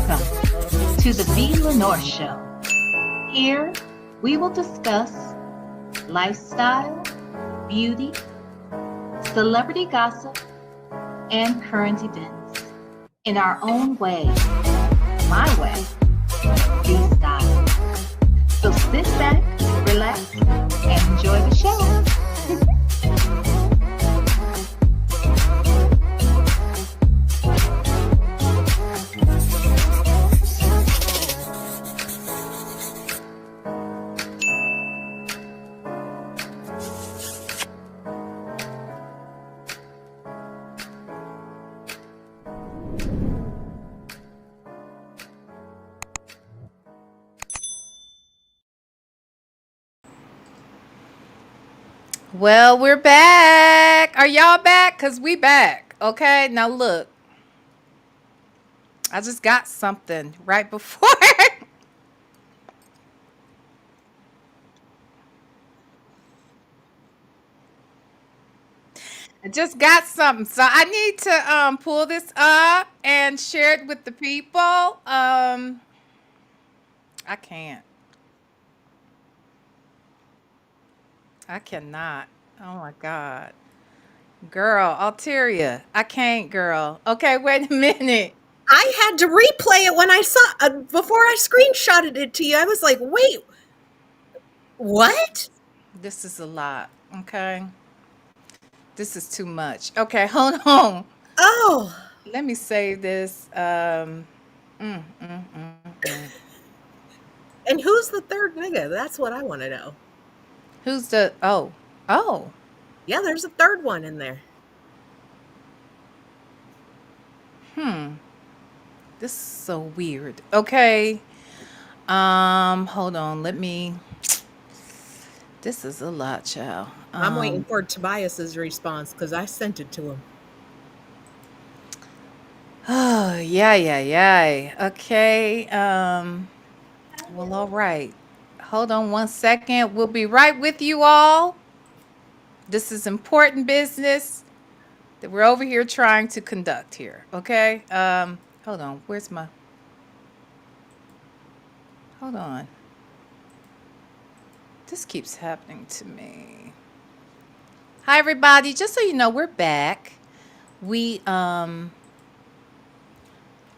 Welcome to the Lenore Show. Here we will discuss lifestyle, beauty, celebrity gossip, and current events in our own way, my way, freestyle. So sit back, relax, and enjoy the show. Well, we're back. Are y'all back? Because we back. Okay, now look. I just got something right before. I just got something. So I need to pull this up and share it with the people. I can't. I cannot. Oh my God. Girl, Alteria. I can't, girl. Okay, wait a minute. I had to replay it when I saw before I screenshotted it to you. I was like, "Wait, what?" This is a lot. Okay. This is too much. Okay, hold on. Oh, Let me save this. Mm, mm, mm. and who's the third nigga? That's what I want to know. Who's the? Oh. Yeah, there's a third one in there. Hmm. This is so weird. Okay. Hold on. Let me. This is a lot, child. I'm waiting for Tobias's response because I sent it to him. Oh, yeah. Okay. Well, all right. Hold on one second. We'll be right with you all. This is important business that we're over here trying to conduct here. Okay. Hold on. Where's my? Hold on. This keeps happening to me. Hi everybody. Just so you know, we're back. We hold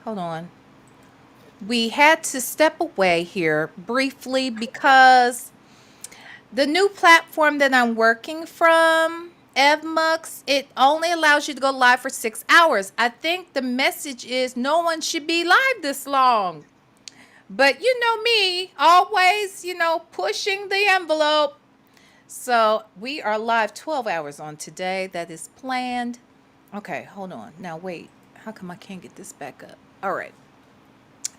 on. We had to step away here briefly because the new platform that I'm working from, EvMux, it only allows you to go live for 6 hours. I think the message is no one should be live this long. But you know me, always, pushing the envelope. So we are live 12 hours on today. That is planned. Okay, hold on. Now, wait. How come I can't get this back up? All right.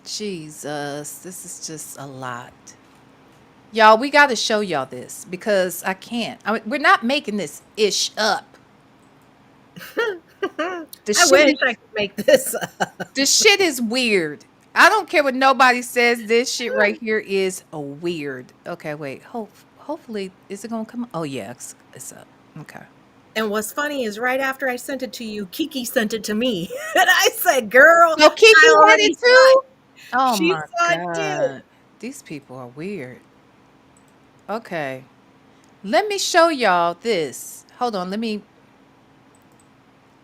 Jesus, this is just a lot. Y'all, we got to show y'all this because I can't. We're not making this ish up. The I shit wish is, I could make this up. the shit is weird. I don't care what nobody says. This shit right here is a weird. Okay, wait. Hopefully, is it gonna come? Oh yeah, it's up. Okay. And what's funny is right after I sent it to you, Kiki sent it to me. And I said, "Girl, So Kiki I had it already saw it." too. Oh She my saw it too. God. These people are weird. Okay. Let me show y'all this. Hold on. Let me.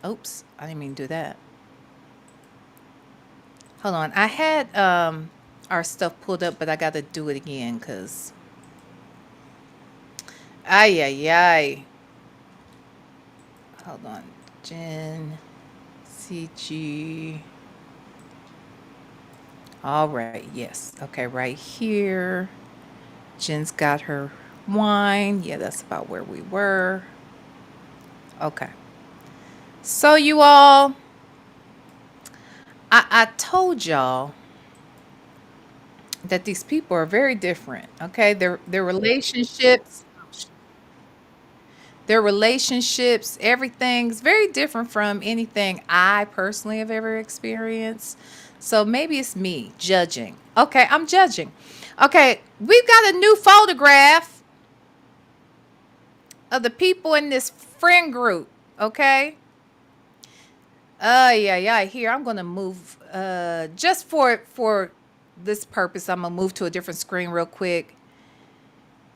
Oops. I didn't mean to do that. Hold on. I had our stuff pulled up, but I got to do it again because. Ay, ay, ay. Hold on. Jen. CG. All right. Yes. Okay. Right here. Jen's got her wine. Yeah, that's about where we were. Okay. So you all, I told y'all that these people are very different. Okay, their relationships, everything's very different from anything I personally have ever experienced. So maybe it's me judging. Okay, I'm judging. Okay, we've got a new photograph of the people in this friend group. Okay, Yeah. Here, I'm gonna move. Just for this purpose, I'm gonna move to a different screen real quick.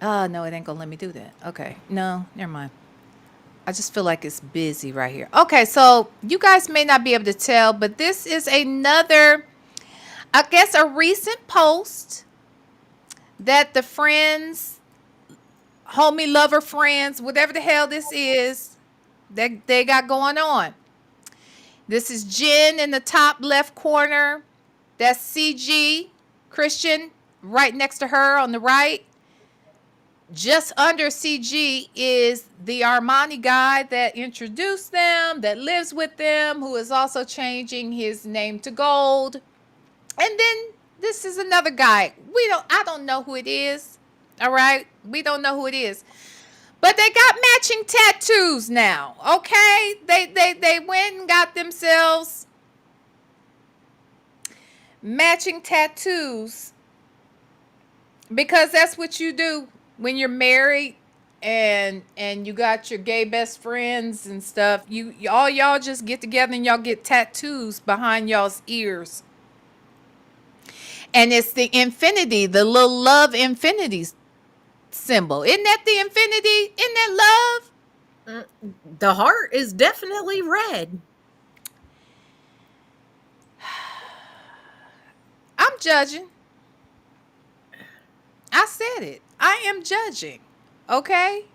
No, it ain't gonna let me do that. Okay, no, never mind. I just feel like it's busy right here. Okay, so you guys may not be able to tell, but this is another, I guess, a recent post that the friends, homie, lover, friends, whatever the hell this is, that they got going on. This is Jen in the top left corner. That's CG, Christian, right next to her on the right. Just under CG is the Armani guy that introduced them, that lives with them, who is also changing his name to Gold. And then this is another guy. I don't know who it is. All right? We don't know who it is. But they got matching tattoos now. Okay? They went and got themselves matching tattoos because that's what you do when you're married and you got your gay best friends and stuff. All y'all just get together and y'all get tattoos behind y'all's ears. And it's the infinity, the little love infinity symbol. Isn't that the infinity? Isn't that love? The heart is definitely red. I'm judging. I said it. I am judging. Okay?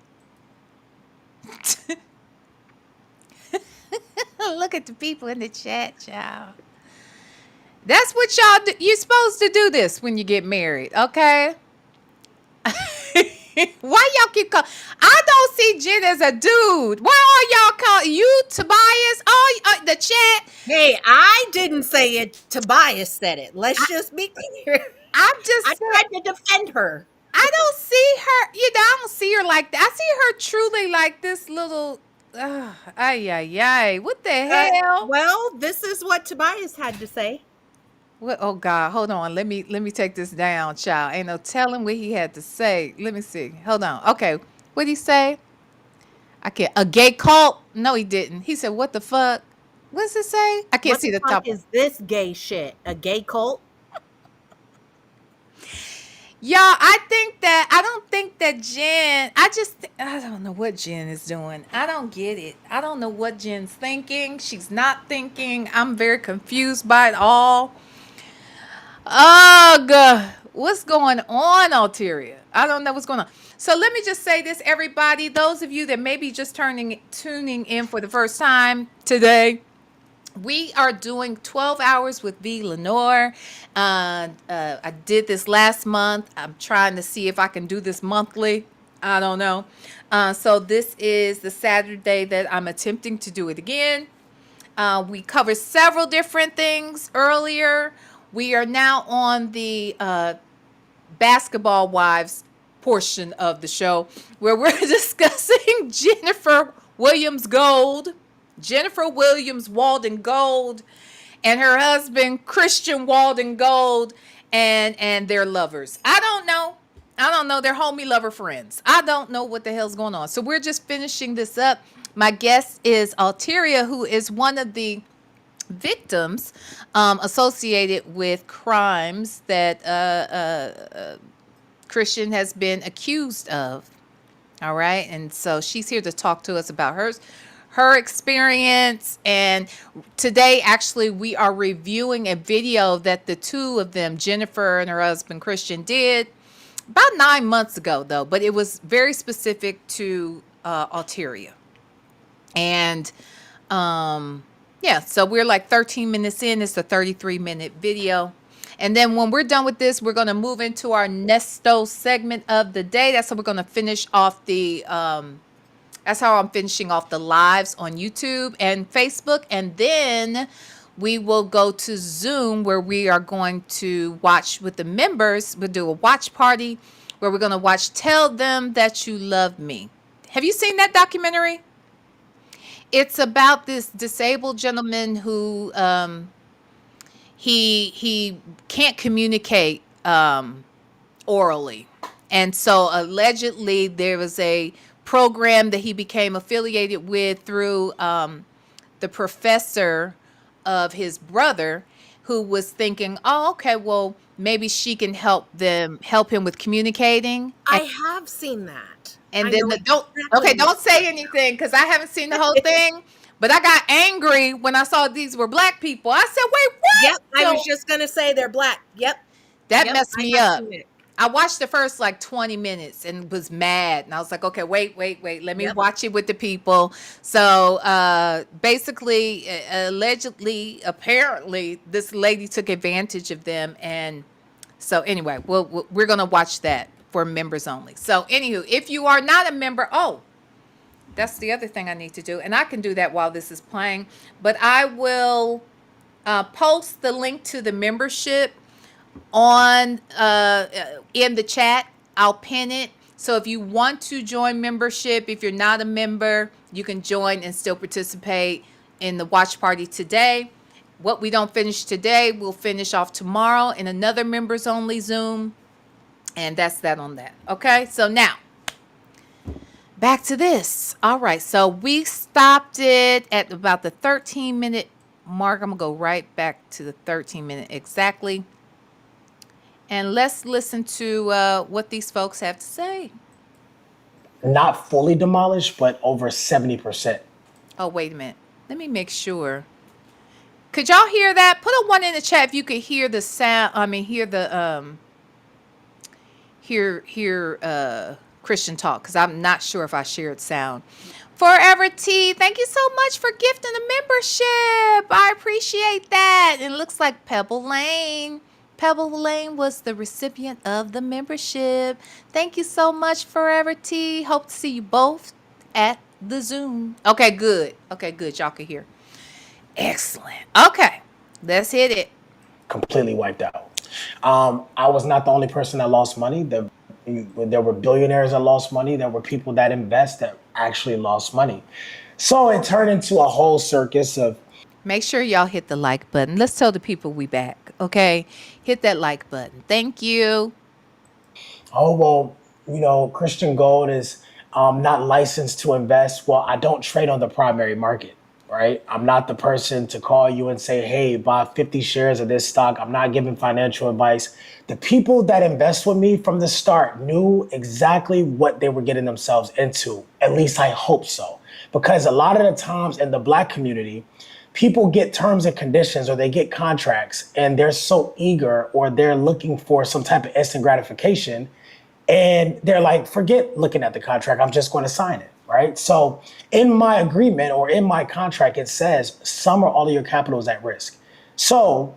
Look at the people in the chat, child. That's what y'all do. You're supposed to do this when you get married, okay? Why y'all keep calling? I don't see Jen as a dude. Why are y'all calling you Tobias? Oh, the chat. Hey, I didn't say it. Tobias said it. Let's just be clear. I tried to defend her. I don't see her. I don't see her like that. I see her truly like this little. What the hell? Well, this is what Tobias had to say. What? Oh God, hold on. Let me take this down, child. Ain't no telling what he had to say. Let me see. Hold on. Okay, what'd he say? I can't. A gay cult? No, he didn't. He said, "What the fuck?" What does it say? I can't see the top. What is this gay shit? A gay cult? Y'all, I don't think that Jen. I don't know what Jen is doing. I don't get it. I don't know what Jen's thinking. She's not thinking. I'm very confused by it all. Oh, God. What's going on, Alteria? I don't know what's going on. So let me just say this, everybody. Those of you that may be just tuning in for the first time today, we are doing 12 hours with Lenore. I did this last month. I'm trying to see if I can do this monthly. I don't know. So this is the Saturday that I'm attempting to do it again. We covered several different things earlier. We are now on the basketball wives portion of the show where we're discussing Jennifer Williams Walden Gold and her husband Christian Walden Gold and their lovers. I don't know. They're homie lover friends. I don't know what the hell's going on. So we're just finishing this up. My guest is Alteria, who is one of the victims associated with crimes that Christian has been accused of. All right. And so she's here to talk to us about her experience. And today, actually, we are reviewing a video that the two of them, Jennifer and her husband Christian, did about 9 months ago, though. But it was very specific to Alteria. And so we're like 13 minutes in. It's a 33-minute video. And then when we're done with this, we're going to move into our Neesto segment of the day. That's how we're going to finish off that's how I'm finishing off the lives on YouTube and Facebook. And then we will go to Zoom where we are going to watch with the members. We'll do a watch party where we're going to watch Tell Them That You Love Me. Have you seen that documentary? It's about this disabled gentleman who he can't communicate orally. And so allegedly there was a program that he became affiliated with through the professor of his brother, who was thinking, oh, okay, well, maybe she can help him with communicating. I have seen that. And I then know exactly what don't say you're anything because I haven't seen the whole thing. But I got angry when I saw these were black people. I said, wait, Yep, what? I was So just gonna say they're black. Yep, that yep, messed I me have up. seen it. I watched the first like 20 minutes and was mad. And I was like, okay, wait. Let me Yep. watch it with the people. So basically, allegedly, apparently, this lady took advantage of them. And so anyway, we're going to watch that for members only. So anywho, if you are not a member, that's the other thing I need to do. And I can do that while this is playing. But I will post the link to the membership on in the chat. I'll pin it. So if you want to join membership, if you're not a member, you can join and still participate in the watch party today. What we don't finish today, we'll finish off tomorrow in another members only Zoom. And that's that on that. Okay, so now back to this. All right, so we stopped it at about the 13-minute mark. I'm gonna go right back to the 13-minute exactly. And let's listen to what these folks have to say. Not fully demolished, but over 70%. Oh, wait a minute. Let me make sure. Could y'all hear that? Put a 1 in the chat if you could hear the sound. I mean, hear the hear Christian talk, because I'm not sure if I shared sound. Forever T, thank you so much for gifting the membership. I appreciate that. And it looks like Pebble Lane. Pebble Lane was the recipient of the membership. Thank you so much, Forever T. Hope to see you both at the Zoom. Okay, good. Y'all can hear. Excellent. Okay, let's hit it. Completely wiped out. I was not the only person that lost money. There were billionaires that lost money. There were people that invest that actually lost money. So it turned into a whole circus of. Make sure y'all hit the like button. Let's tell the people we back, okay? Hit that like button. Thank you. Oh, well, Christian Gold is not licensed to invest. Well, I don't trade on the primary market, right? I'm not the person to call you and say, hey, buy 50 shares of this stock. I'm not giving financial advice. The people that invest with me from the start knew exactly what they were getting themselves into. At least I hope so. Because a lot of the times in the Black community, people get terms and conditions or they get contracts and they're so eager or they're looking for some type of instant gratification. And they're like, forget looking at the contract. I'm just going to sign it, right? So in my agreement or in my contract, it says some or all of your capital is at risk. So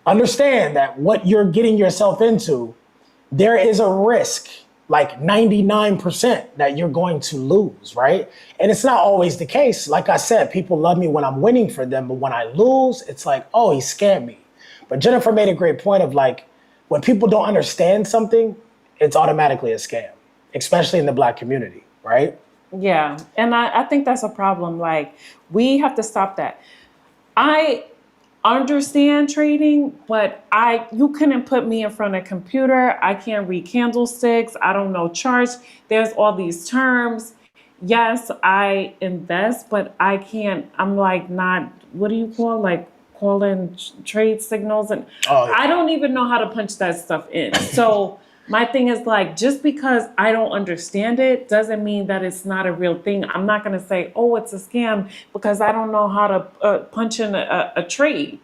understand that what you're getting yourself into, there is a risk, like 99% that you're going to lose, right? And it's not always the case. Like I said, people love me when I'm winning for them, but when I lose, it's like, oh, he scammed me. But Jennifer made a great point of like, when people don't understand something, it's automatically a scam, especially in the Black community, right? Yeah, and I think that's a problem. Like, we have to stop that. I understand trading, but you couldn't put me in front of a computer. I can't read candlesticks. I don't know charts. There's all these terms. Yes, I invest, but I can't. I'm like not. What do you call calling trade signals? And Oh, yeah. I don't even know how to punch that stuff in. So. My thing is like, just because I don't understand it doesn't mean that it's not a real thing. I'm not going to say, oh, it's a scam because I don't know how to punch in a trade.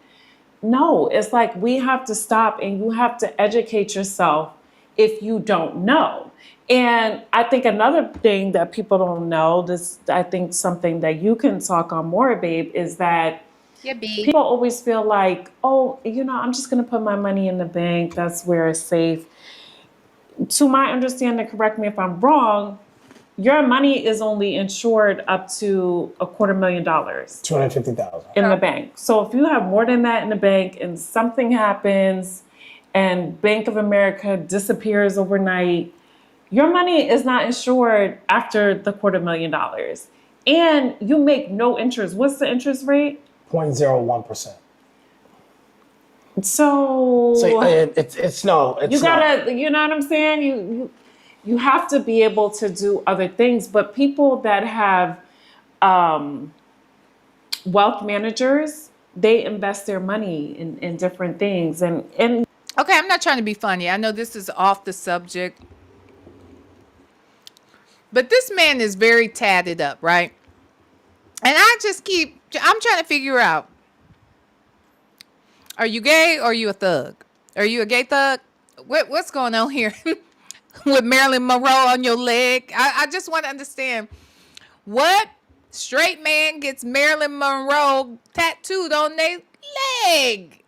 No, it's like we have to stop and you have to educate yourself if you don't know. And I think another thing that people don't know, I think something that you can talk on more, babe, is that people always feel like, oh, I'm just going to put my money in the bank. That's where it's safe. To my understanding, correct me if I'm wrong, your money is only insured up to $250,000 $250,000 in the bank. So if you have more than that in the bank and something happens and Bank of America disappears overnight, your money is not insured after the $250,000. And you make no interest. What's the interest rate? 0.01%. So it's no. You gotta, you know what I'm saying? You have to be able to do other things. But people that have wealth managers, they invest their money in different things. And Okay, I'm not trying to be funny. I know this is off the subject, but this man is very tatted up, right? And I'm trying to figure out, are you gay or are you a thug? Are you a gay thug? What's going on here with Marilyn Monroe on your leg? I just want to understand what straight man gets Marilyn Monroe tattooed on their leg.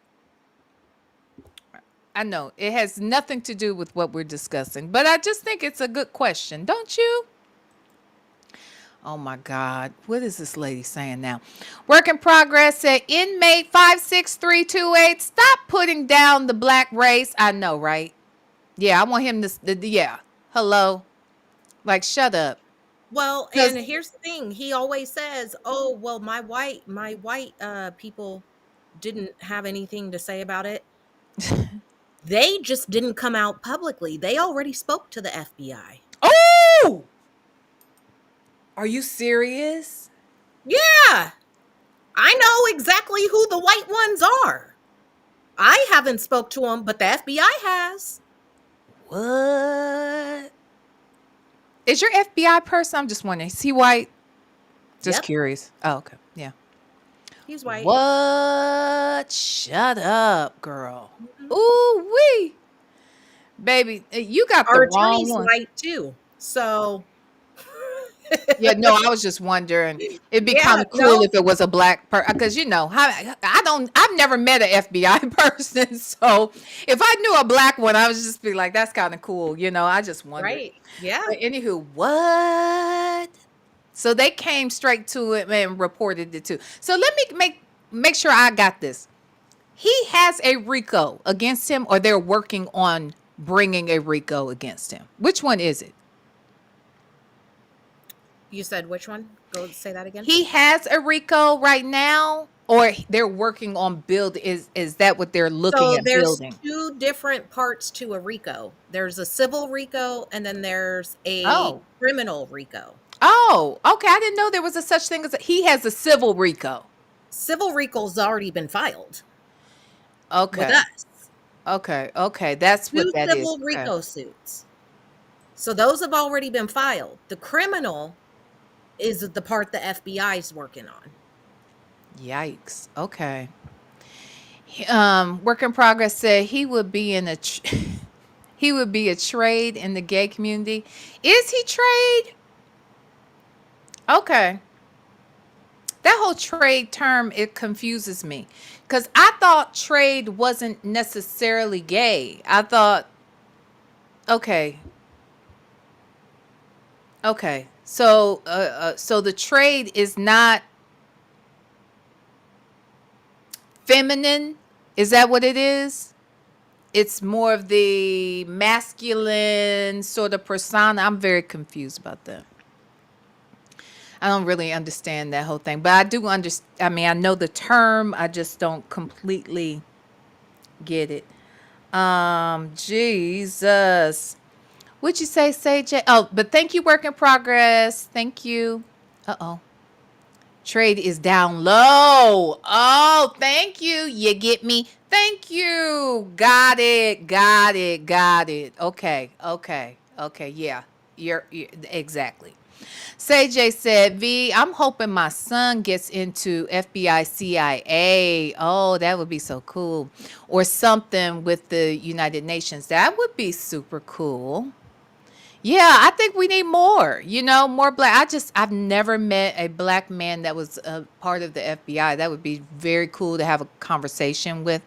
I know it has nothing to do with what we're discussing, but I just think it's a good question, don't you? Oh my God. What is this lady saying now? Work in progress said inmate 56328. Stop putting down the black race. I know, right? Yeah, I want him to, yeah. Hello. Like, shut up. Well, 'Cause- and here's the thing. He always says, "Oh, well, my white people didn't have anything to say about it. They just didn't come out publicly. They already spoke to the FBI." Oh! Are you serious? Yeah. I know exactly who the white ones are. I haven't spoke to them, but the FBI has. What? Is your FBI person? I'm just wondering. Is he white? Just Yep, curious. Oh, okay. Yeah. he's white. What? Shut up, girl. Mhm. Ooh wee. Baby, you got the Our wrong attorney's one. white too. So Yeah, no, I was just wondering. It'd be kind yeah, of cool no, if it was a black person, because I've never met an FBI person. So if I knew a black one, I would just be like, that's kind of cool. I just wondered. right. Yeah. But anywho, what? So they came straight to it and reported it too. So let me make sure I got this. He has a RICO against him, or they're working on bringing a RICO against him. Which one is it? You said which one? Go say that again. He has a RICO right now, or they're working on build. Is that what they're looking So at there's building? two different parts to a RICO. There's a civil RICO and then there's a Oh, criminal RICO. okay. I didn't know there was a such thing as he has a civil RICO. Civil RICO's already been filed with Okay, us. okay. That's what Two that is. civil Okay. RICO suits. So those have already been filed. The criminal is the part the FBI is working on. Yikes. Okay. Work in progress said he would be in he would be a trade in the gay community. Is he trade? Okay. That whole trade term, it confuses me, because I thought trade wasn't necessarily gay. I thought, okay, so the trade is not feminine. Is that what it is? It's more of the masculine sort of persona. I'm very confused about that. I don't really understand that whole thing, but I do understand. I mean, I know the term. I just don't completely get it. Jesus. What'd you say, J? Oh, but thank you, work in progress. Thank you. Uh-oh. Trade is down low. Oh, thank you. You get me? Thank you. Got it. Okay. Yeah. You're exactly. J said, V, I'm hoping my son gets into FBI, CIA. Oh, that would be so cool. Or something with the United Nations. That would be super cool. Yeah, I think we need more, more black. I've never met a black man that was a part of the FBI. That would be very cool to have a conversation with,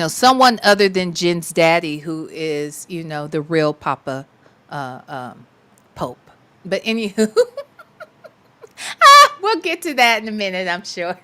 someone other than Jen's daddy, who is, the real Papa Pope. But anywho, we'll get to that in a minute, I'm sure.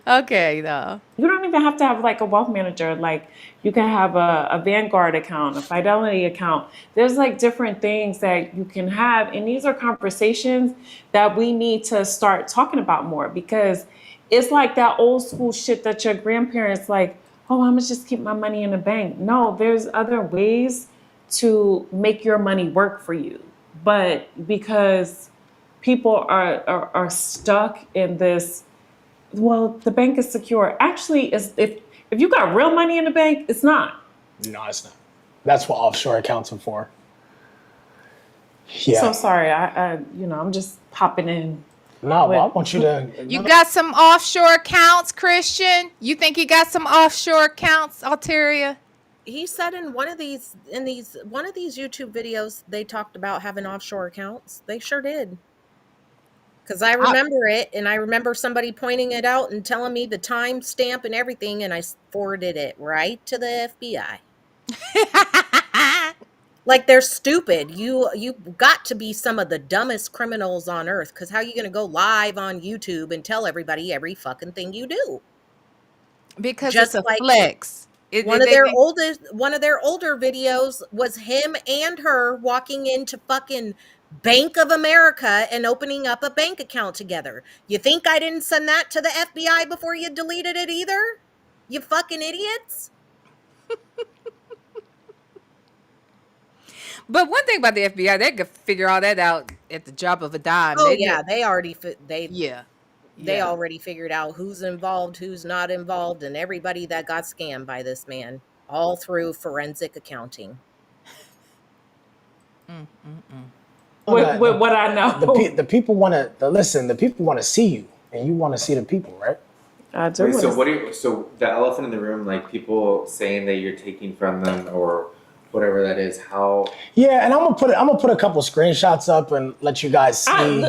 Okay, though. you don't even have to have like a wealth manager. Like you can have a Vanguard account, a Fidelity account. There's like different things that you can have. And these are conversations that we need to start talking about more, because it's like that old school shit that your grandparents like, oh, I'm gonna just keep my money in the bank. No, there's other ways to make your money work for you. But because people are stuck in this Well, the bank is secure. Actually, if you got real money in the bank, it's not. No, it's not. That's what offshore accounts are for. Yeah. So sorry, I'm just popping in. No, well, I want you to. You got some offshore accounts, Christian? You think you got some offshore accounts, Alteria? He said in one of these YouTube videos they talked about having offshore accounts. They sure did. Because I remember it, and I remember somebody pointing it out and telling me the time stamp and everything, and I forwarded it right to the FBI. Like, they're stupid. You've got to be some of the dumbest criminals on earth, because how are you going to go live on YouTube and tell everybody every fucking thing you do? Because Just it's a like flex. one of their older videos was him and her walking into fucking Bank of America and opening up a bank account together. You think I didn't send that to the FBI before you deleted it either? You fucking idiots. But one thing about the FBI, they could figure all that out at the drop of a dime. Oh yeah, they already Yeah. already figured out who's involved, who's not involved, and everybody that got scammed by this man, all through forensic accounting. With what I know. The people want to listen. The people want to see you, and you want to see the people, right? I do. Wait, so the elephant in the room, like people saying that you're taking from them or whatever that is, how? Yeah, and I'm gonna put a couple screenshots up and let you guys see.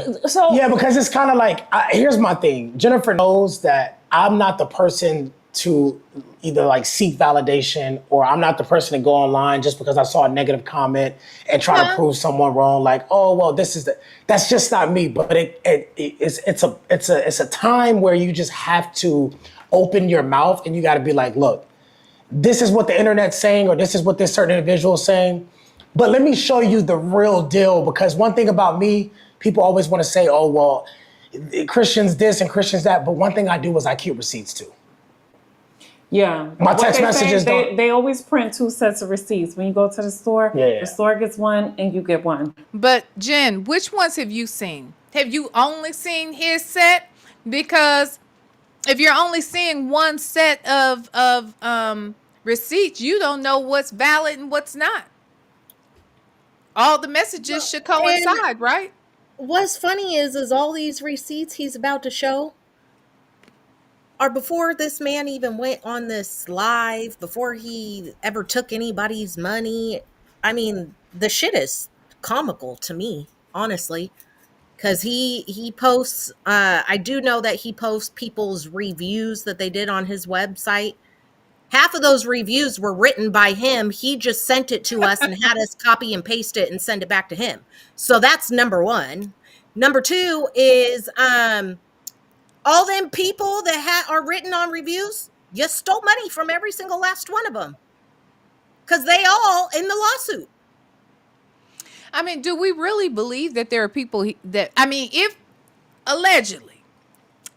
Yeah, because it's kind of like here's my thing. Jennifer knows that I'm not the person to either like seek validation, or I'm not the person to go online just because I saw a negative comment and try to prove someone wrong. Like, oh well, that's just not me. But it's a time where you just have to open your mouth and you got to be like, look, this is what the internet's saying, or this is what this certain individual is saying. But let me show you the real deal, because one thing about me, people always want to say, oh, well, Christians this and Christians that. But one thing I do is I keep receipts too. Yeah. My text messages they always print 2 sets of receipts. When you go to the store, the store gets one and you get one. But Jen, which ones have you seen? Have you only seen his set? Because if you're only seeing one set of receipts, you don't know what's valid and what's not. All the messages should coincide, right? What's funny is all these receipts he's about to show are before this man even went on this live, before he ever took anybody's money. I mean, the shit is comical to me, honestly, because he posts, I do know that he posts people's reviews that they did on his website. Half of those reviews were written by him. He just sent it to us and had us copy and paste it and send it back to him. So that's number one. Number two is all them people that are written on reviews, you stole money from every single last one of them, because they all in the lawsuit. I mean, do we really believe that there are people if allegedly,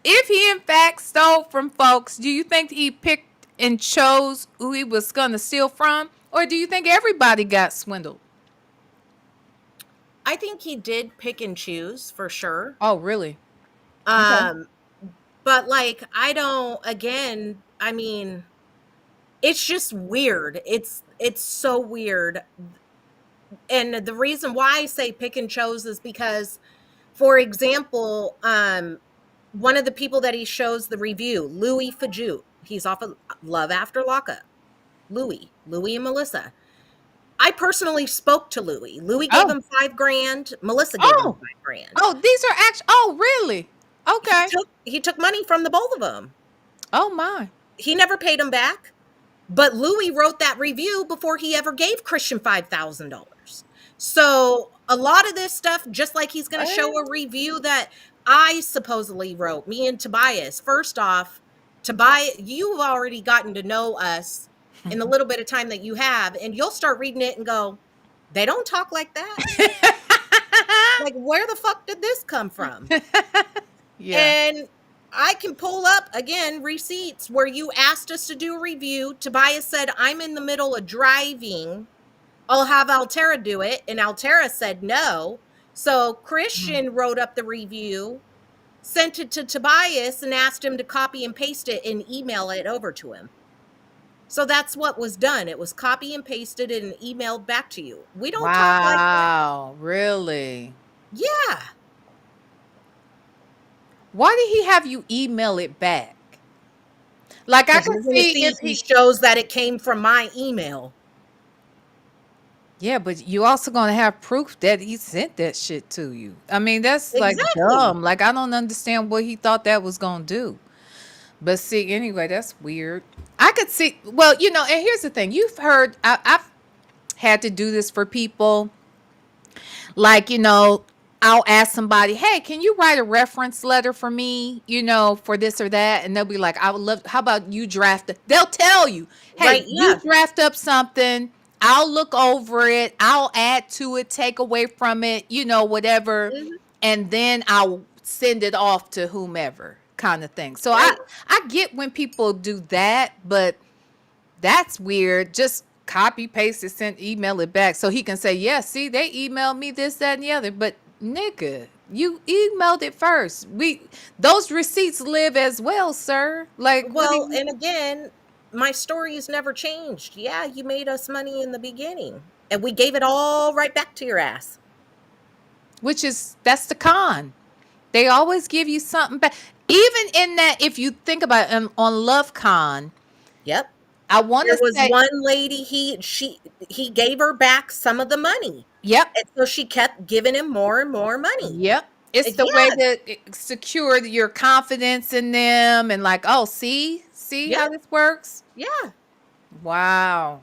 if he in fact stole from folks, do you think he picked and chose who he was going to steal from? Or do you think everybody got swindled? I think he did pick and choose for sure. Oh, really? Okay. But like, I mean, it's just weird. It's so weird. And the reason why I say pick and chose is because, for example, one of the people that he shows the review, Louis Fajut, he's off of Love After Lockup. Louis and Melissa. I personally spoke to Louis. Louis gave him $5,000. Melissa gave him $5,000. Oh, these are actually. Oh, really? Okay. He took money from the both of them. Oh my. He never paid him back. But Louis wrote that review before he ever gave Christian $5,000. So a lot of this stuff, just like he's going to show a review that I supposedly wrote, me and Tobias. First off, Tobias, you've already gotten to know us in the little bit of time that you have, and you'll start reading it and go, they don't talk like that. Like, where the fuck did this come from? Yeah. And I can pull up, again, receipts where you asked us to do a review. Tobias said, I'm in the middle of driving. I'll have Altera do it. And Altera said no. So Christian wrote up the review, sent it to Tobias and asked him to copy and paste it and email it over to him. So that's what was done. It was copy and pasted and emailed back to you. We don't talk like that. Wow, really? Yeah. Why did he have you email it back? Like I Because could you're going to see see if he he. shows that it came from my email. Yeah, but you also gonna have proof that he sent that shit to you. I mean, that's like Exactly. dumb. Like I don't understand what he thought that was gonna do. But see, anyway, that's weird. I could see. Well, and here's the thing. You've heard. I've had to do this for people. Like, I'll ask somebody, hey, can you write a reference letter for me, for this or that? And they'll be like, I would love, how about you draft it? They'll tell you, Right. hey, you Yeah. draft up something. I'll look over it. I'll add to it, take away from it, whatever. Mhm. And then I'll send it off to whomever kind of thing. So I, Right. I get when people do that, but that's weird. Just copy, paste it, send, email it back so he can say, yeah, see, they emailed me this, that, and the other. But nigga, you emailed it first. Those receipts live as well, sir. Like, what do Well, you and again, my story has never changed. Yeah, you made us money in the beginning, and we gave it all right back to your ass. that's the con. They always give you something back. Even in that, if you think about it, on Love Con, Yep. I want There to was say, one lady, he gave her back some of the money. yep, And so she kept giving him more and more money. yep. It's the way Yeah, to secure your confidence in them and like, oh, see yeah, how this works? yeah. Wow.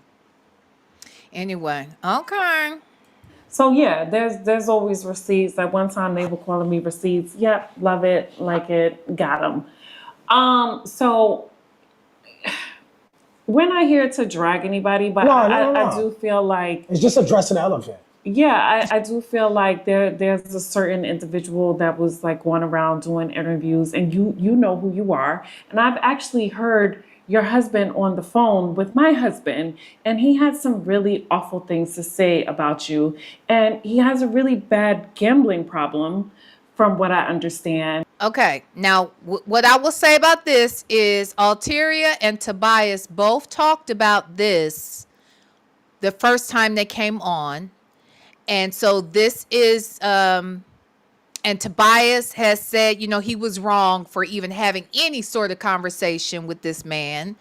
Anyway, okay. So yeah, there's always receipts. At one time they were calling me receipts. Yep, love it, like it, got them. So when I hear to drag anybody, but No, no, no, I no. do feel like, It's just addressing the elephant. yeah, I do feel like there's a certain individual that was like going around doing interviews, and you know who you are. And I've actually heard your husband on the phone with my husband, and he had some really awful things to say about you. And he has a really bad gambling problem, from what I understand. Okay. Now, what I will say about this is Alteria and Tobias both talked about this the first time they came on. And so this is and Tobias has said, he was wrong for even having any sort of conversation with this man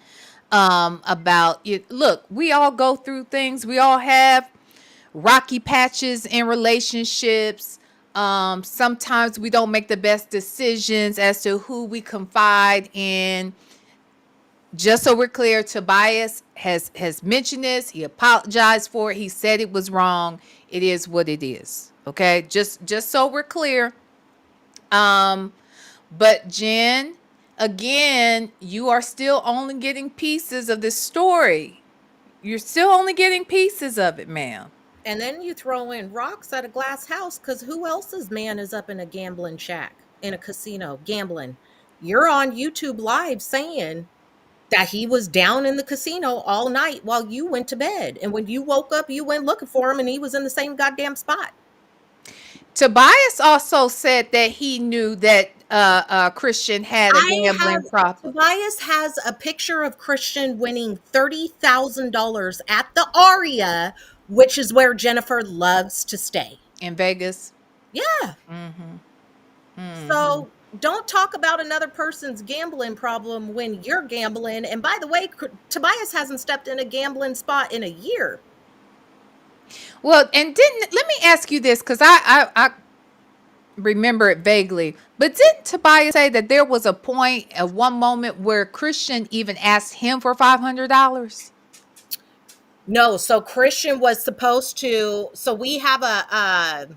about it. Look, we all go through things. We all have rocky patches in relationships. Sometimes we don't make the best decisions as to who we confide in. Just so we're clear, Tobias has mentioned this. He apologized for it. He said it was wrong. It is what it is. Okay, just so we're clear. Um, but Jen, again, you are still only getting pieces of this story. You're still only getting pieces of it, ma'am. And then you throw in rocks at a glass house because who else's man is up in a gambling shack in a casino gambling? You're on YouTube Live saying that he was down in the casino all night while you went to bed. And when you woke up, you went looking for him and he was in the same goddamn spot. Tobias also said that he knew that Christian had a I have gambling problem. Tobias has a picture of Christian winning $30,000 at the Aria, which is where Jennifer loves to stay. In Vegas. Yeah. Mm-hmm. Mm-hmm. So don't talk about another person's gambling problem when you're gambling. And by the way, Tobias hasn't stepped in a gambling spot in a year. Well, and let me ask you this, because I remember it vaguely, but didn't Tobias say that there was a point at one moment where Christian even asked him for $500? No, so Christian was supposed to. So we have a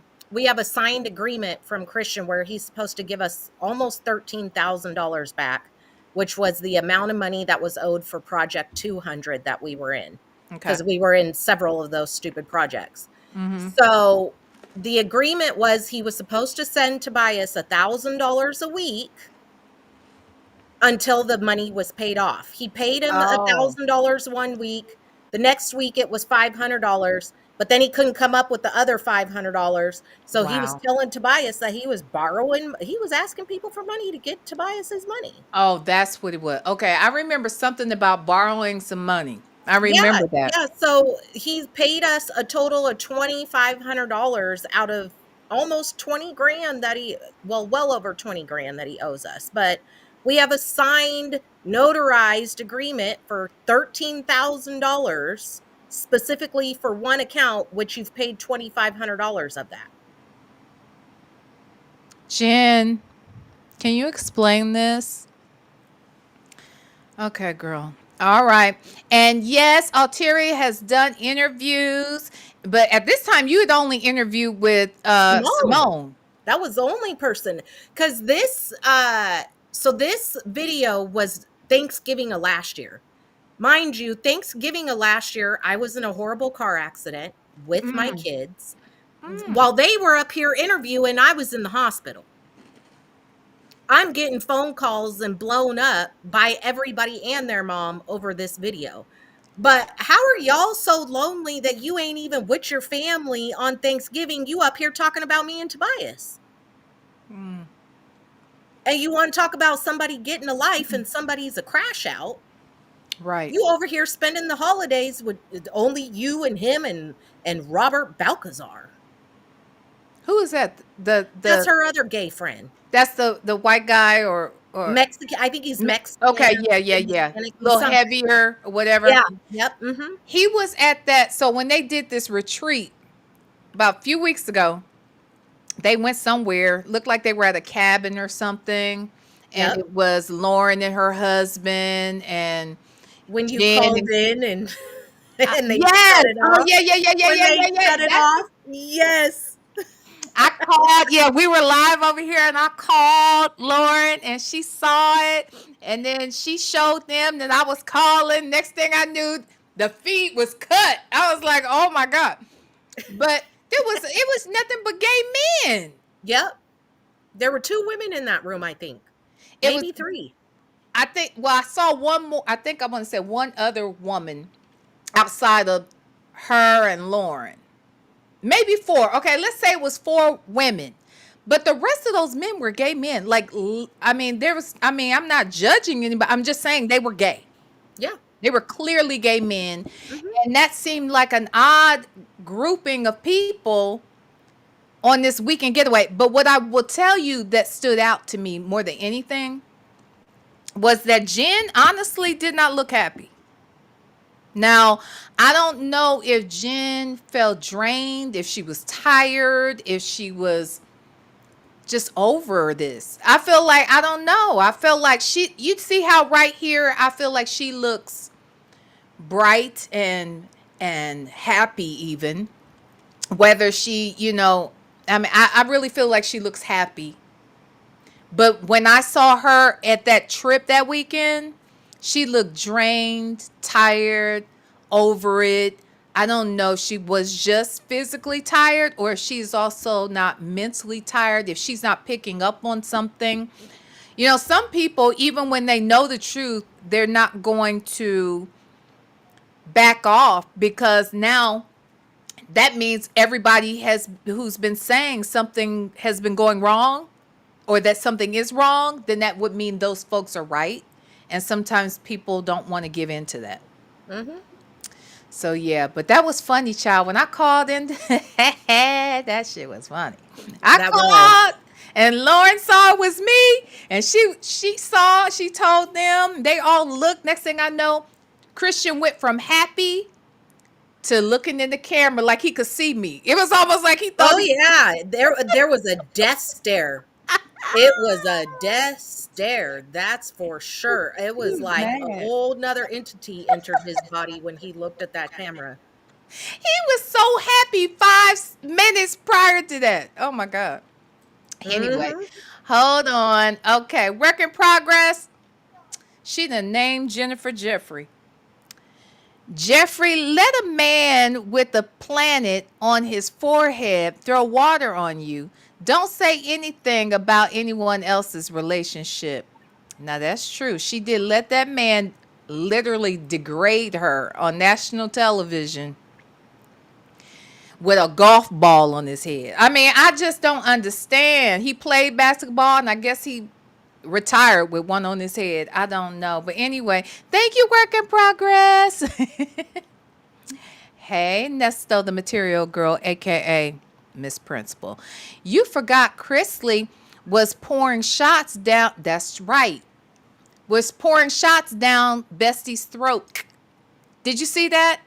signed agreement from Christian where he's supposed to give us almost $13,000 back, which was the amount of money that was owed for Project 200 that we were in, Okay. because we were in several of those stupid projects. Mm-hmm. So the agreement was he was supposed to send Tobias $1,000 a week until the money was paid off. He paid him Oh. $1,000 one week. The next week it was $500, but then he couldn't come up with the other $500. So he was Wow. telling Tobias that he was asking people for money to get Tobias's money. Oh, that's what it was. Okay, I remember something about borrowing some money. I Yeah, remember that. yeah. So he paid us a total of $2,500 out of almost 20 grand that well over 20 grand that he owes us. But we have a signed, notarized agreement for $13,000 specifically for one account, which you've paid $2,500 of that. Jen, can you explain this? Okay, girl. All right. And yes, Altieri has done interviews, but at this time you had only interviewed with Simone. Simone. That was the only person, because this this video was Thanksgiving of last year. Mind you, Thanksgiving of last year, I was in a horrible car accident with my Mm, kids. mm. While they were up here interviewing, I was in the hospital. I'm getting phone calls and blown up by everybody and their mom over this video. But how are y'all so lonely that you ain't even with your family on Thanksgiving? You up here talking about me and Tobias. Mm. And you want to talk about somebody getting a life and somebody's a crash out. Right. You over here spending the holidays with only you and him and Robert Balcazar. Who is that? That's her other gay friend. That's the white guy or Mexican. I think he's Mexican. okay, yeah, or yeah, yeah. Hispanic, A little something. heavier or whatever. Yeah. Yep. Mm-hmm. He was at that. So when they did this retreat about a few weeks ago, they went somewhere. Looked like they were at a cabin or something, and Yep. it was Lauren and her husband and When you Jen. called in and and they Yes. shut it Oh off. yeah, yeah, yeah, yeah, When yeah, they yeah, yeah. shut it off. Yes. I called, yeah, we were live over here and I called Lauren and she saw it and then she showed them that I was calling. Next thing I knew, the feed was cut. I was like, oh my God. But it was nothing but gay men. Yep. There were 2 women in that room, I think. It was, Maybe 3. I think, well, I saw one more, I think I want to say one other woman outside of her and Lauren. Maybe 4. Okay, let's say it was 4 women. But the rest of those men were gay men. Like, I mean, I'm not judging anybody. I'm just saying they were gay. Yeah. They were clearly gay men. Mhm. And that seemed like an odd grouping of people on this weekend getaway. But what I will tell you that stood out to me more than anything was that Jen honestly did not look happy. Now, I don't know if Jen felt drained, if she was tired, if she was just over this. I feel like, I don't know. I felt like you'd see how right here, I feel like she looks bright and happy even. Whether she, I mean, I really feel like she looks happy. But when I saw her at that trip that weekend, she looked drained, tired, over it. I don't know if she was just physically tired or if she's also not mentally tired, if she's not picking up on something. Some people, even when they know the truth, they're not going to back off because now that means everybody who's been saying something has been going wrong or that something is wrong, then that would mean those folks are right. And sometimes people don't want to give in to that. Mm-hmm. So yeah, but that was funny, child. When I called in, that shit was funny. I That called and Lauren saw it was me. And she told them, they all looked. Next thing I know, Christian went from happy to looking in the camera like he could see me. It was almost like he thought Oh yeah, there was a death stare. It was a death stare, that's for sure. It was like a mad. whole nother entity entered his body when he looked at that camera. He was so happy 5 minutes prior to that. Oh my God. Anyway, Mhm. hold on. Okay, work in progress. She done named Jennifer Jeffrey. Jeffrey, let a man with a planet on his forehead throw water on you. Don't say anything about anyone else's relationship. Now that's true. She did let that man literally degrade her on national television with a golf ball on his head. I mean, I just don't understand. He played basketball, and I guess he retired with one on his head. I don't know. But anyway, thank you, work in progress. Hey, Nesto, the material girl, aka Miss Principal. You forgot Chrisley was pouring shots down. That's right. Was pouring shots down Bestie's throat. Did you see that?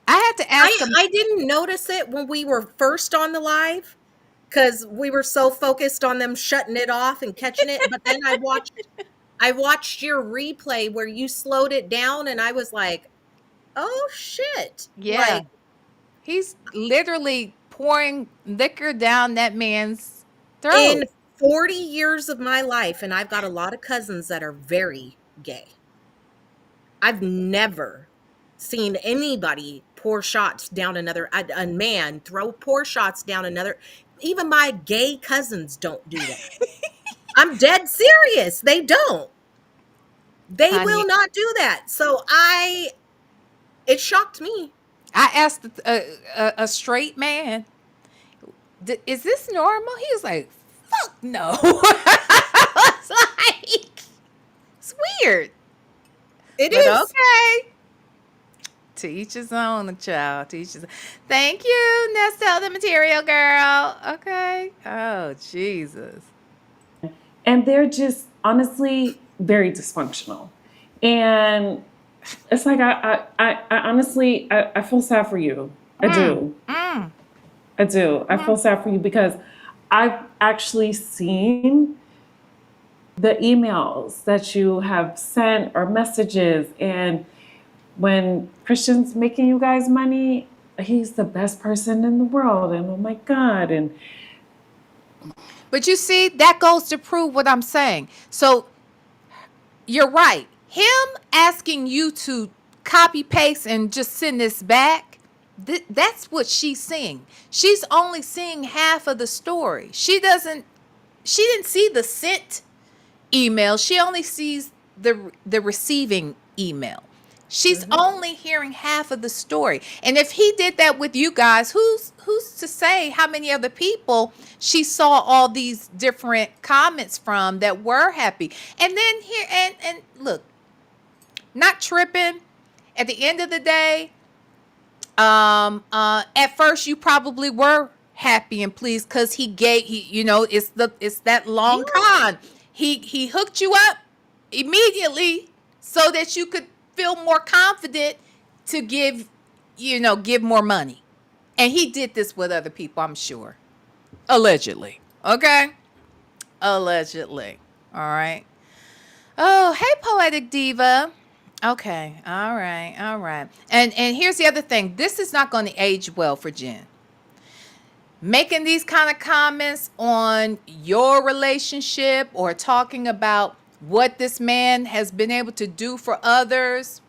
I had to ask him. I didn't notice it when we were first on the live because we were so focused on them shutting it off and catching it. But then I watched your replay where you slowed it down, and I was like, oh shit. Yeah. Like, He's literally pouring liquor down that man's throat. in 40 years of my life, and I've got a lot of cousins that are very gay, I've never seen anybody pour shots down another, a man pour shots down another. Even my gay cousins don't do that. I'm dead serious. They don't. They Honey. will not do that. So it shocked me. I asked a straight man, is this normal? He was like, fuck no. I was like, it's weird. It But is. okay. To each his own, child. To each his own. Thank you, Nestle, the material girl. Okay. Oh, Jesus. And they're just honestly very dysfunctional. And it's like I honestly I feel sad for you. I do. I do. I feel sad for you because I've actually seen the emails that you have sent or messages, and when Christian's making you guys money, he's the best person in the world, and oh my God. And But you see, that goes to prove what I'm saying. So you're right. Him asking you to copy paste and just send this back, that's what she's seeing. She's only seeing half of the story. She didn't see the sent email. She only sees the receiving email. She's only hearing half of the story. And if he did that with you guys, who's to say how many other people she saw all these different comments from that were happy? And then here and look, not tripping. At the end of the day, at first you probably were happy and pleased because it's that long con. He hooked you up immediately so that you could feel more confident to give more money. And he did this with other people, I'm sure. Allegedly. Okay? Allegedly. All right. Oh, hey, Poetic Diva. Okay. All right. And here's the other thing. This is not going to age well for Jen. Making these kind of comments on your relationship or talking about what this man has been able to do for others,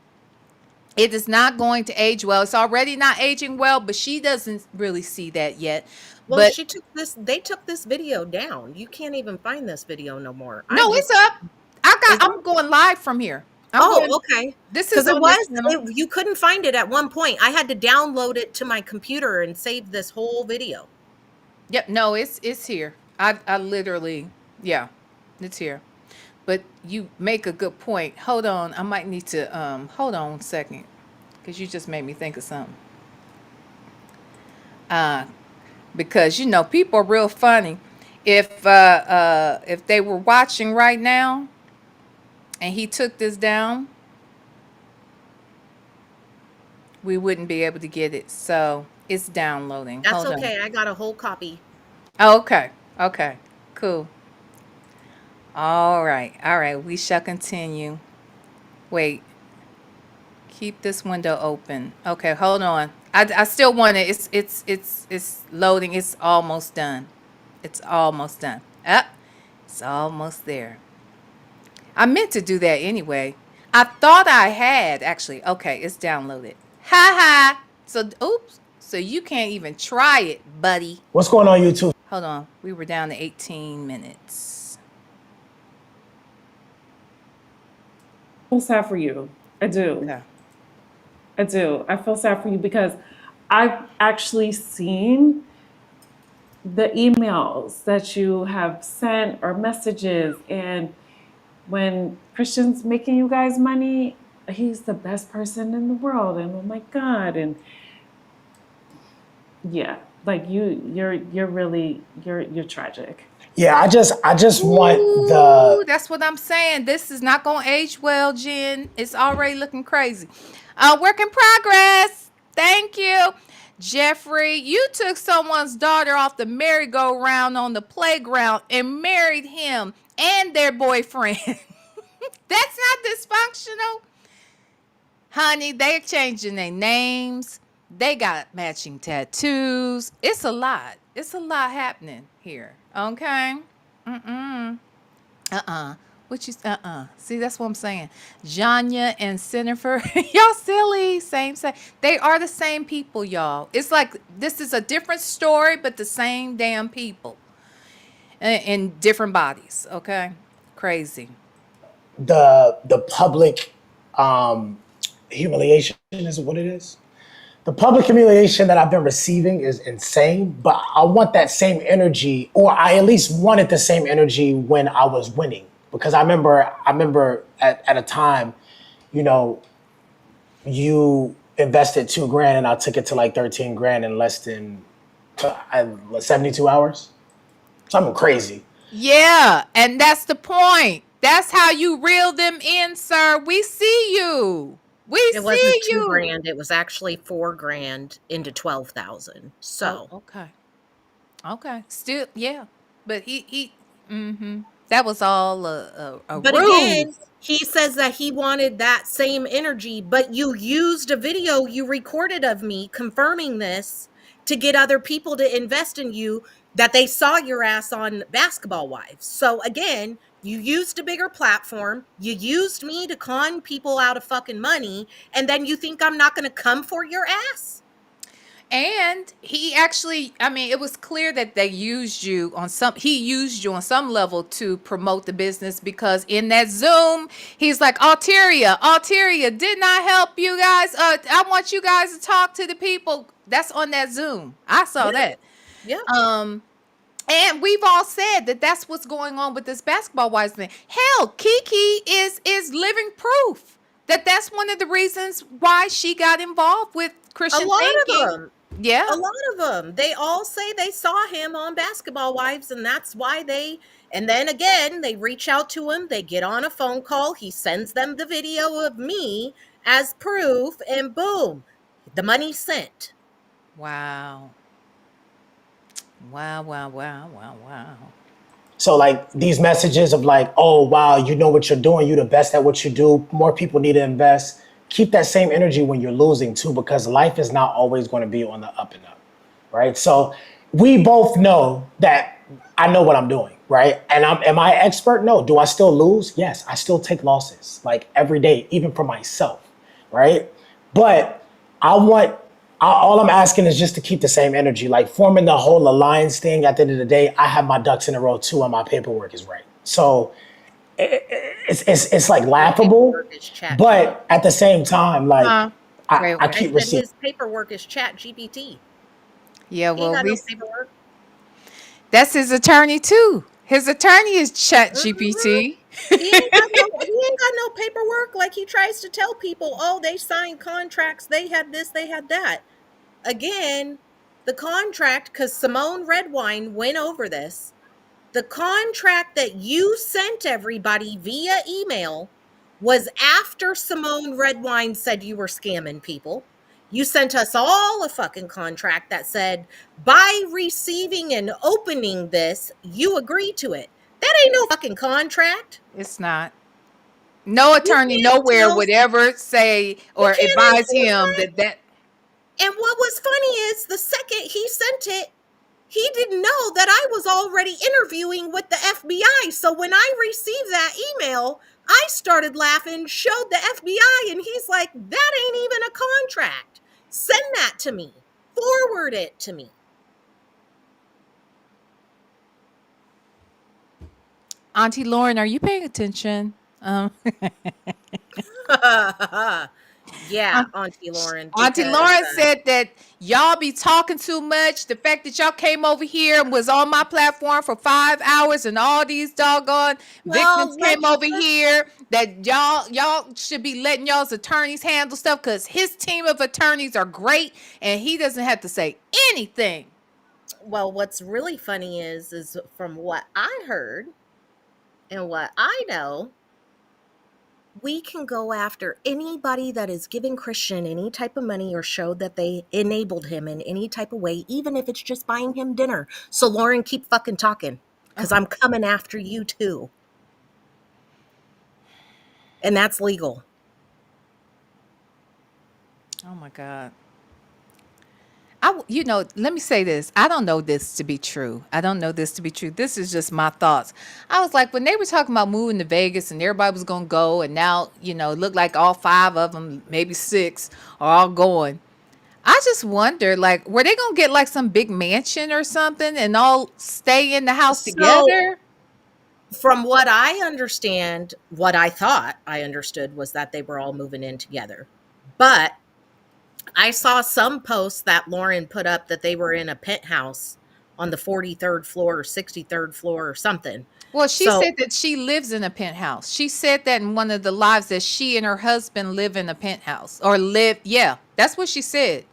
it is not going to age well. It's already not aging well, but she doesn't really see that yet. Well, but they took this video down. You can't even find this video no more. no, it's up. I'm going live from here. Okay. This is Because you couldn't find it at one point. I had to download it to my computer and save this whole video. Yep, no, it's here. I literally, yeah, it's here. But you make a good point. Hold on, I might need to hold on a second, because you just made me think of something. Because people are real funny. If they were watching right now, and he took this down, we wouldn't be able to get it. So it's downloading. That's Hold okay. on. I got a whole copy. Oh, okay, cool. All right, we shall continue. Wait, keep this window open. Okay, hold on. I still want it. It's loading. It's almost done. It's almost done. It's almost there. I meant to do that anyway. I thought I had actually. Okay, it's downloaded. Ha ha. So oops. So you can't even try it, buddy. What's going on YouTube? Hold on. We were down to 18 minutes. I feel sad for you. I do. Okay. I do. I feel sad for you because I've actually seen the emails that you have sent or messages, and when Christian's making you guys money, he's the best person in the world, and oh my God, and yeah, like you're really you're tragic. Yeah, I just want Ooh, the that's what I'm saying. This is not gonna age well, Jen. It's already looking crazy. Work in progress. Thank you. Jeffrey, you took someone's daughter off the merry-go-round on the playground and married him and their boyfriend. That's not dysfunctional. Honey, they're changing their names. They got matching tattoos. It's a lot. It's a lot happening here. Okay? Mm-mm. Uh-uh. Which is See, that's what I'm saying. Janya and Jennifer, y'all silly. Same. They are the same people, y'all. It's like this is a different story, but the same damn people in different bodies. Okay, crazy. the public humiliation is what it is. The public humiliation that I've been receiving is insane, but I want that same energy, or I at least wanted the same energy when I was winning. Because I remember at a time, you know, you invested 2 grand and I took it to like 13 grand in less than 72 hours. Something crazy. Yeah, and that's the point. That's how you reel them in, sir. We see you. We It see wasn't two you. grand. It was actually 4 grand into 12,000. Oh, So okay. Okay. Still, yeah. But that was all a but again, ruse. he says that he wanted that same energy, but you used a video you recorded of me confirming this to get other people to invest in you that they saw your ass on Basketball Wives. So again, you used a bigger platform, you used me to con people out of fucking money, and then you think I'm not going to come for your ass? And he actually, I mean, it was clear that he used you on some level to promote the business because in that Zoom, he's like, Alteria, didn't I help you guys? I want you guys to talk to the people. That's on that Zoom. I saw Yeah. that. Yeah. Um, and we've all said that that's what's going on with this Basketball Wives thing. Hell, Kiki is living proof that that's one of the reasons why she got involved with A Christian lot of thinking. them. Yeah. A lot of them. They all say they saw him on Basketball Wives, and that's why and then again, they reach out to him, they get on a phone call, he sends them the video of me as proof, and boom, the money's sent. Wow. Wow. So like these messages of like, oh wow, you know what you're doing, you're the best at what you do. More people need to invest. Keep that same energy when you're losing too, because life is not always going to be on the up and up, right? So we both know that I know what I'm doing, right? And am I expert? No. Do I still lose? Yes, I still take losses like every day, even for myself, right? But I want all I'm asking is just to keep the same energy, like forming the whole alliance thing. At the end of the day, I have my ducks in a row too, and my paperwork is right. So it's like His laughable, paperwork is chat GPT. but at the same time, like Huh? I I keep said receiving. his paperwork is chat GPT. Yeah, He ain't well, got no paperwork. that's his attorney too. His attorney is Chat Mhm. GPT. He ain't got no paperwork. Like he tries to tell people, oh, they signed contracts, they had this, they had that. Again, the contract, because Simone Redwine went over this, the contract that you sent everybody via email was after Simone Redwine said you were scamming people. You sent us all a fucking contract that said, by receiving and opening this, you agree to it. That ain't no fucking contract. It's not. No You attorney can't nowhere tell, would ever say you or can't advise enforce him that. that. And what was funny is the second he sent it, he didn't know that I was already interviewing with the FBI. So when I received that email, I started laughing, showed the FBI, and he's like, that ain't even a contract. Send that to me. Forward it to me. Auntie Lauren, are you paying attention? Yeah, Auntie Lauren, Auntie because Lauren said that y'all be talking too much. The fact that y'all came over here and was on my platform for 5 hours, and all these doggone victims well, came over here, that y'all should be letting y'all's attorneys handle stuff, because his team of attorneys are great, and he doesn't have to say anything. well, what's really funny is from what I heard and what I know, we can go after anybody that is giving Christian any type of money or showed that they enabled him in any type of way, even if it's just buying him dinner. So Lauren, keep fucking talking, because I'm coming after you too. And that's legal. Oh my God. Let me say this. I don't know this to be true. I don't know this to be true. This is just my thoughts. I was like, when they were talking about moving to Vegas and everybody was going to go, and now, it looked like all five of them, maybe six, are all going. I just wonder, like, were they going to get like some big mansion or something and all stay in the house So together? from what I understand, what I thought I understood was that they were all moving in together. But I saw some posts that Lauren put up that they were in a penthouse on the 43rd floor or 63rd floor or something. Well, she So said that she lives in a penthouse. She said that in one of the lives that she and her husband live in a penthouse or live. Yeah, that's what she said.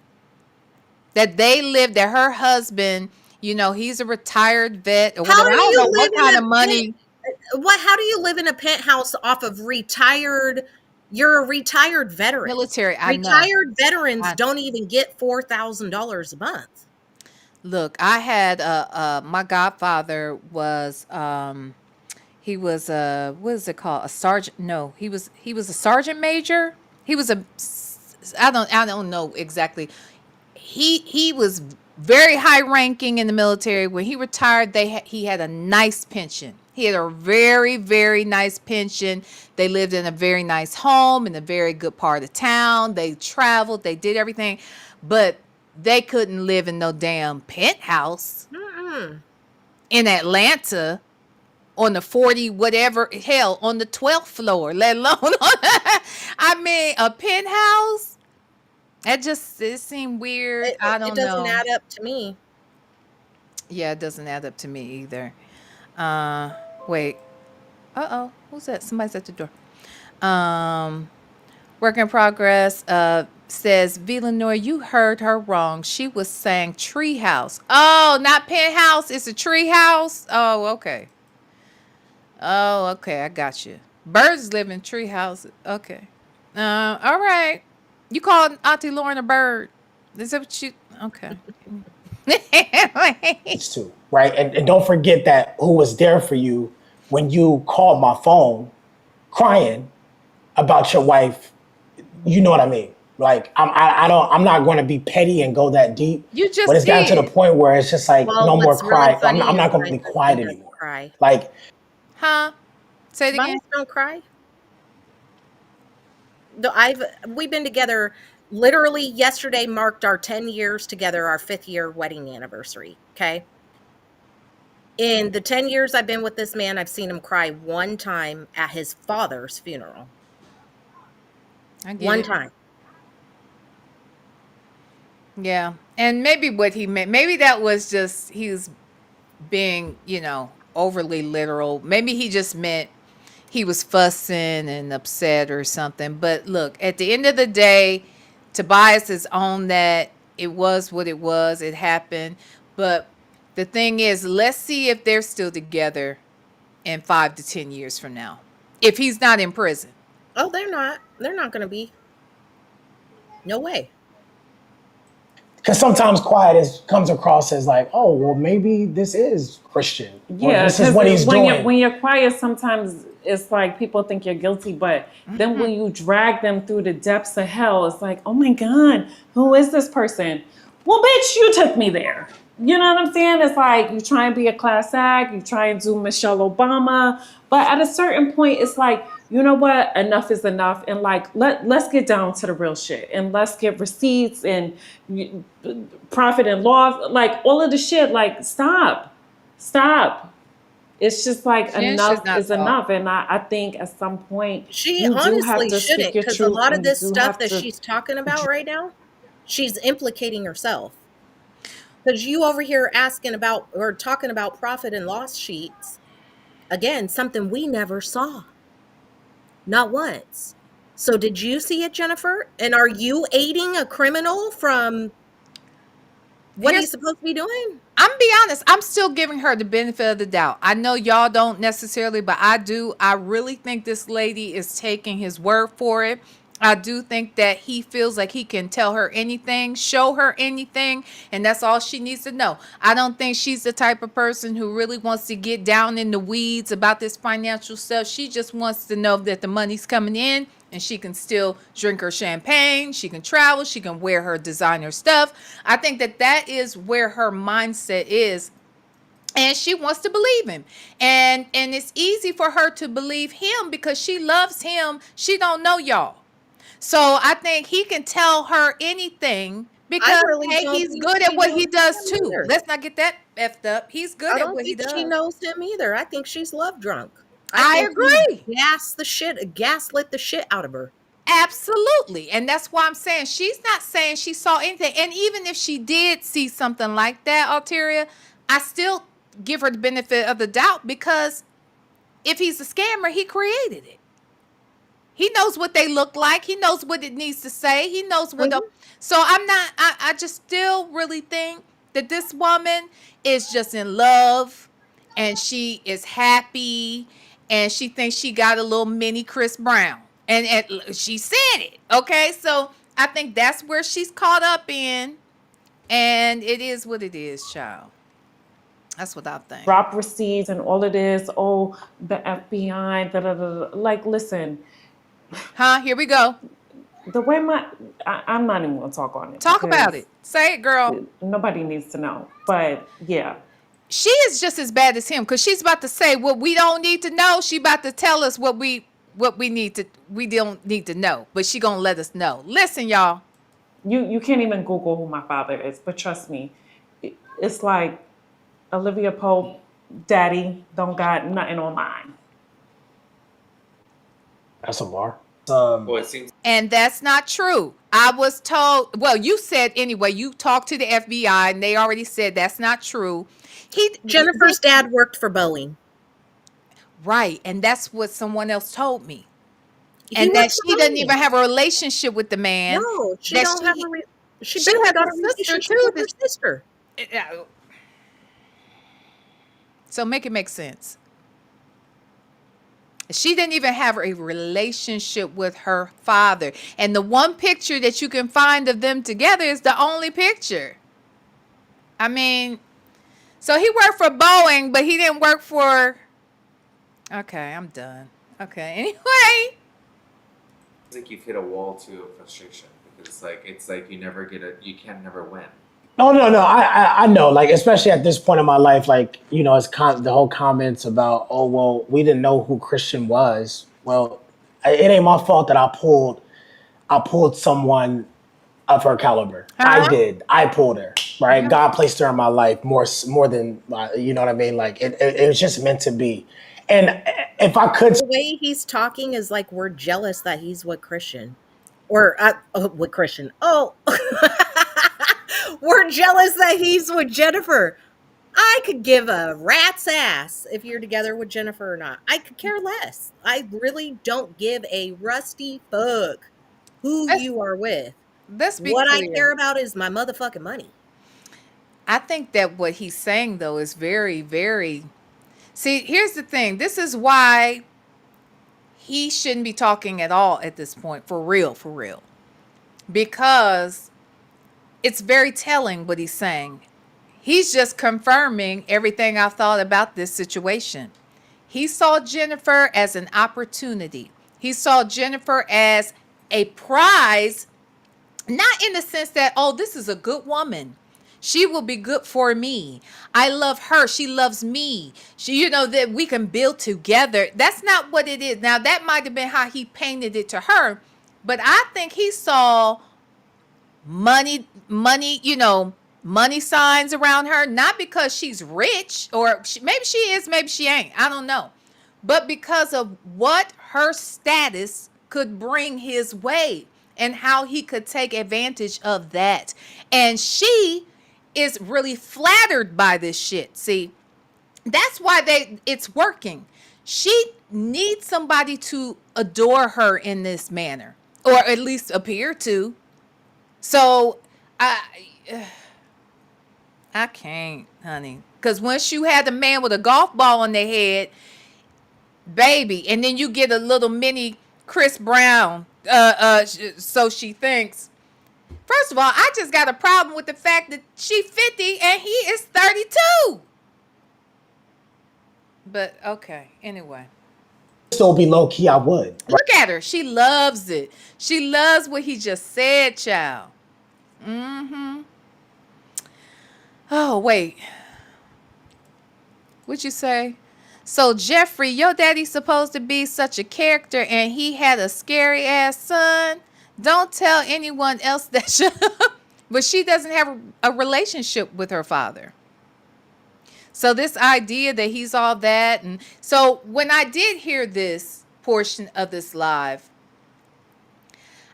That they live, that her husband, he's a retired vet or how whatever. do I don't you know live what in kind a of money. how do you live in a penthouse off of retired? You're a retired veteran. Military, I know. Retired veterans I, don't even get $4,000 a month. look, I had my godfather was he was a, what is it called? A sergeant? No, he was a sergeant major. He was a I don't know exactly. He was very high ranking in the military. When he retired, he had a nice pension. He had a very, very nice pension. They lived in a very nice home in a very good part of town. They traveled, they did everything, but they couldn't live in no damn penthouse Mm-mm. in Atlanta on the 40 whatever, hell, on the 12th floor, let alone I mean a penthouse. It seemed weird. I It don't doesn't know. add up to me. Yeah, it doesn't add up to me either. Uh, wait. Uh-oh. Who's that? Somebody's at the door. Um, Work in progress says, Lenore, you heard her wrong. She was saying treehouse. Oh, not penthouse. It's a treehouse. Oh, okay. Oh, okay. I got you. Birds live in tree houses. Okay. All right. You called Auntie Lauren a bird. Is that what you? Okay. too, right? And don't forget that who was there for you when you called my phone crying about your wife. You know what I mean? Like I'm not going to be petty and go that deep, You but just it's gotten to the did. point where it's just like Well, no more what's really cry. I'm, funny I'm is not going my to be quiet husband doesn't anymore. cry. Like Huh? Say it My again. husband don't cry. We've been together. Literally yesterday marked our 10 years together, our 5th year wedding anniversary. Okay. In the 10 years I've been with this man, I've seen him cry one time at his father's funeral. I get One it. time. Yeah. And maybe what he meant, maybe that was just he was being, overly literal. Maybe he just meant he was fussing and upset or something. But look, at the end of the day, Tobias has owned that it was what it was. It happened. But the thing is, let's see if they're still together in 5 to 10 years from now. If he's not in prison. Oh, they're not. They're not going to be. No way. because sometimes quiet comes across as like, oh, well, maybe this is Christian or Yeah, this is because what he's when you're doing. when you're quiet, sometimes it's like people think you're guilty, but then when you drag them through the depths of hell, it's like, oh my God, who is this person? Well, bitch, you took me there. You know what I'm saying? It's like you try and be a class act, you try and do Michelle Obama, but at a certain point, it's like, you know what? Enough is enough, and like let's get down to the real shit, and let's get receipts and profit and loss, like all of the shit. Like stop. It's just like Jen should enough not is talk. enough. And I think at some point She you do have honestly to speak shouldn't, your because a truth lot of and you this do stuff have that to. she's talking about right now, she's implicating herself. Because you over here asking about or talking about profit and loss sheets, again, something we never saw, not once. So did you see it, Jennifer? And are you aiding a criminal from what he's Here's supposed to be doing? I'm be honest, I'm still giving her the benefit of the doubt. I know y'all don't necessarily, but I do. I really think this lady is taking his word for it. I do think that he feels like he can tell her anything, show her anything, and that's all she needs to know. I don't think she's the type of person who really wants to get down in the weeds about this financial stuff. She just wants to know that the money's coming in and she can still drink her champagne, she can travel, she can wear her designer stuff. I think that that is where her mindset is, and she wants to believe him. And it's easy for her to believe him because she loves him. She don't know y'all. So I think he can tell her anything I because really hey, don't he's think good at she what knows he does him too. either. Let's not get that effed up. He's good I at don't what he think she does. knows him either. I think she's love drunk. I I think he agree. gaslit the shit out of her. Absolutely. And that's why I'm saying she's not saying she saw anything. And even if she did see something like that, Alteria, I still give her the benefit of the doubt because if he's a scammer, he created it. He knows what they look like. He knows what it needs to say. He knows what the. Mhm. So I'm not, I just still really think that this woman is just in love and she is happy and she thinks she got a little mini Chris Brown. And she said it. Okay. So I think that's where she's caught up in. And it is what it is, child. That's what I think. Drop receipts and all of this. Oh, the FBI. Da, da, da, da. Like, listen, Huh? Here we go. the way I'm not even gonna talk on it Talk about because it. Say it, girl. nobody needs to know. But yeah, She is just as bad as him because she's about to say what we don't need to know. She about to tell us what we don't need to know, but she gonna let us know. Listen, y'all. you can't even Google who my father is. But trust me, it's like Olivia Pope, daddy don't got nothing on mine. That's a bar. Well, it seems And that's not true. I was told. Well, you said anyway. You talked to the FBI, and they already said that's not true. Jennifer's dad worked for Boeing. Right, and that's what someone else told me. He And that worked for she doesn't Boeing. even have a relationship with the man. No, she That don't have a. She she barely has got a a sister relationship too. with her sister. So make it make sense. She didn't even have a relationship with her father. And the one picture that you can find of them together is the only picture. I mean, so he worked for Boeing, but he didn't work for. Okay, I'm done. Okay, anyway. like you've hit a wall too of frustration because it's like you can never win. No. I know. Like, especially at this point in my life, like, it's the whole comments about, oh well, we didn't know who Christian was. Well, it ain't my fault that I pulled someone of her caliber. I Huh? did. I pulled her. Right. Yeah. God placed her in my life more than you know what I mean. Like it was just meant to be. And if I could, The way he's talking is like we're jealous that he's with Christian, or with Christian. Oh, we're jealous that he's with Jennifer. I could give a rat's ass if you're together with Jennifer or not. I could care less. I really don't give a rusty fuck who Let's, you are with. let's be What I care clear. about is my motherfucking money. I think that what he's saying though is very, very. See, here's the thing. This is why he shouldn't be talking at all at this point, for real, for real. Because it's very telling what he's saying. He's just confirming everything I've thought about this situation. He saw Jennifer as an opportunity. He saw Jennifer as a prize, not in the sense that, oh, this is a good woman. She will be good for me. I love her. She loves me. That we can build together. That's not what it is. Now, that might have been how he painted it to her, but I think he saw money, money signs around her, not because she's rich or maybe she is, maybe she ain't. I don't know. But because of what her status could bring his way and how he could take advantage of that. And she is really flattered by this shit. See, that's why it's working. She needs somebody to adore her in this manner, or at least appear to. So I I can't, honey. Because once you had a man with a golf ball on their head, baby, and then you get a little mini Chris Brown, so she thinks. First of all, I just got a problem with the fact that she 50 and he is 32. But okay, anyway. Still be low key, I would. Look at her. She loves it. She loves what he just said, child. Mm-hmm. Oh, wait. What'd you say? So, Jeffrey, your daddy's supposed to be such a character and he had a scary ass son. Don't tell anyone else that. But she doesn't have a relationship with her father. So this idea that he's all that. And so when I did hear this portion of this live,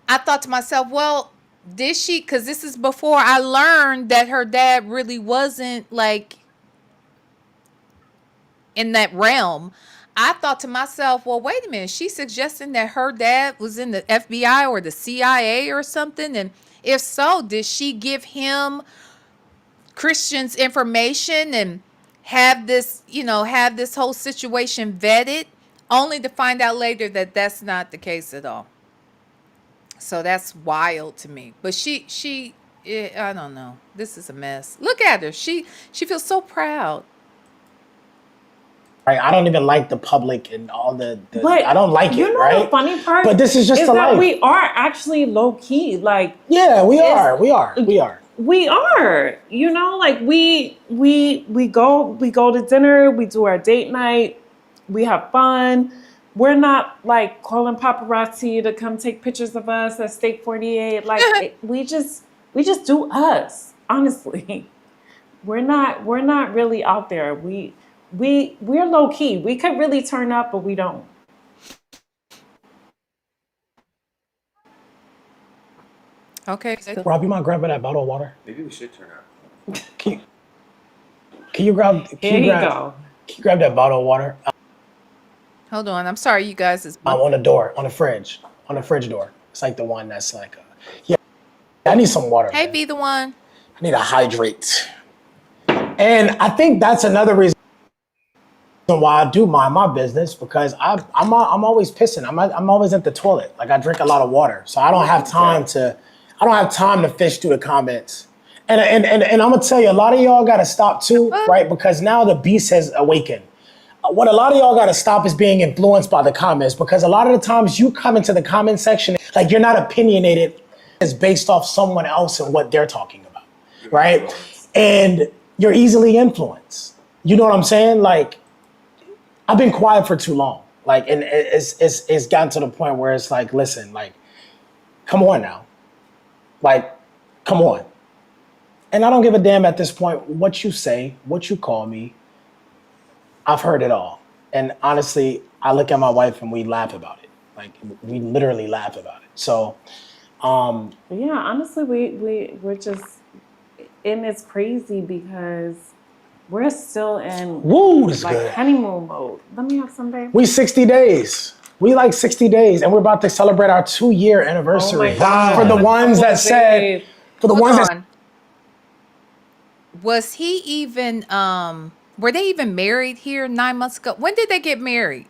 I thought to myself, well, did she? Because this is before I learned that her dad really wasn't like in that realm. I thought to myself, well, wait a minute. She's suggesting that her dad was in the FBI or the CIA or something. And if so, did she give him Christian's information and have this whole situation vetted, only to find out later that that's not the case at all? So that's wild to me. But I don't know. This is a mess. Look at her. She feels so proud. Right, I don't even like the public and all the But I don't like you it, know right? the funny part But this is just is the that life. we are actually low key. Like, Yeah, we are. We are. we are. You know, like we go to dinner, we do our date night, we have fun. We're not like calling paparazzi to come take pictures of us at Steak 48. Like we just do us. Honestly, we're not really out there. We're low key. We could really turn up, but we don't. Okay. Rob, you mind grabbing that bottle of water? Maybe we should turn up. Can you grab Here you go. Can you grab that bottle of water? Hold on. I'm sorry, you guys. On the door, on the fridge door. It's like the one that's like, yeah. I need some water. Hey, man. be the one. I need to hydrate. And I think that's another reason why I do mind my business, because I'm always pissing. I'm always at the toilet. Like I drink a lot of water, so I don't have time to fish through the comments. And I'm gonna tell you, a lot of y'all gotta stop too, right? Because now the beast has awakened. What a lot of y'all gotta stop is being influenced by the comments, because a lot of the times you come into the comment section like you're not opinionated. It's based off someone else and what they're talking about, right? And you're easily influenced. You know what I'm saying? Like, I've been quiet for too long. Like, and it's gotten to the point where it's like, listen, like, come on now. Like, come on. And I don't give a damn at this point what you say, what you call me. I've heard it all. And honestly, I look at my wife and we laugh about it. Like, we literally laugh about it. So, yeah, honestly, we're just, and it's crazy because we're still in this like good. honeymoon mode. Let me have some, babe. We 60 days. We like 60 days, and we're about to celebrate our 2-year anniversary. Oh my God. For the ones that said, Was he even were they even married here 9 months ago? When did they get married?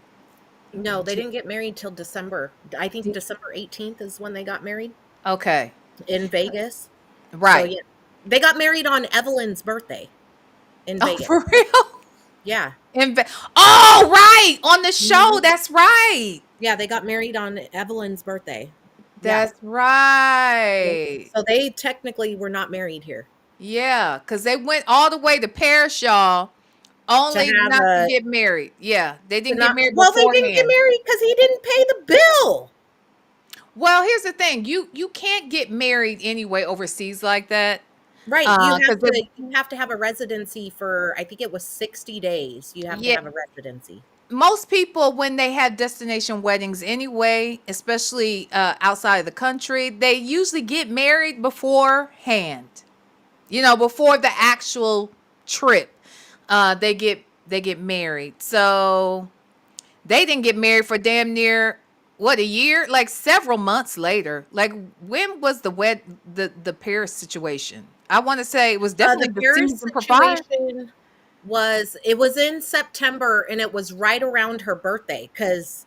No, they didn't get married till December. I think December 18th is when they got married Okay. in Vegas. Right. So, yeah, they got married on Evelyn's birthday in Oh, Vegas. for real? Yeah. Oh, right. On the show. That's right. Yeah, they got married on Evelyn's birthday. That's right. So they technically were not married here. Yeah, because they went all the way to Paris, y'all, only not to get married. Yeah, they didn't get married beforehand. Well, they didn't get married because he didn't pay the bill. Well, here's the thing. You can't get married anyway overseas like that. Right. Because You have to have a residency for, I think it was 60 days. You have to yeah, have a residency. most people when they had destination weddings anyway, especially outside of the country, they usually get married beforehand. Before the actual trip, they get married. So they didn't get married for damn near what, a year, like several months later. Like, when was the Paris situation? I want to say it was The definitely the Paris season prior. situation it was in September, and it was right around her birthday, because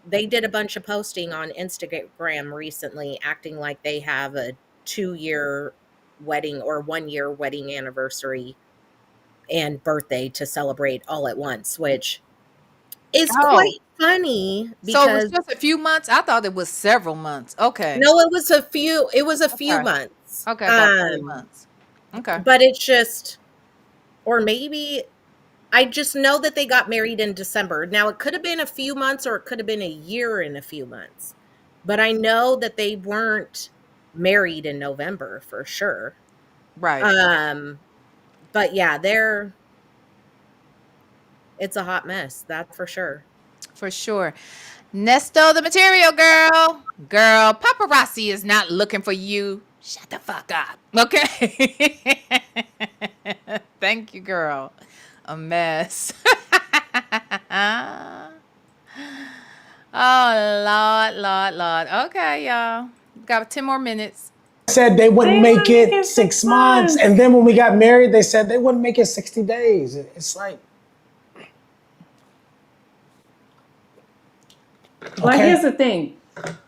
they did a bunch of posting on Instagram recently acting like they have a 2-year wedding or 1-year wedding anniversary and birthday to celebrate all at once, which is Oh, quite funny so it was because just a few months. I thought it was several months. Okay, no, it was a few okay, months. okay, about 3 months. Okay, But it's just, or maybe I just know that they got married in December. Now, it could have been a few months or it could have been a year and a few months. But I know that they weren't married in November for sure. right, Um, but yeah, it's a hot mess, that's for sure. for sure. Nesto, the material girl. Girl, paparazzi is not looking for you. Shut the fuck up. Okay. Thank you, girl. A mess. Oh, Lord, Lord, Lord. Okay, y'all. Got 10 more minutes. Said they wouldn't They make want to make it it 6 months, 6 months. and then when we got married, they said they wouldn't make it 60 days. It's like, But okay, here's the thing.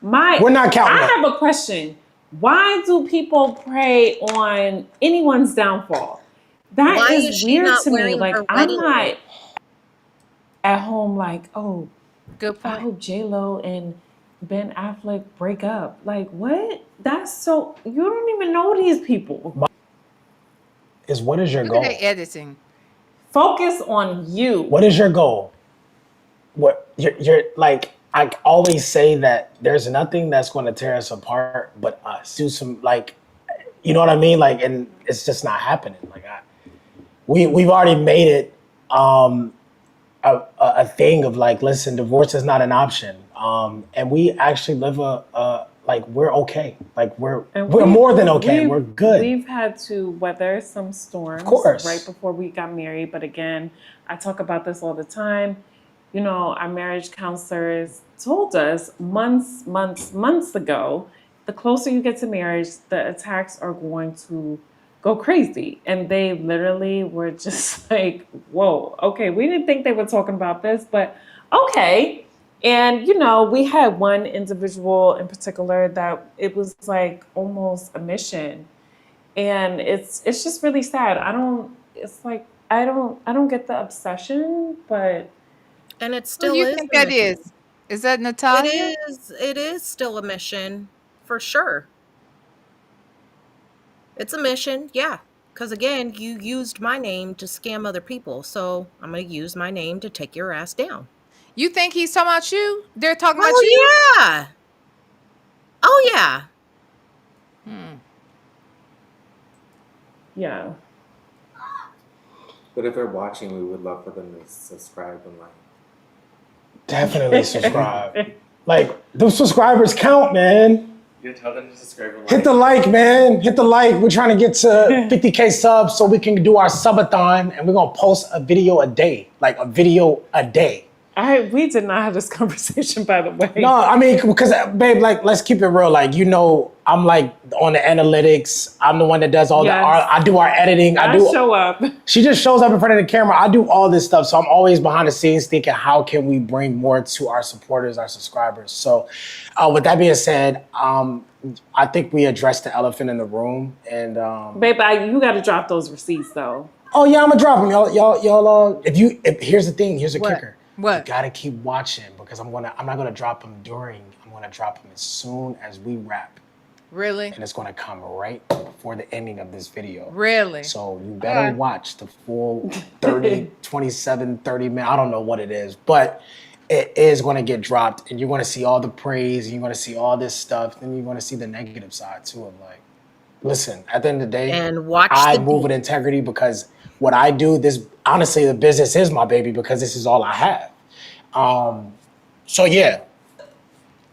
we're not counting I that. have a question. Why do people prey on anyone's downfall? That Why is is she weird not to me. wearing Like, her I'm wedding ring? not at home like, oh, Good I point. hope J-Lo and Ben Affleck break up. Like, what? That's so, you don't even know these people. Is what is your Look at the goal? editing. Focus on you. What is your goal? What you're like, I always say that there's nothing that's going to tear us apart but us. Do some, like, you know what I mean? Like, and it's just not happening. Like, we've already made it a thing of like, listen, divorce is not an option. And we actually live like, we're okay. Like, And we're more than okay. We're good. we've had to weather some Of storms course. right before we got married. But again, I talk about this all the time. Our marriage counselors told us months ago, the closer you get to marriage, the attacks are going to go crazy. And they literally were just like, whoa, okay, we didn't think they were talking about this, but okay. And we had one individual in particular that it was like almost a mission. And it's just really sad. I don't get the obsession, but And it Who do still you is think a that mission. is? Is that It Natalia? is still a mission for sure. It's a mission, yeah. Because again, you used my name to scam other people. So I'm going to use my name to take your ass down. You think he's talking about you? They're talking about you? Oh, yeah. Oh, yeah. yeah. But if they're watching, we would love for them to subscribe and like. Definitely subscribe. Like, those subscribers count, man. You tell them to subscribe and like. Hit the like, man. Hit the like. We're trying to get to 50K subs so we can do our subathon, and we're gonna post a video a day. Like, a video a day. We did not have this conversation, by the way. No, I mean, because, babe, like, let's keep it real. Like, I'm like on the analytics. I'm the one that does all Yes. I do our editing. I show up. She just shows up in front of the camera. I do all this stuff. So I'm always behind the scenes thinking, how can we bring more to our supporters, our subscribers? So with that being said, I think we addressed the elephant in the room. And Babe, you got to drop those receipts, though. oh yeah, I'm gonna drop them. Y'all. Here's the thing. Here's the What? kicker. What? You gotta keep watching because I'm not gonna drop them during. I'm gonna drop them as soon as we wrap. Really? And it's gonna come right before the ending of this video. Really? So you better watch the full 30, 27, 30 minutes. I don't know what it is, but it is gonna get dropped and you're gonna see all the praise and you're gonna see all this stuff. Then you're gonna see the negative side too of like, Listen, at the end of the day, and watch I the move deep. with integrity because what I do, this honestly, the business is my baby because this is all I have. So yeah,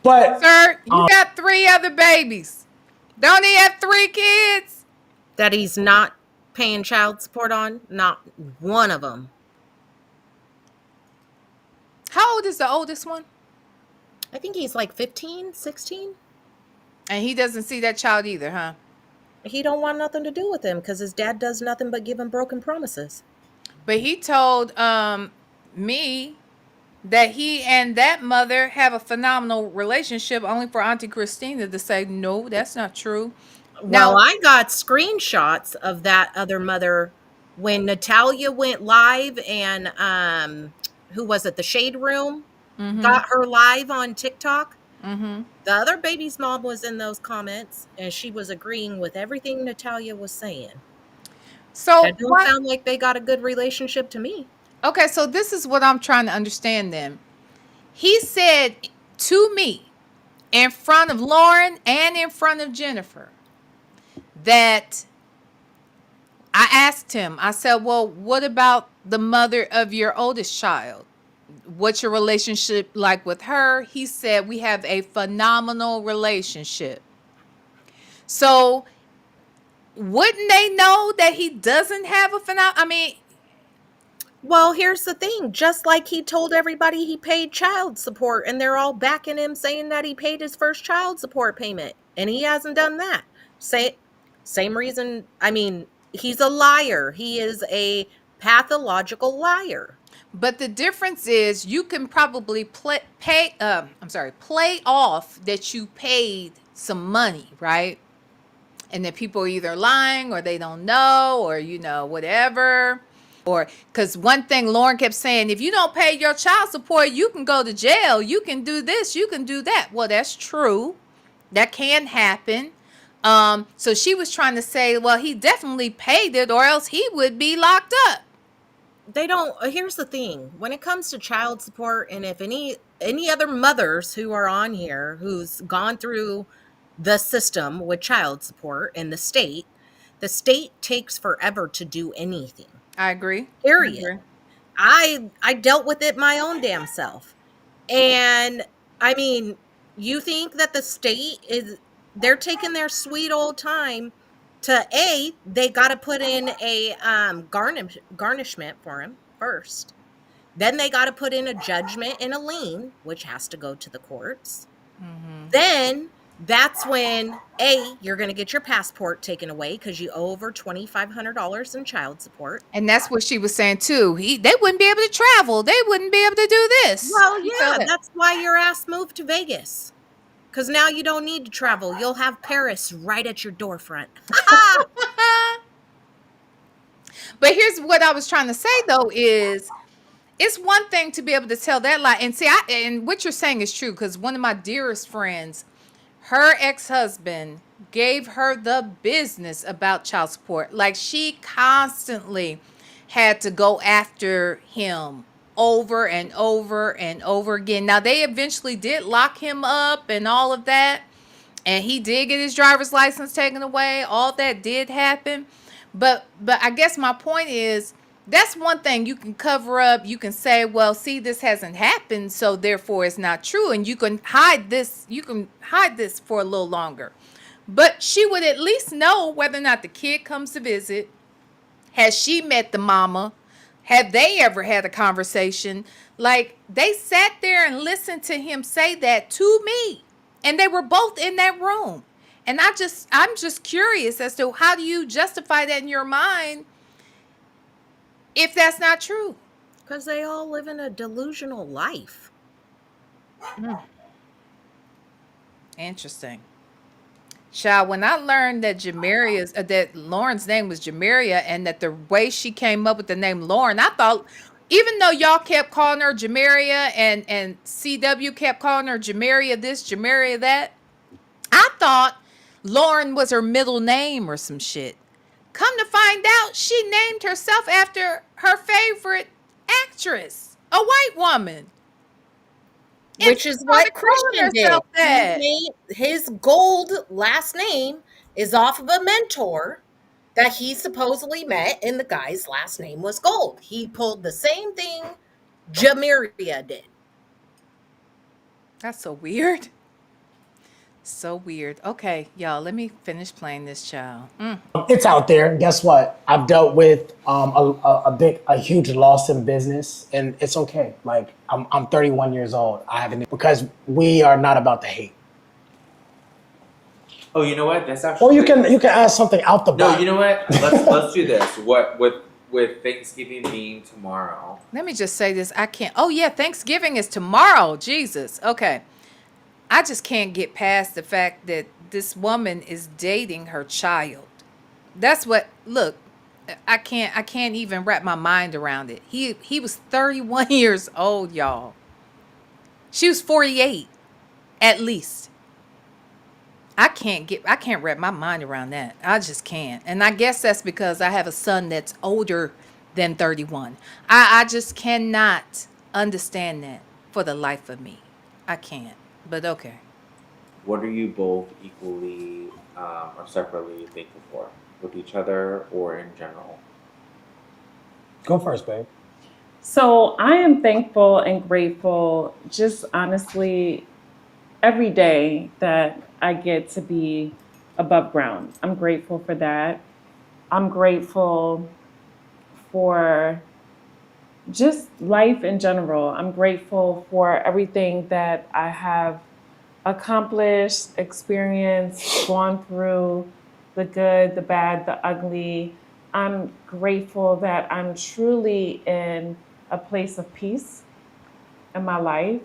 but Sir, you got 3 other babies. Don't he have 3 kids? That he's not paying child support on, not one of them. How old is the oldest one? I think he's like 15, 16. And he doesn't see that child either, huh? He don't want nothing to do with him because his dad does nothing but give him broken promises. But he told me that he and that mother have a phenomenal relationship, only for Auntie Christina to say, no, that's not true. Well, Now, I got screenshots of that other mother when Natalia went live and who was it? The Shade Room got her live on TikTok. The other baby's mom was in those comments and she was agreeing with everything Natalia was saying. so That don't what? sound like they got a good relationship to me. Okay, so this is what I'm trying to understand then. He said to me in front of Lauren and in front of Jennifer that I asked him, I said, well, what about the mother of your oldest child? What's your relationship like with her? He said, we have a phenomenal relationship. So wouldn't they know that he doesn't have a phenomenal? I mean, Well, here's the thing. Just like he told everybody he paid child support, and they're all backing him saying that he paid his first child support payment, and he hasn't done that. Same reason. I mean, he's a liar. He is a pathological liar. but the difference is you can probably play off that you paid some money, right? And that people are either lying or they don't know or whatever. Or because one thing Lauren kept saying, if you don't pay your child support, you can go to jail, you can do this, you can do that. Well, that's true, that can happen. So she was trying to say, well, he definitely paid it or else he would be locked up. They don't. Here's the thing. When it comes to child support, and if any other mothers who are on here who's gone through the system with child support in the state takes forever to do anything. I agree. Period. I dealt with it my own damn self. And I mean, you think that the state is they're taking their sweet old time to they got to put in a garnishment for him first. Then they got to put in a judgment and a lien, which has to go to the courts. Then that's when you're going to get your passport taken away because you owe over $2,500 in child support. And that's what she was saying too. They wouldn't be able to travel. They wouldn't be able to do this. Well, You yeah, feel it? that's why your ass moved to Vegas. Because now you don't need to travel. You'll have Paris right at your door front. But here's what I was trying to say though is it's one thing to be able to tell that lie. And see, and what you're saying is true because one of my dearest friends, her ex-husband gave her the business about child support. Like she constantly had to go after him over and over and over again. Now they eventually did lock him up and all of that. And he did get his driver's license taken away. All that did happen. But I guess my point is that's one thing you can cover up. You can say, well, see, this hasn't happened, so therefore it's not true. And you can hide this. You can hide this for a little longer. But she would at least know whether or not the kid comes to visit. Has she met the mama? Have they ever had a conversation? Like they sat there and listened to him say that to me. And they were both in that room. And I'm just curious as to how do you justify that in your mind if that's not true? Because they all live in a delusional life. Interesting. Child, when I learned that that Lauren's name was Jamaria and that the way she came up with the name Lauren, I thought, even though y'all kept calling her Jamaria and CW kept calling her Jamaria this, Jamaria that, I thought Lauren was her middle name or some shit. Come to find out, she named herself after her favorite actress, a white woman. Which is what started calling Christian did. herself that. His gold last name is off of a mentor that he supposedly met, and the guy's last name was Gold. He pulled the same thing Jamiria did. That's so weird. So weird. Okay, y'all, let me finish playing this child. It's out there. Guess what? I've dealt with a huge loss in business, and it's okay. Like I'm 31 years old. I haven't, because we are not about the hate. Oh, you know what? That's actually. Or you can ask something out the box. No, you know what? Let's do this. What with Thanksgiving being tomorrow? Let me just say this. I can't. Oh, yeah, Thanksgiving is tomorrow. Jesus. Okay. I just can't get past the fact that this woman is dating her child. That's what, look, I can't even wrap my mind around it. He was 31 years old, y'all. She was 48 at least. I can't wrap my mind around that. I just can't. And I guess that's because I have a son that's older than 31. I just cannot understand that for the life of me. I can't. But okay. What are you both equally or separately thankful for, with each other or in general? Go first, babe. So I am thankful and grateful, just honestly, every day that I get to be above ground. I'm grateful for that. I'm grateful for just life in general. I'm grateful for everything that I have accomplished, experienced, gone through, the good, the bad, the ugly. I'm grateful that I'm truly in a place of peace in my life.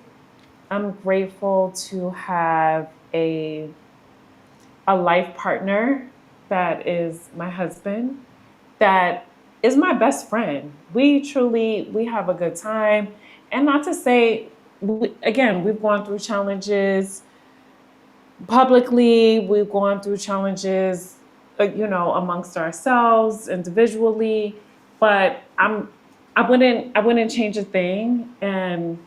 I'm grateful to have a life partner that is my husband, that is my best friend. We have a good time. And not to say, again, we've gone through challenges publicly, we've gone through challenges, amongst ourselves individually, but I wouldn't change a thing. And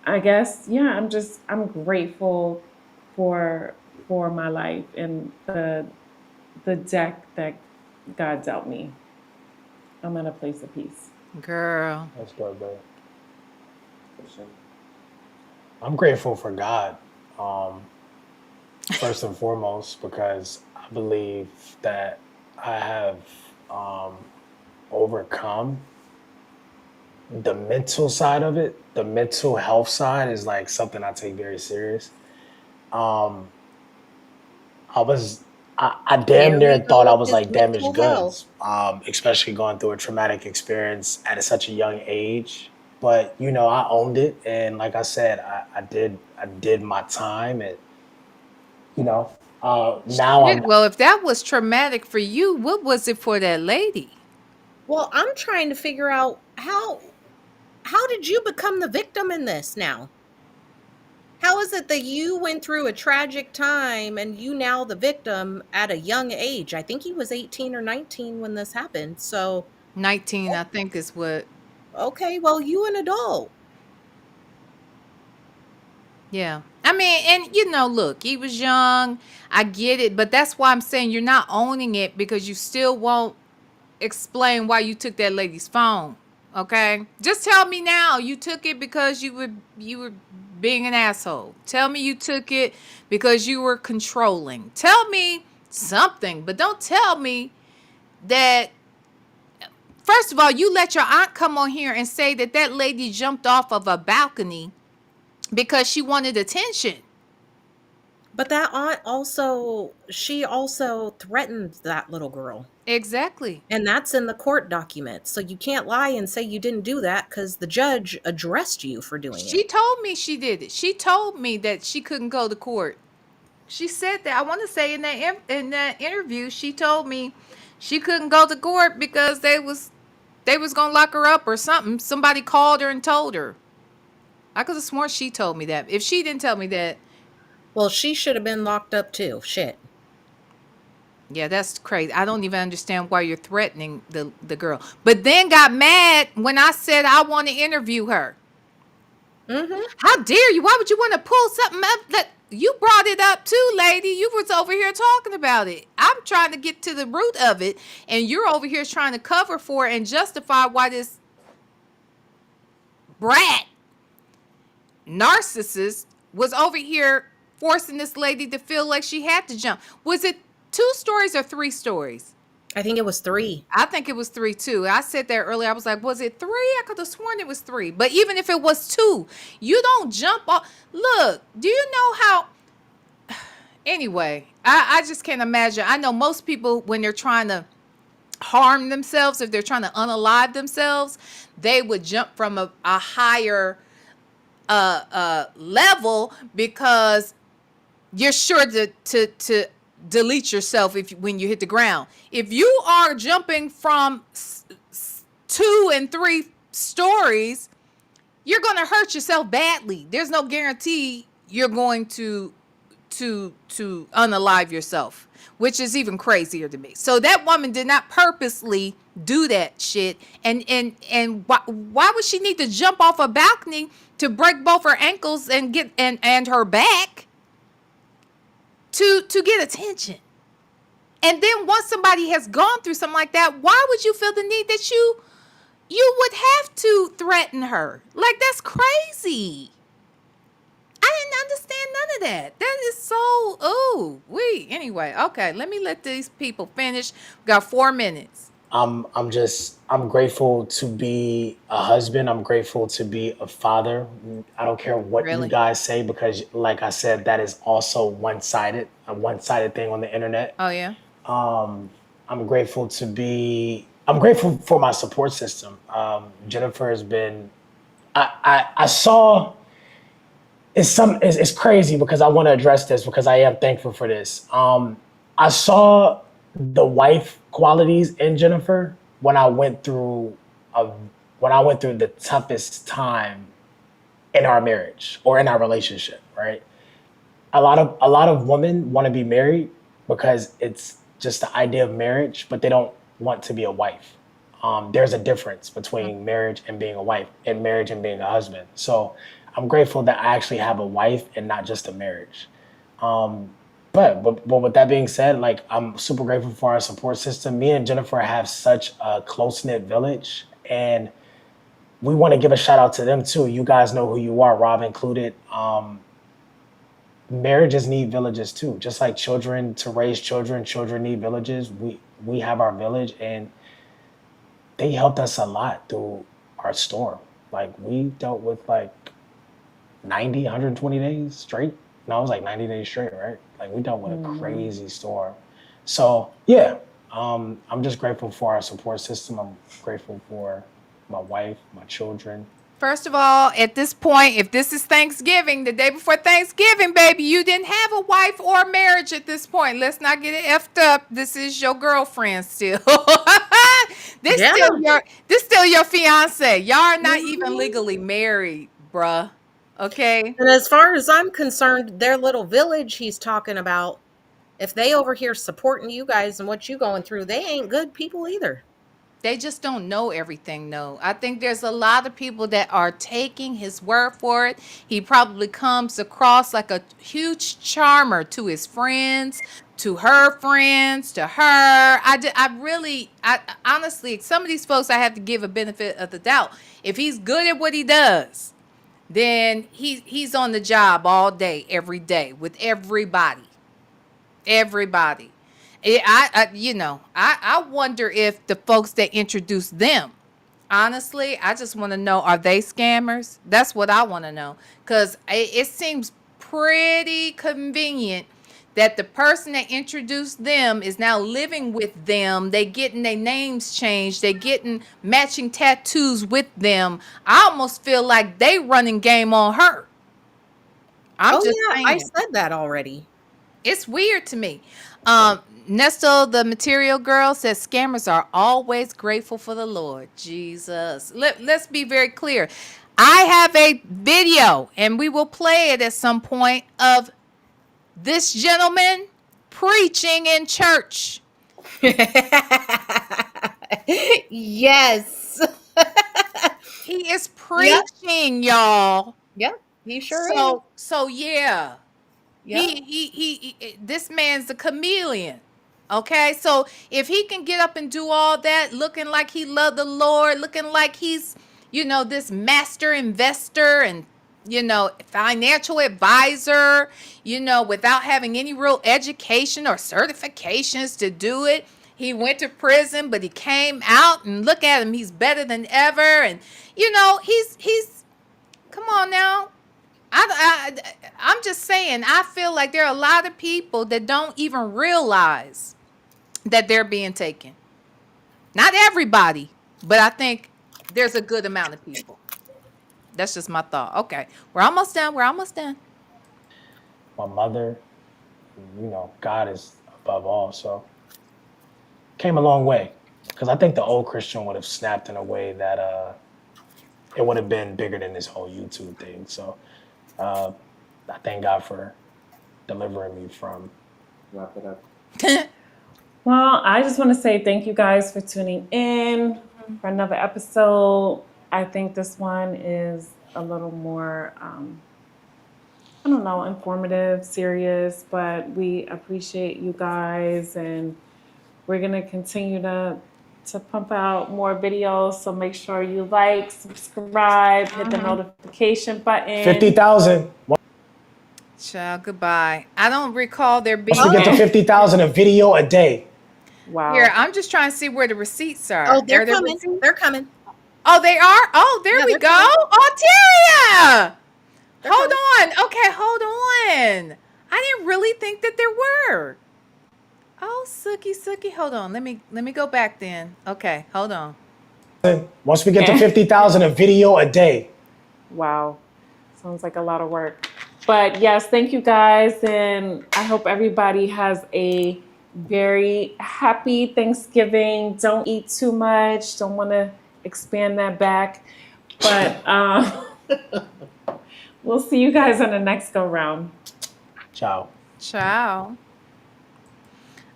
I guess, yeah, I'm grateful for my life and the deck that God dealt me. I'm in a place of peace. Girl. That's good, babe. I'm grateful for God, first and foremost, because I believe that I have overcome the mental side of it. The mental health side is like something I take very serious. I damn near thought I was like damaged goods, especially going through a traumatic experience at such a young age. But I owned it, and like I said, I did my time, and now I'm. Well, if that was traumatic for you, what was it for that lady? Well, I'm trying to figure out how did you become the victim in this now? How is it that you went through a tragic time and you now the victim at a young age? I think he was 18 or 19 when this happened. So, 19, I think is what. okay, well, you an adult. Yeah. I mean, and look, he was young. I get it, but that's why I'm saying you're not owning it, because you still won't explain why you took that lady's phone. Okay? Just tell me now you took it because you were being an asshole. Tell me you took it because you were controlling. Tell me something, but don't tell me that. First of all, you let your aunt come on here and say that lady jumped off of a balcony because she wanted attention. But that aunt she also threatened that little girl. Exactly. And that's in the court document. So you can't lie and say you didn't do that because the judge addressed you for doing She it. told me she did it. She told me that she couldn't go to court. She said that. I want to say in that interview, she told me she couldn't go to court because they was gonna lock her up or something. Somebody called her and told her. I could have sworn she told me that. If she didn't tell me that, Well, she should have been locked up too. Shit. yeah, that's crazy. I don't even understand why you're threatening the girl. But then got mad when I said I want to interview her. Mm-hmm. How dare you? Why would you want to pull something up that you brought it up too, lady. You was over here talking about it. I'm trying to get to the root of it, and you're over here trying to cover for it and justify why this brat narcissist was over here forcing this lady to feel like she had to jump. Was it 2 stories or 3 stories? I think it was 3. I think it was 3 too. I said that earlier. I was like, was it 3? I could have sworn it was 3. But even if it was 2, you don't jump off. Look, do you know how? Anyway, I just can't imagine. I know most people, when they're trying to harm themselves, if they're trying to unalive themselves, they would jump from a higher level because you're sure to delete yourself when you hit the ground. If you are jumping from 2 and 3 stories, you're going to hurt yourself badly. There's no guarantee you're going to unalive yourself, which is even crazier to me. So that woman did not purposely do that shit. And why would she need to jump off a balcony to break both her ankles and get and her back to get attention? And then once somebody has gone through something like that, why would you feel the need that you would have to threaten her? Like, that's crazy. I didn't understand none of that. That is so, anyway, okay, let me let these people finish. We got 4 minutes. I'm grateful to be a husband. I'm grateful to be a father. I don't care what Really? you guys say, because like I said, that is also a one-sided thing on the internet. Oh yeah. I'm grateful for my support system. Jennifer has been, I saw, it's crazy because I want to address this because I am thankful for this. I saw the wife qualities in Jennifer when I went through the toughest time in our marriage or in our relationship, right? A lot of women want to be married because it's just the idea of marriage, but they don't want to be a wife. There's a difference between marriage and being a wife, and marriage and being a husband. So I'm grateful that I actually have a wife and not just a marriage. But with that being said, like, I'm super grateful for our support system. Me and Jennifer have such a close-knit village, and we want to give a shout out to them too. You guys know who you are, Rob included. Marriages need villages too. Just like children, to raise children need villages. We have our village, and they helped us a lot through our storm. Like, we dealt with like 90, 120 days straight. No, it was like 90 days straight, right? Like, we dealt with a crazy storm. So yeah, I'm just grateful for our support system. I'm grateful for my wife, my children. First of all, at this point, if this is Thanksgiving, the day before Thanksgiving, baby, you didn't have a wife or marriage at this point. Let's not get it effed up. This is your girlfriend still. This still your fiance. Y'all are not even legally married, bruh. Okay. And as far as I'm concerned, their little village he's talking about, if they over here supporting you guys and what you going through, they ain't good people either. They just don't know everything, though. I think there's a lot of people that are taking his word for it. He probably comes across like a huge charmer to his friends, to her friends, to her. I honestly, some of these folks I have to give a benefit of the doubt. If he's good at what he does, then he's on the job all day, every day, with everybody. Everybody. I wonder if the folks that introduced them, honestly, I just want to know, are they scammers? That's what I want to know. Because it seems pretty convenient that the person that introduced them is now living with them. They getting their names changed. They getting matching tattoos with them. I almost feel like they running game on her. I'm just saying. I said that already. It's weird to me. Nesto, the material girl, says scammers are always grateful for the Lord. Jesus. Let's be very clear. I have a video, and we will play it at some point, of this gentleman preaching in church. Yes. He is preaching, y'all. Yep, he sure is. So yeah. Yep. This man's a chameleon. Okay, so if he can get up and do all that, looking like he loved the Lord, looking like he's, this master investor and, financial advisor, without having any real education or certifications to do it. He went to prison, but he came out and look at him. He's better than ever. And, he's, come on now. I'm just saying, I feel like there are a lot of people that don't even realize that they're being taken. Not everybody, but I think there's a good amount of people. That's just my thought. Okay, we're almost done. We're almost done. My mother, God is above all. So came a long way. Because I think the old Christian would have snapped in a way that it would have been bigger than this whole YouTube thing. So I thank God for delivering me from. Wrap it up. Well, I just want to say thank you guys for tuning in for another episode. I think this one is a little more, I don't know, informative, serious, but we appreciate you guys, and we're going to continue to pump out more videos. So make sure you like, subscribe, hit the notification button. 50,000. Ciao, goodbye. I don't recall there being. Once we get to 50,000, a video a day. Wow. Here, I'm just trying to see where the receipts are. Oh, they're Are there coming. receipts? They're coming. Oh, they are? Oh, there Yeah, we they're go. coming. Alteria! They're Hold coming. on. Okay, hold on. I didn't really think that there were. Oh, Sookie. Hold on. Let me go back then. Okay, hold on. Once we get to 50,000, a video a day. Wow. Sounds like a lot of work. But yes, thank you guys. And I hope everybody has a very happy Thanksgiving. Don't eat too much. Don't want to expand that back. But we'll see you guys on the next go round. Ciao. Ciao.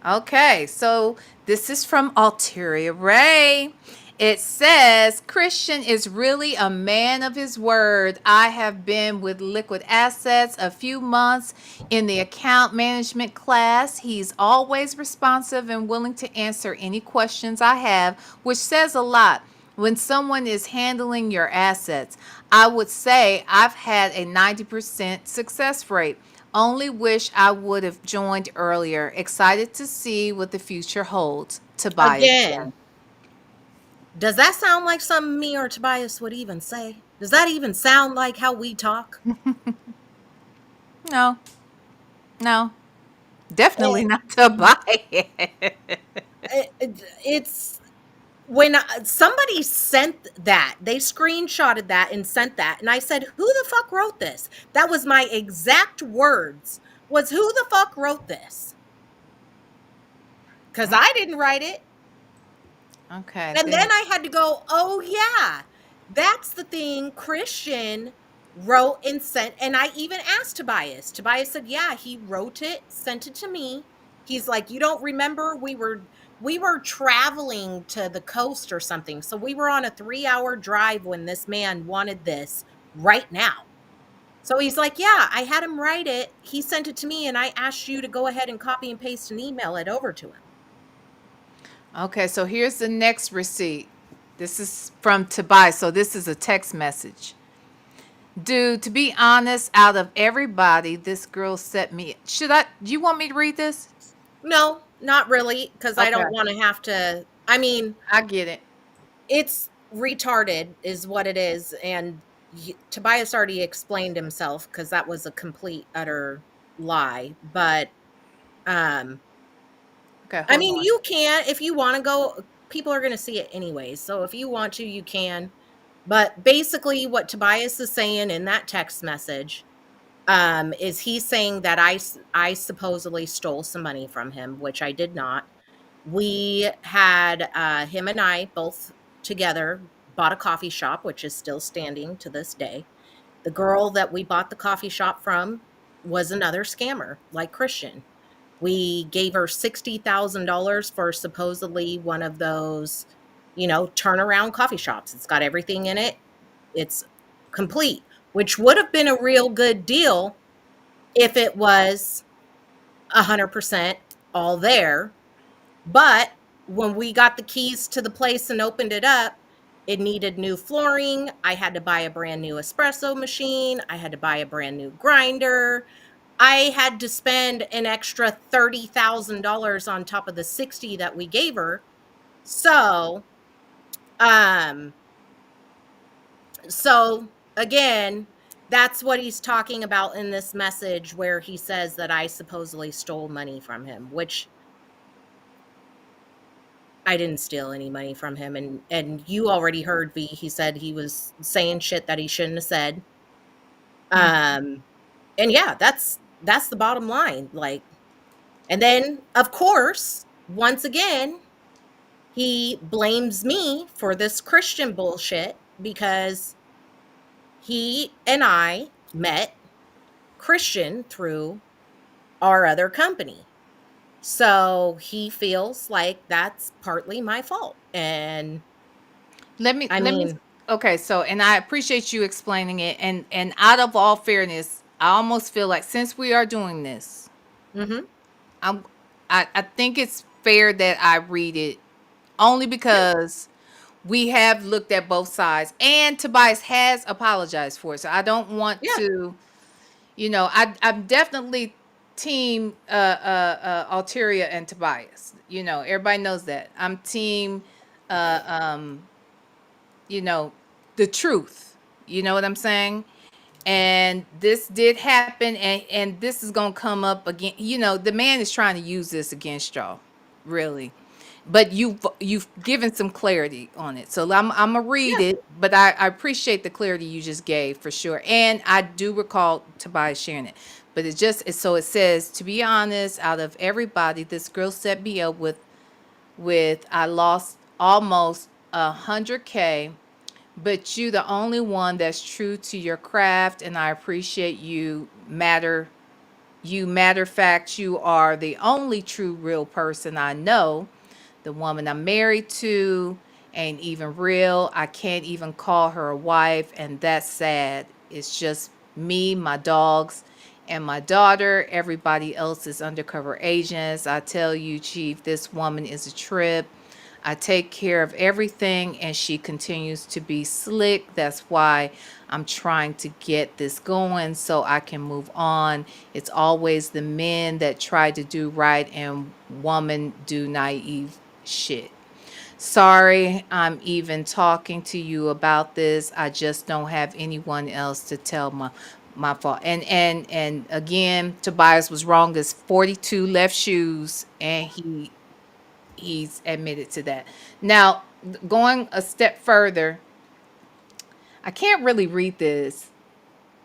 Okay, so this is from Alteria Ray. It says, Christian is really a man of his word. I have been with Liquid Assets a few months in the account management class. He's always responsive and willing to answer any questions I have, which says a lot when someone is handling your assets. I would say I've had a 90% success rate. Only wish I would have joined earlier. Excited to see what the future holds. Tobias. Again. Does that sound like something me or Tobias would even say? Does that even sound like how we talk? No. Definitely not Tobias. It's when somebody sent that, they screenshotted that and sent that, and I said, who the fuck wrote this? That was my exact words, was who the fuck wrote this? Because I didn't write it. Okay. And then I had to go, oh yeah, that's the thing Christian wrote and sent. And I even asked Tobias. Tobias said, yeah, he wrote it, sent it to me. He's like, you don't remember? We were traveling to the coast or something. So we were on a 3-hour drive when this man wanted this right now. So he's like, yeah, I had him write it. He sent it to me, and I asked you to go ahead and copy and paste and email it over to him. Okay, so here's the next receipt. This is from Tobias, so this is a text message. Dude, to be honest, out of everybody, this girl set me. Do you want me to read this? No, not really, because I Okay. don't want to have to. I mean, I get it. it's retarded is what it is. And Tobias already explained himself because that was a complete, utter lie. But, Okay, I hold mean, on. you can, if you want to go, people are going to see it anyways. So if you want to, you can. But basically what Tobias is saying in that text message is he's saying that I supposedly stole some money from him, which I did not. We had him and I both together bought a coffee shop, which is still standing to this day. The girl that we bought the coffee shop from was another scammer like Christian. We gave her $60,000 for supposedly one of those, turnaround coffee shops. It's got everything in it. It's complete, which would have been a real good deal if it was 100% all there. But when we got the keys to the place and opened it up, it needed new flooring. I had to buy a brand new espresso machine. I had to buy a brand new grinder. I had to spend an extra $30,000 on top of the 60 that we gave her. So, um so again, that's what he's talking about in this message where he says that I supposedly stole money from him, which I didn't steal any money from him. And you already heard V. He said he was saying shit that he shouldn't have said. Um and yeah, that's the bottom line. Like, and then of course, once again, he blames me for this Christian bullshit because he and I met Christian through our other company. So he feels like that's partly my fault. And Let me I let me mean, okay, so and I appreciate you explaining it, and out of all fairness, I almost feel like since we are doing this, mhm, I'm I think it's fair that I read it only yeah, because we have looked at both sides and Tobias has apologized for it. So I don't want yeah, to, I'm definitely team Alteria and Tobias. Everybody knows that. I'm team uh um you know, the truth. You know what I'm saying? And this did happen, and this is gonna come up again. The man is trying to use this against y'all, really. But you've given some clarity on it, so I'm gonna read yeah, it. But I appreciate the clarity you just gave for sure, and I do recall Tobias sharing it. But so it says, to be honest, out of everybody, this girl set me up with I lost almost 100K, but you the only one that's true to your craft, and I appreciate you. Matter of fact, you are the only true real person I know. The woman I'm married to ain't even real. I can't even call her a wife, and that's sad. It's just me, my dogs, and my daughter. Everybody else is undercover agents. I tell you, Chief, this woman is a trip. I take care of everything, and she continues to be slick. That's why I'm trying to get this going so I can move on. It's always the men that try to do right and women do naive shit. Sorry, I'm even talking to you about this. I just don't have anyone else to tell my fault. And again, Tobias was wrong. There's 42 left shoes, and he's admitted to that. Now, going a step further, I can't really read this,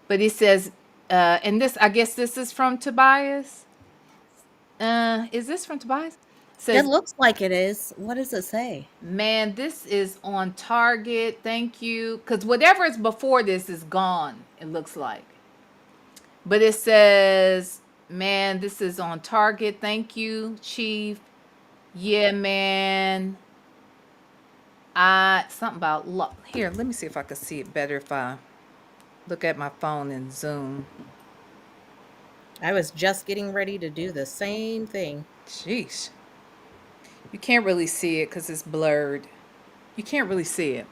but it says, and this, I guess this is from Tobias. Is this from Tobias? It it says, looks like it is. What does it say? man, this is on target. Thank you. Because whatever is before this is gone, it looks like. But it says, man, this is on target. Thank you, Chief. Yeah, man. Something about here. Let me see if I can see it better if I look at my phone and zoom. I was just getting ready to do the same thing. Jeez, you can't really see it because it's blurred. You can't really see it.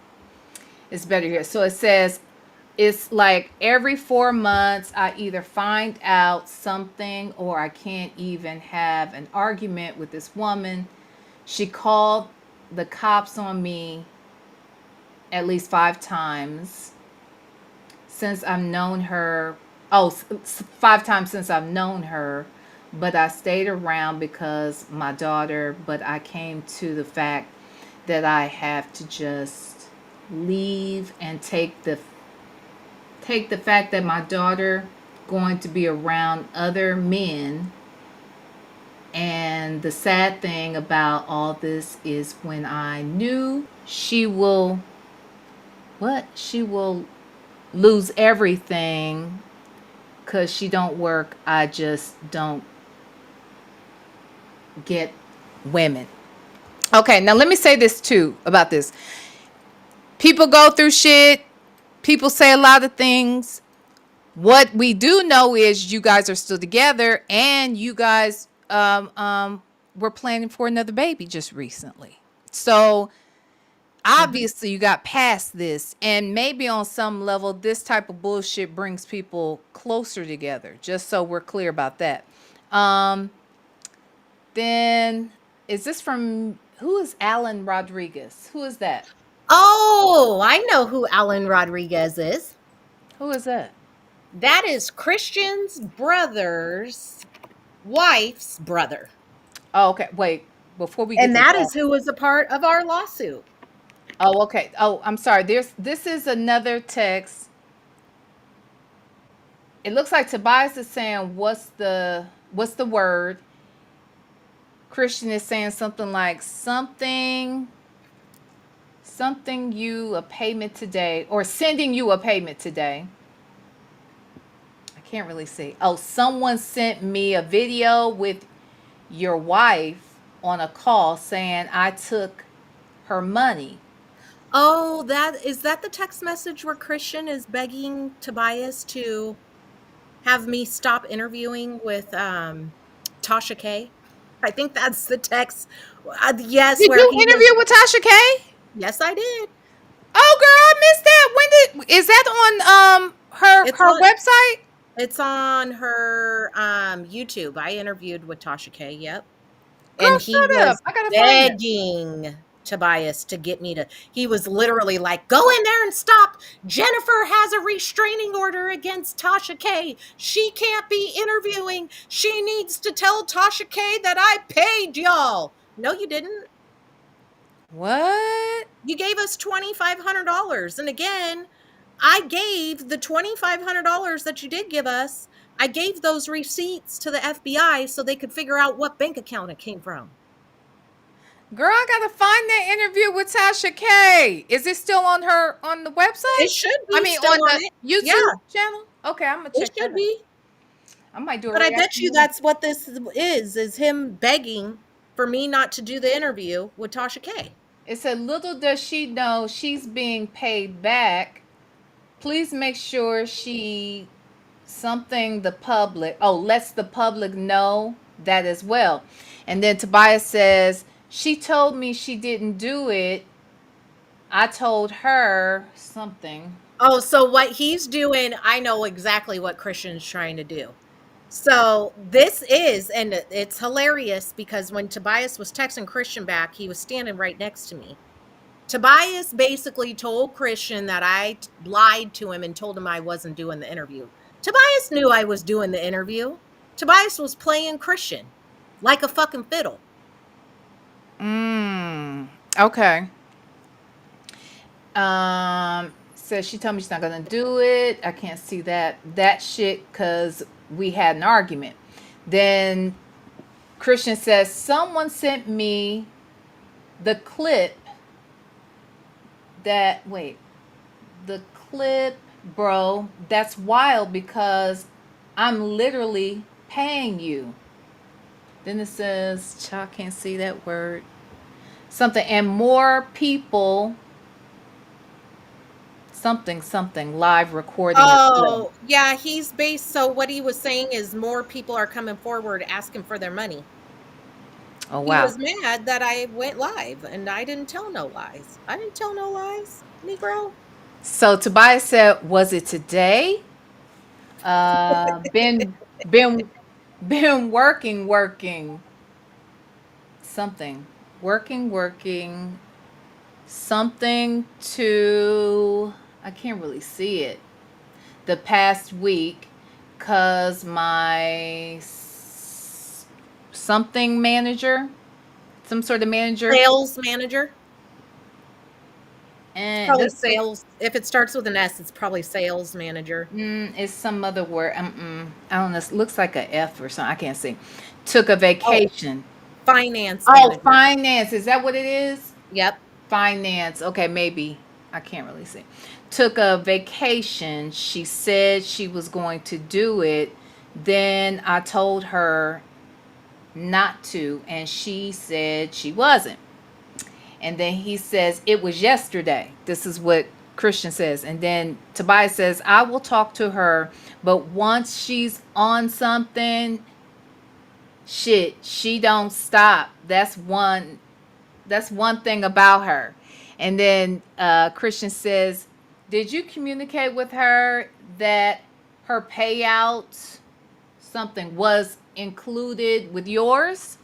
It's better here. So it says, it's like every 4 months I either find out something or I can't even have an argument with this woman. She called the cops on me at least 5 times since I've known her. Oh, 5 times since I've known her, but I stayed around because my daughter. But I came to the fact that I have to just leave and take the fact that my daughter going to be around other men. And the sad thing about all this is when I knew she will lose everything because she don't work. I just don't get women. Okay, now let me say this too about this. People go through shit. People say a lot of things. What we do know is you guys are still together, and you guys were planning for another baby just recently. So obviously you got past this, and maybe on some level this type of bullshit brings people closer together, just so we're clear about that. um then is this from, who is Alan Rodriguez? Who is that? Oh, I know who Alan Rodriguez is. Who is that? That is Christian's brother's wife's brother. Oh, okay, wait, before we get And to that that. is who was a part of our lawsuit. Oh, okay. Oh, I'm sorry, this is another text. It looks like Tobias is saying, what's the word? Christian is saying something like something you a payment today, or sending you a payment today. I can't really see. Oh, someone sent me a video with your wife on a call saying I took her money. Oh, that the text message where Christian is begging Tobias to have me stop interviewing with Tasha K? I think that's the text. Yes, Did where you he was. interview with Tasha K? Yes, I did. Oh, girl, I missed that. When did, is that on her It's her on website? it's on her YouTube. I interviewed with Tasha K. Yep. Girl, And he shut up. was I gotta find that. begging Tobias to get me to, he was literally like, go in there and stop. Jennifer has a restraining order against Tasha K. She can't be interviewing. She needs to tell Tasha K that I paid y'all. No, you didn't. What? You gave us $2,500. And again, I gave the $2,500 that you did give us, I gave those receipts to the FBI so they could figure out what bank account it came from. Girl, I gotta find that interview with Tasha K. Is it still on the It website? should I be mean, still on on the it. Yeah, YouTube channel? Okay, I'm gonna it check that should out. be. I might do a But I bet reaction you to that. that's what this is him begging for me not to do the interview with Tasha K. It said, little does she know she's being paid back. Please make sure she something the public, oh, lets the public know that as well. And then Tobias says, she told me she didn't do it. I told her something. Oh, so what he's doing, I know exactly what Christian's trying to do. So this is, and it's hilarious because when Tobias was texting Christian back, he was standing right next to me. Tobias basically told Christian that I lied to him and told him I wasn't doing the interview. Tobias knew I was doing the interview. Tobias was playing Christian like a fucking fiddle. Okay. Says she told me she's not gonna do it. I can't see that shit because we had an argument. Then Christian says someone sent me the clip that wait, the clip, bro. That's wild because I'm literally paying you. Then it says, child can't see that word. Something and more people. Something live recording as well. Oh, yeah, he's based. So what he was saying is more people are coming forward asking for their money. Oh He wow. was mad that I went live and I didn't tell no lies. I didn't tell no lies, Negro. So Tobias said, was it today? Been been been working something. Working something to, I can't really see it. The past week cuz my something manager, some sort of manager, Sales manager. and Probably this sales. If it starts with an S, it's probably sales manager. it's some other word. I don't know. It looks like a F or something. I can't see. Took a Oh, vacation. finance Oh, manager. finance. Is that what it is? Yep. Finance. Okay, maybe. I can't really see. Took a vacation. She said she was going to do it. Then I told her not to, and she said she wasn't. And then he says, it was yesterday. This is what Christian says, and then Tobias says, I will talk to her, but once she's on something, shit, she don't stop. That's one thing about her. And then Christian says, did you communicate with her that her payout something was included with yours?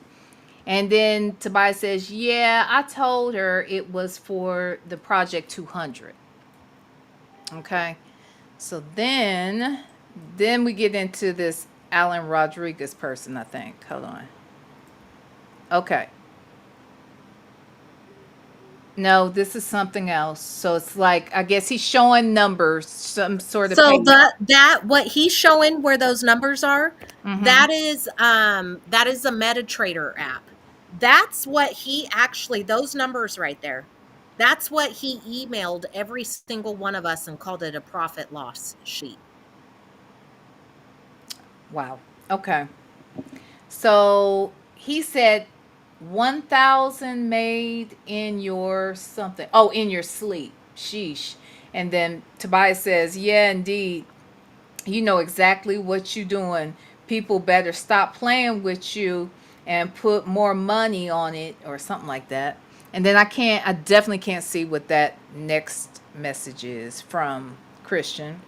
And then Tobias says, yeah, I told her it was for the Project 200. Okay. So then we get into this Alan Rodriguez person, I think. Hold on. Okay. No, this is something else. So it's like, I guess he's showing numbers, some sort of So payout. that what he's showing where those numbers are, Mm-hmm. that is a MetaTrader app. That's what he actually, those numbers right there. That's what he emailed every single one of us and called it a profit loss sheet. Wow. Okay. So he said 1,000 made in your something. Oh, in your sleep. Sheesh. And then Tobias says, yeah, indeed. You know exactly what you're doing. People better stop playing with you and put more money on it or something like that. And then I definitely can't see what that next message is from Christian.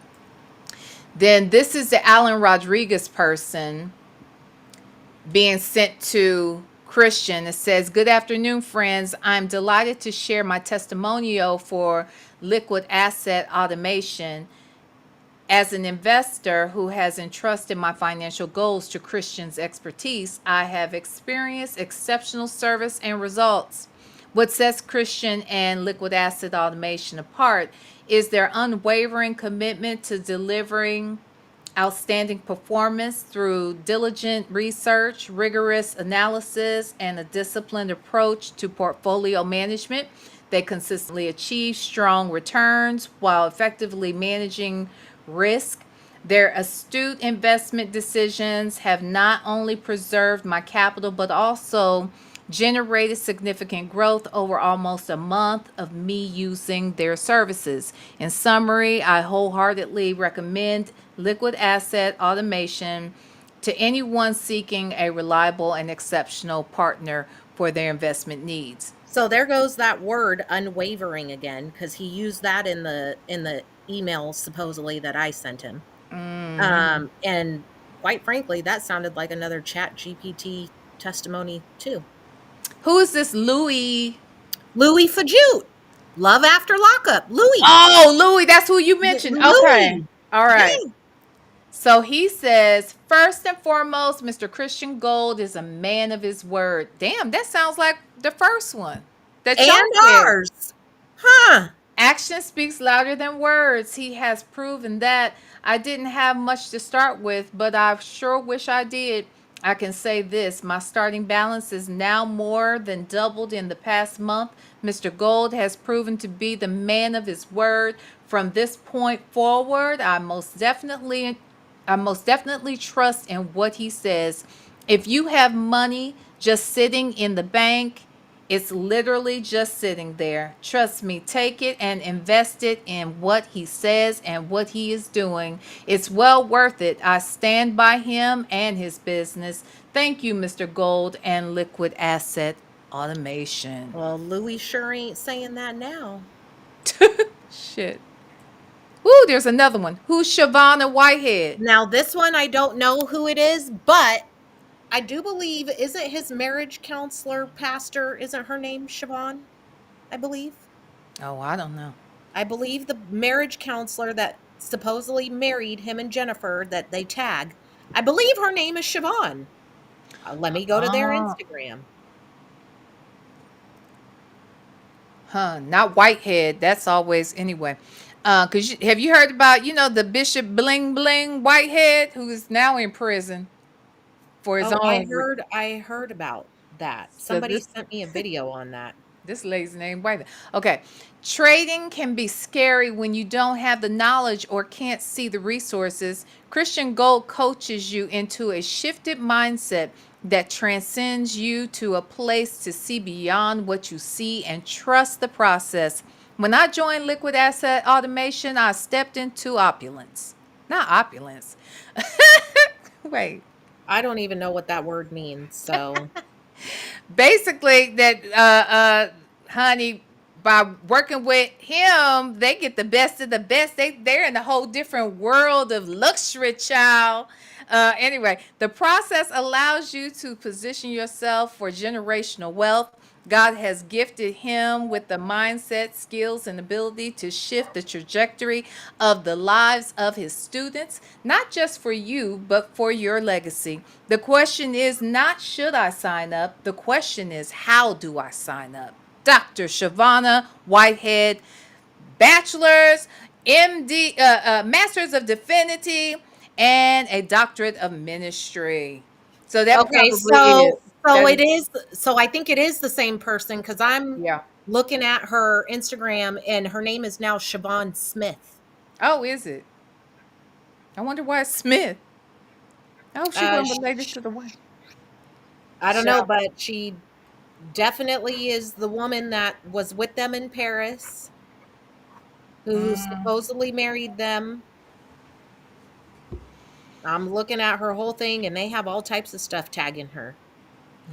Then this is the Alan Rodriguez person being sent to Christian. It says, good afternoon, friends. I'm delighted to share my testimonial for liquid asset automation. As an investor who has entrusted my financial goals to Christian's expertise, I have experienced exceptional service and results. What sets Christian and liquid asset automation apart is their unwavering commitment to delivering outstanding performance through diligent research, rigorous analysis, and a disciplined approach to portfolio management. They consistently achieve strong returns while effectively managing risk. Their astute investment decisions have not only preserved my capital, but also generated significant growth over almost a month of me using their services. In summary, I wholeheartedly recommend liquid asset automation to anyone seeking a reliable and exceptional partner for their investment needs. So there goes that word unwavering again, because he used that in the email supposedly that I sent him. And quite frankly, that sounded like another Chat GPT testimony too. Who is this Louis? Louis Fajute, Love After Lockup. Louis. Oh, Louis, that's who you mentioned. Okay. Louis. All right. Yeah. So he says, first and foremost, Mr. Christian Gold is a man of his word. Damn, that sounds like the first one that y'all And said. ours. Huh. Action speaks louder than words. He has proven that. I didn't have much to start with, but I sure wish I did. I can say this, my starting balance is now more than doubled in the past month. Mr. Gold has proven to be the man of his word. From this point forward, I most definitely trust in what he says. If you have money just sitting in the bank, it's literally just sitting there. Trust me, take it and invest it in what he says and what he is doing. It's well worth it. I stand by him and his business. Thank you, Mr. Gold and Liquid Asset Automation. Well, Louis sure ain't saying that now. Shit. Ooh, there's another one. Who's Shavonna Whitehead? Now, this one, I don't know who it is, but I do believe, isn't his marriage counselor, pastor, isn't her name Siobhan? I believe. Oh, I don't know. I believe the marriage counselor that supposedly married him and Jennifer that they tag, I believe her name is Siobhan. Let me go to their Oh. Instagram. Not Whitehead. That's always anyway. Cause have you heard about the Bishop Bling Bling Whitehead, who is now in prison for his Oh, own? I heard about that. So Somebody sent me a video on that. this lady's name Whitehead. Okay, trading can be scary when you don't have the knowledge or can't see the resources. Christian Gold coaches you into a shifted mindset that transcends you to a place to see beyond what you see and trust the process. When I joined Liquid Asset Automation, I stepped into opulence. Not opulence. Wait. I don't even know what that word means. So, Basically, that honey, by working with him, they get the best of the best. They're in a whole different world of luxury, child. Anyway, the process allows you to position yourself for generational wealth. God has gifted him with the mindset, skills, and ability to shift the trajectory of the lives of his students, not just for you, but for your legacy. The question is not should I sign up? The question is how do I sign up? Dr. Shavana Whitehead, bachelor's, MD, master's of divinity, and a doctorate of ministry. So that okay, probably is so that it is is so I think it is the same person because I'm yeah. looking at her Instagram and her name is now Siobhan Smith. Oh, is it? I wonder why it's Smith. Oh, she Uh, wasn't related sh- to the one. I don't know, Shall. but she definitely is the woman that was with them in Paris, who Mm, supposedly married them. I'm looking at her whole thing, and they have all types of stuff tagging her.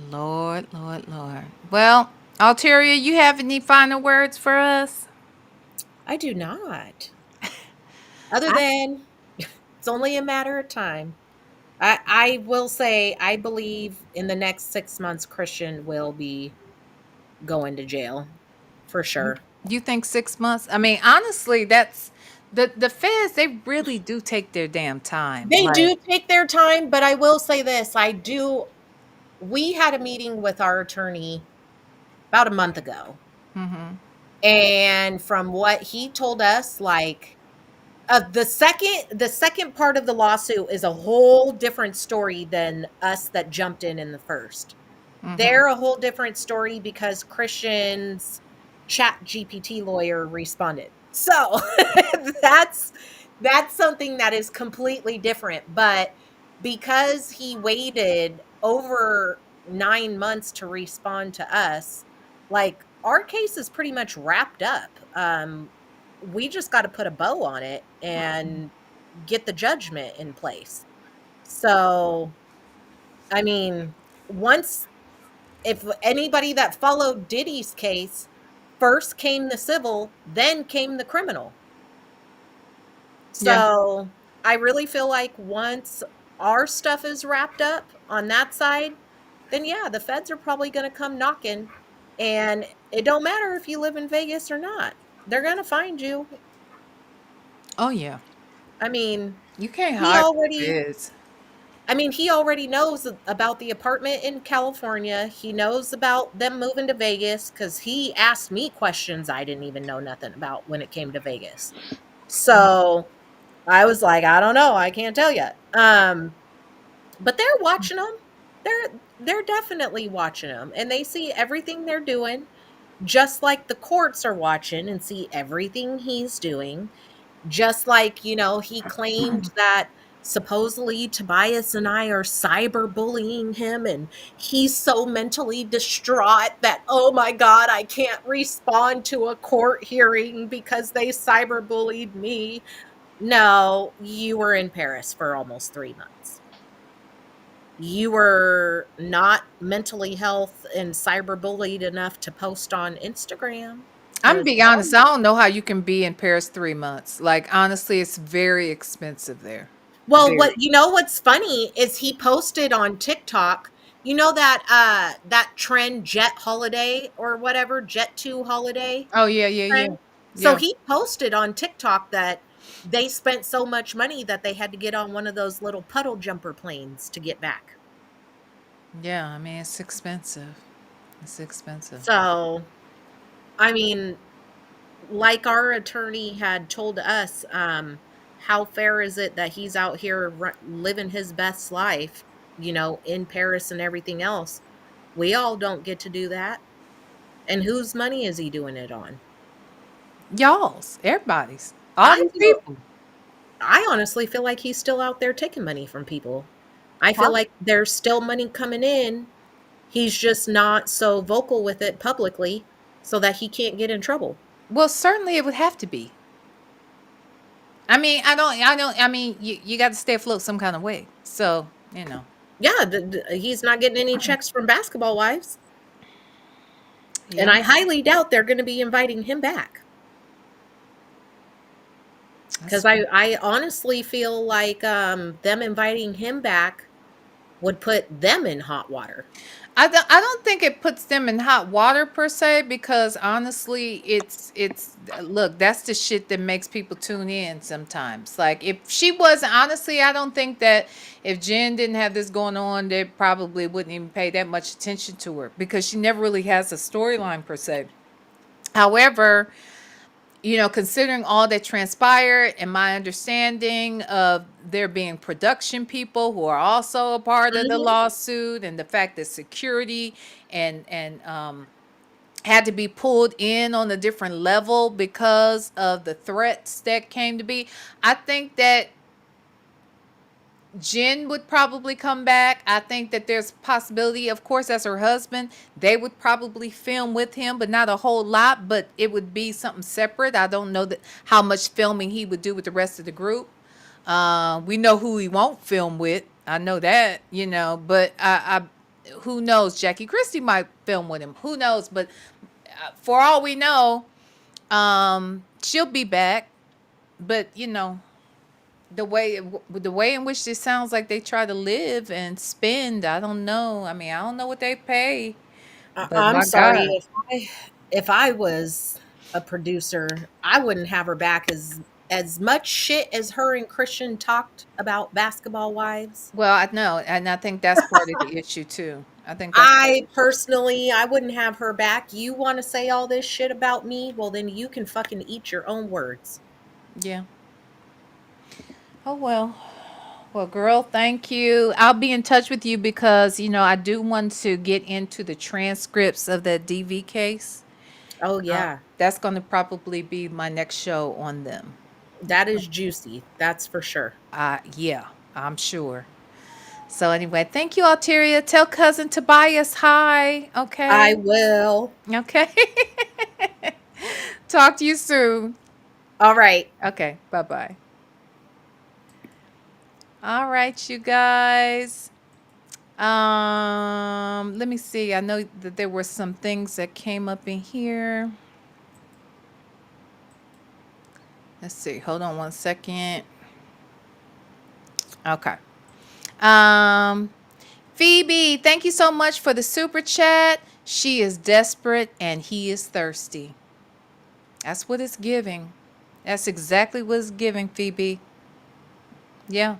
Lord, Lord, Lord. Well, Alteria, you have any final words for us? I do not. Other I, than it's only a matter of time. I will say I believe in the next 6 months Christian will be going to jail for you, sure. you think 6 months? I mean, honestly, that's the feds. They really do take their damn time. They Like, do take their time, but I will say this, I do we had a meeting with our attorney about a month ago. mm-hmm, And from what he told us, like the second part of the lawsuit is a whole different story than us that jumped in the first. mm-hmm. They're a whole different story because Christian's chat GPT lawyer responded. So that's that's something that is completely different. But because he waited over 9 months to respond to us, like our case is pretty much wrapped up. We just got to put a bow on it and get the judgment in place. So, I mean, once if anybody that followed Diddy's case, first came the civil, then came the criminal. Yeah. So I really feel like once our stuff is wrapped up on that side, then yeah, the feds are probably going to come knocking. And it don't matter if you live in Vegas or not. They're going to find you. Oh yeah. I mean, You can't he hide from already feds. he already knows about the apartment in California. He knows about them moving to Vegas because he asked me questions I didn't even know nothing about when it came to Vegas. So I was like, I don't know, I can't tell yet. But they're watching them. They're definitely watching them, and they see everything they're doing, just like the courts are watching and see everything he's doing. Just like, he claimed that supposedly Tobias and I are cyberbullying him, and he's so mentally distraught that, oh my God, I can't respond to a court hearing because they cyberbullied me. No, you were in Paris for almost 3 months. You were not mentally health and cyberbullied enough to post on Instagram I'm to being tell honest. you. I don't know how you can be in Paris 3 months. Like honestly, it's very expensive there. Well, Very. what's funny is he posted on TikTok, that trend Jet Holiday or whatever, Jet 2 holiday Oh yeah, yeah, yeah, trend. So yeah, he posted on TikTok that they spent so much money that they had to get on one of those little puddle jumper planes to get back. yeah. I mean, it's expensive. It's expensive. So, I mean, like our attorney had told us, how fair is it that he's out here living his best life, in Paris and everything else? We all don't get to do that. And whose money is he doing it on? Y'all's, everybody's, all I these feel, people. I honestly feel like he's still out there taking money from people. I feel Huh? like there's still money coming in. He's just not so vocal with it publicly so that he can't get in trouble. Well, certainly it would have to be. I mean, you got to stay afloat some kind of way. So, you know, Yeah, he's not getting any checks from Basketball Wives, and yeah, I highly doubt they're going to be inviting him back. Because that's I honestly feel like them inviting him back would put them in hot water. I don't think it puts them in hot water per se because honestly, it's look, that's the shit that makes people tune in sometimes. Like if she wasn't honestly, I don't think that if Jen didn't have this going on, they probably wouldn't even pay that much attention to her because she never really has a storyline per se. However, considering all that transpired and my understanding of there being production people who are also a part of the Mhm. lawsuit and the fact that security and had to be pulled in on a different level because of the threats that came to be, I think that Jen would probably come back. I think that there's possibility, of course, as her husband, they would probably film with him, but not a whole lot. But it would be something separate. I don't know that how much filming he would do with the rest of the group. We know who he won't film with. I know that, but who knows? Jackie Christie might film with him. Who knows? But for all we know, she'll be back. But the way in which this sounds like they try to live and spend, I don't know. I mean, I don't know what they pay, but I'm my sorry God. if I was a producer, I wouldn't have her back as much shit as her and Christian talked about Basketball Wives. Well, I know, and I think that's part of the issue too. I think that's part of I personally, I wouldn't have her back. You want to say all this shit about me? Well, then you can fucking eat your own words. yeah. Oh well. Well, girl, thank you. I'll be in touch with you because I do want to get into the transcripts of that DV case. Oh Uh, yeah, that's going to probably be my next show on them. that is juicy. That's for sure. Yeah, I'm sure. So anyway, thank you, Alteria. Tell cousin Tobias hi. I Okay. will. Okay. Talk to you soon. All right. Okay. Bye bye. All right, you guys. Let me see. I know that there were some things that came up in here. Let's see. Hold on one second. Okay. Um, Phoebe, thank you so much for the super chat. She is desperate and he is thirsty. That's what it's giving. That's exactly what it's giving, Phoebe. Yeah.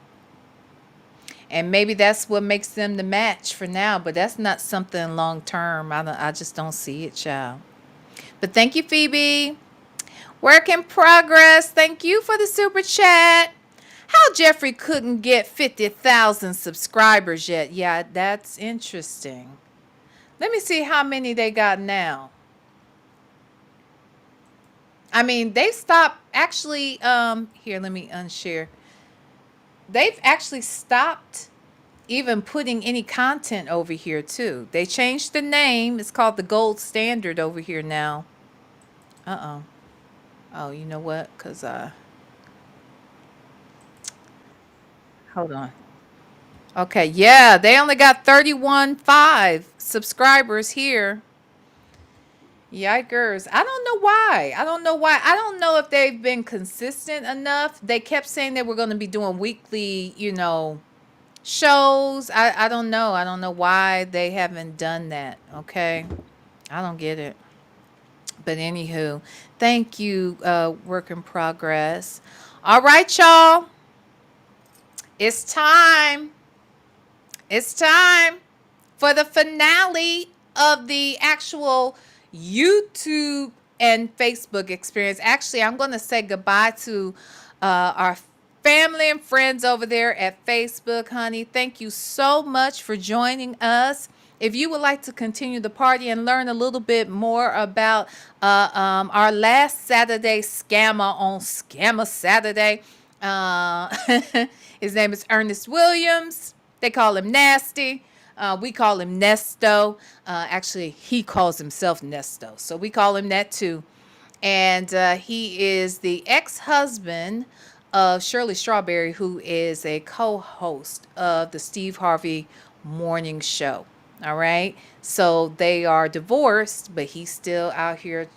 And maybe that's what makes them the match for now, but that's not something long term. I just don't see it, child. But thank you, Phoebe. Work in progress. Thank you for the super chat. How Jeffrey couldn't get 50,000 subscribers yet. Yeah, that's interesting. Let me see how many they got now. I mean, they stopped actually here, let me unshare. They've actually stopped even putting any content over here too. They changed the name. It's called the Gold Standard over here now. Uh-oh. Oh, you know what? Cuz hold on. Okay, yeah, they only got 31.5 subscribers here. Yikers. I don't know why. I don't know why. I don't know if they've been consistent enough. They kept saying they were going to be doing weekly, shows. I don't know. I don't know why they haven't done that. Okay. I don't get it. But anywho, thank you, work in progress. All right, y'all. It's time. It's time for the finale of the actual YouTube and Facebook experience. Actually, I'm going to say goodbye to our family and friends over there at Facebook, honey. Thank you so much for joining us. If you would like to continue the party and learn a little bit more about our last Saturday scammer on Scammer Saturday, uh, his name is Ernest Williams. They call him Nasty. We call him Neesto. Actually, he calls himself Neesto, so we call him that too. And he is the ex-husband of Shirley Strawberry, who is a co-host of the Steve Harvey Morning Show. All right. So they are divorced, but he's still out here,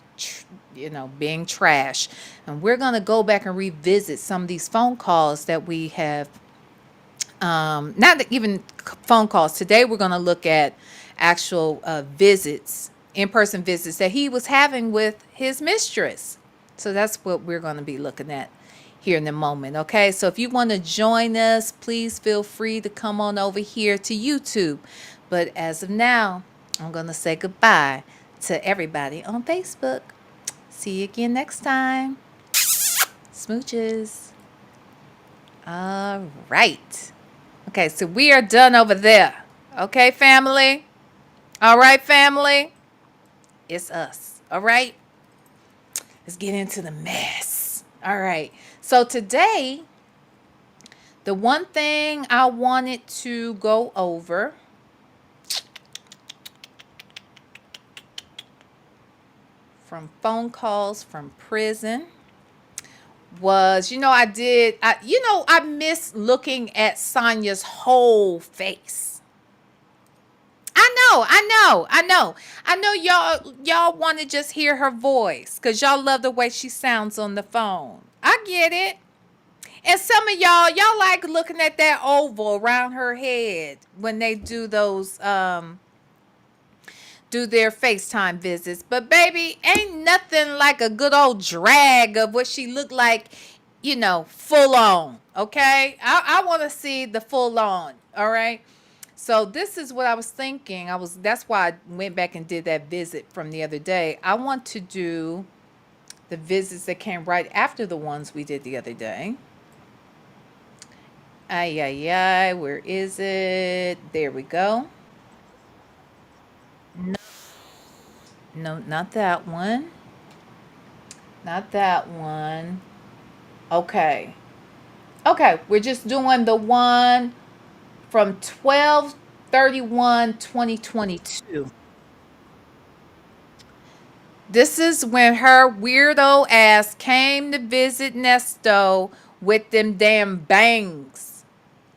being trash. And we're going to go back and revisit some of these phone calls that we have, not even phone calls. Today, we're going to look at actual visits, in-person visits that he was having with his mistress. So that's what we're going to be looking at here in a moment. Okay, so if you want to join us, please feel free to come on over here to YouTube. But as of now, I'm going to say goodbye to everybody on Facebook. See you again next time. Smooches. All right. Okay, so we are done over there. Okay, family? All right, family? It's us. All right? Let's get into the mess. All right. So today, the one thing I wanted to go over from phone calls from prison was, I miss looking at Sonia's whole face. I know y'all want to just hear her voice because y'all love the way she sounds on the phone. I get it. And some of y'all like looking at that oval around her head when they do those do their FaceTime visits. But baby, ain't nothing like a good old drag of what she looked like, full on. Okay? I want to see the full on. All right? So this is what I was thinking. That's why I went back and did that visit from the other day. I want to do the visits that came right after the ones we did the other day. Where is it? There we go. No, not that one. Not that one. Okay. Okay, we're just doing the one from 12/31/2022. This is when her weirdo ass came to visit Neesto with them damn bangs.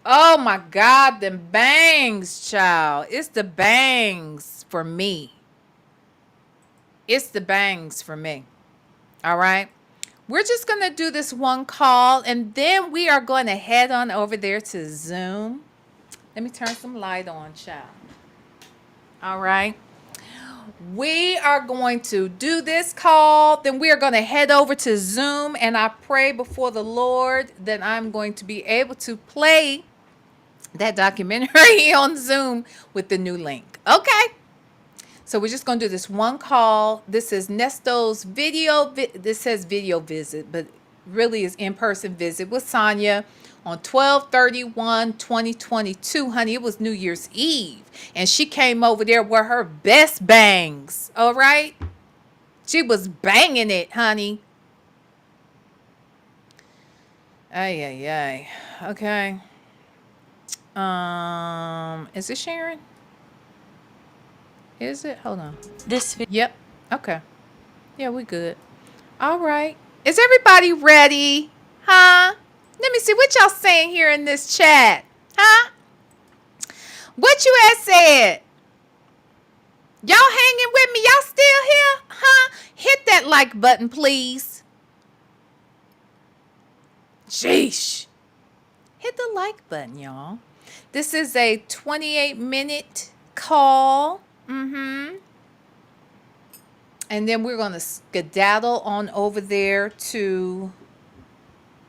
Oh my God, them bangs, child. It's the bangs for me. It's the bangs for me. All right. We're just going to do this one call and then we are going to head on over there to Zoom. Let me turn some light on, child. All right. We are going to do this call. Then we are going to head over to Zoom. And I pray before the Lord that I'm going to be able to play that documentary on Zoom with the new link. Okay. So we're just going to do this one call. This is Neesto's video. This says video visit, but really is in-person visit with Sonia on 12/31/2022. Honey, it was New Year's Eve. And she came over there with her best bangs. All right? She was banging it, honey. Okay. Is it Sharon? Is it? Hold on. Yep. Okay. Yeah, we good. All right. Is everybody ready? Huh? Let me see what y'all saying here in this chat. Huh? What you had said? Y'all hanging with me? Y'all still here? Huh? Hit that like button, please. Sheesh. Hit the like button, y'all. This is a 28-minute call. And then we're going to skedaddle on over there to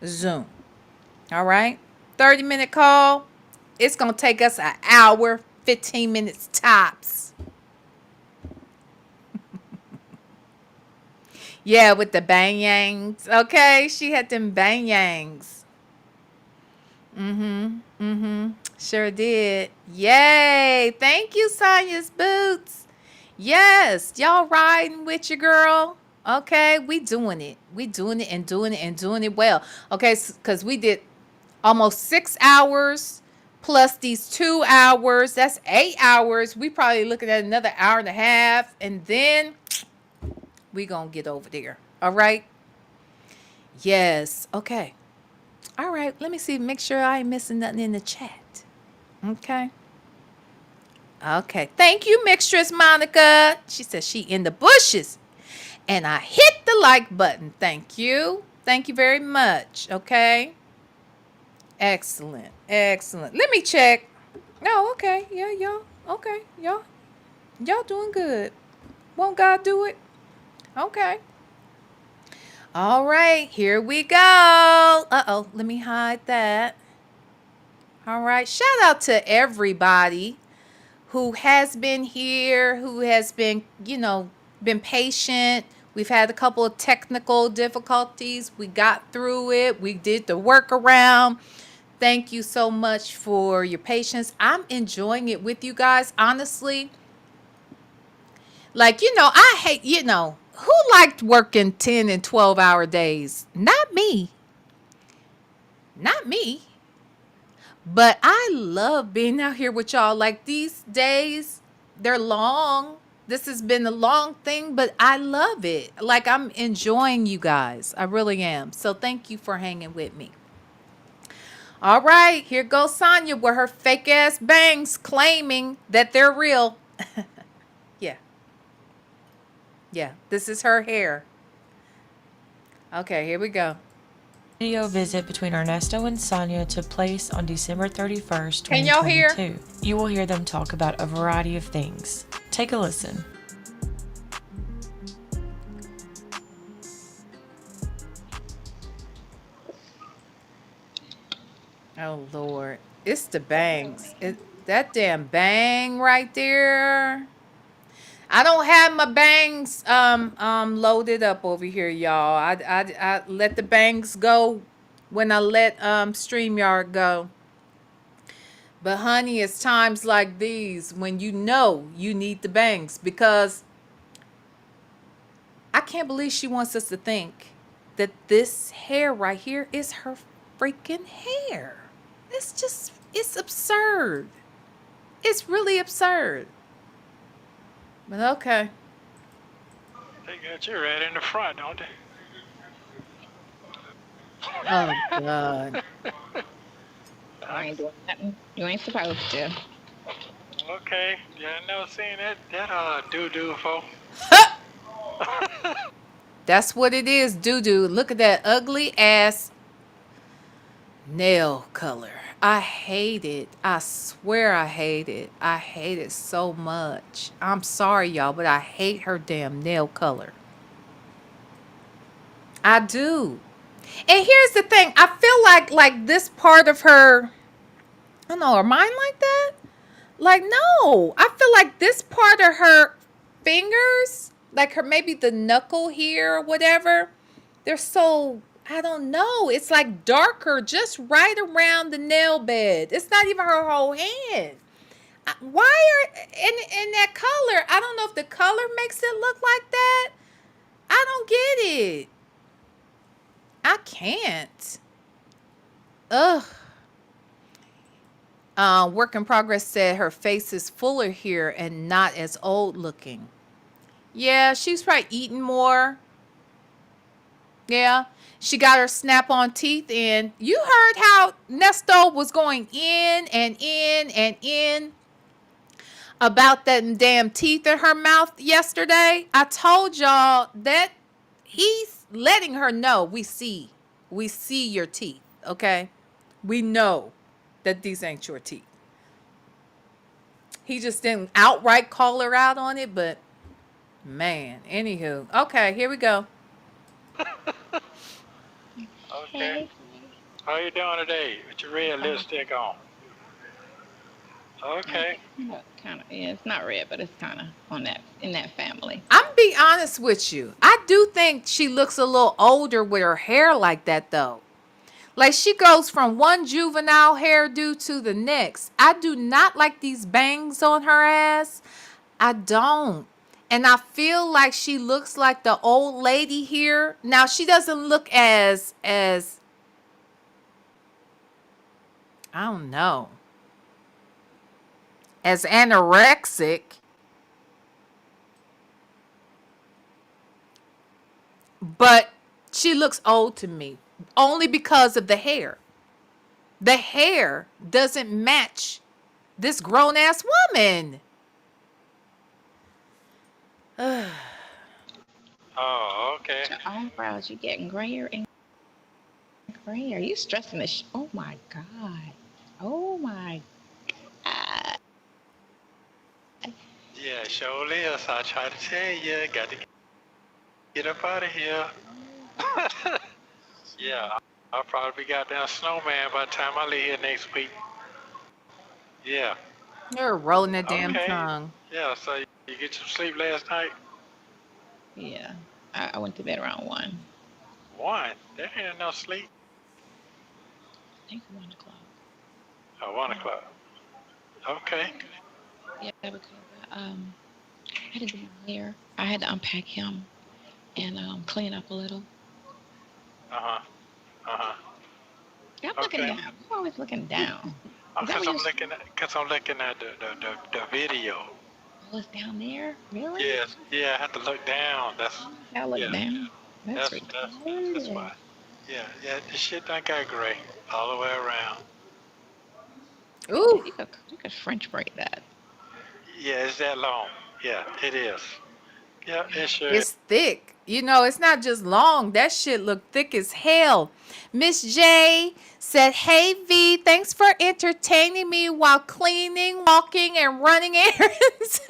Zoom. All right? 30-minute call. It's going to take us an hour, 15 minutes tops. Yeah, with the bang-yangs. Okay? She had them bang-yangs. Sure did. Yay. Thank you, Sonia's Boots. Yes. Y'all riding with your girl? Okay. We doing it. We doing it and doing it and doing it well. Okay. Because we did almost 6 hours plus these 2 hours. That's 8 hours. We probably looking at another hour and a half. And then we going to get over there. All right. Yes. Okay. All right. Let me see. Make sure I ain't missing nothing in the chat. Okay. Okay. Thank you, Mixtress Monica. She says she in the bushes. And I hit the like button. Thank you. Thank you very much. Okay. Excellent. Excellent. Let me check. Oh, okay. Yeah, y'all. Okay. Y'all doing good. Won't God do it? Okay. All right. Here we go. Uh-oh. Let me hide that. All right. Shout out to everybody who has been here, who has been, been patient. We've had a couple of technical difficulties. We got through it. We did the workaround. Thank you so much for your patience. I'm enjoying it with you guys. Honestly, like, I hate, who liked working 10 and 12-hour days? Not me. Not me. But I love being out here with y'all. Like these days, they're long. This has been a long thing, but I love it. Like I'm enjoying you guys. I really am. So thank you for hanging with me. All right, here goes Sonia with her fake ass bangs claiming that they're real. Yeah. Yeah. This is her hair. Okay, here we go. Video visit between Ernesto and Sonia took place on December 31st, Can y'all hear? 2022. You will hear them talk about a variety of things. Take a listen. Oh Lord. It's the bangs. That damn bang right there. I don't have my bangs loaded up over here, y'all. I let the bangs go when I let StreamYard go. But honey, it's times like these when you know you need the bangs because I can't believe she wants us to think that this hair right here is her freaking hair. It's absurd. It's really absurd. But okay. They got you right in the front, don't they? Oh God. I ain't doing nothing you ain't supposed to. Okay, yeah, I never seen that doo-doo, folks. That's what it is, doo-doo. Look at that ugly ass nail color. I hate it. I swear I hate it. I hate it so much. I'm sorry, y'all, but I hate her damn nail color. I do. And here's the thing. I feel like this part of her, I don't know, are mine like that? Like, no. I feel like this part of her fingers, like her maybe the knuckle here or whatever, they're so, I don't know. It's like darker just right around the nail bed. It's not even her whole hand. Why are in that color? I don't know if the color makes it look like that. I don't get it. I can't. Ugh. Work in progress said her face is fuller here and not as old looking. Yeah, she's probably eating more. Yeah, she got her snap-on teeth in. You heard how Nesto was going in and in and in about that damn teeth in her mouth yesterday. I told y'all that he's letting her know we see your teeth, okay? We know that these ain't your teeth. He just didn't outright call her out on it, but man, anywho. Okay, here we go. Okay. How you doing today with your red lipstick on? Okay. Kind of, yeah, it's not red, but it's kind of in that family. I'm be honest with you. I do think she looks a little older with her hair like that though. Like she goes from one juvenile hairdo to the next. I do not like these bangs on her ass. I don't. And I feel like she looks like the old lady here. Now she doesn't look as I don't know, as anorexic. but she looks old to me only because of the hair. The hair doesn't match this grown ass woman. Oh, okay. Your eyebrows, you getting grayer and grayer. You stressing the oh my God. Oh my God. Yeah, surely is. I try to tell you, got to get up out of here. Yeah, I'll probably be goddamn snowman by the time I leave here next week. Yeah, You're rolling that damn okay. tongue. Yeah, so you get some sleep last night? Yeah. I went to bed around 1. One. There ain't enough sleep. I think 1 o'clock. Oh, 1 o'clock. Okay. Yeah, because I had to do my hair. I had to unpack him and clean up a little. Uh-huh. Uh-huh. Yeah, I'm looking Okay. down. I'm always looking down. Is that Cause what I'm you're looking at, cause I'm looking at the video. Oh, it's down there? Really? Yes. Yeah, I have to look down. That's I look yeah. down. That's That's retarded. why. Yeah. Yeah. This shit done got gray all the way around. Ooh, You could French braid that. Yeah. It's that long. Yeah. It is. Yeah. It sure is. it's thick. You know, it's not just long. That shit look thick as hell. Miss J said, "Hey V, thanks for entertaining me while cleaning, walking, and running errands."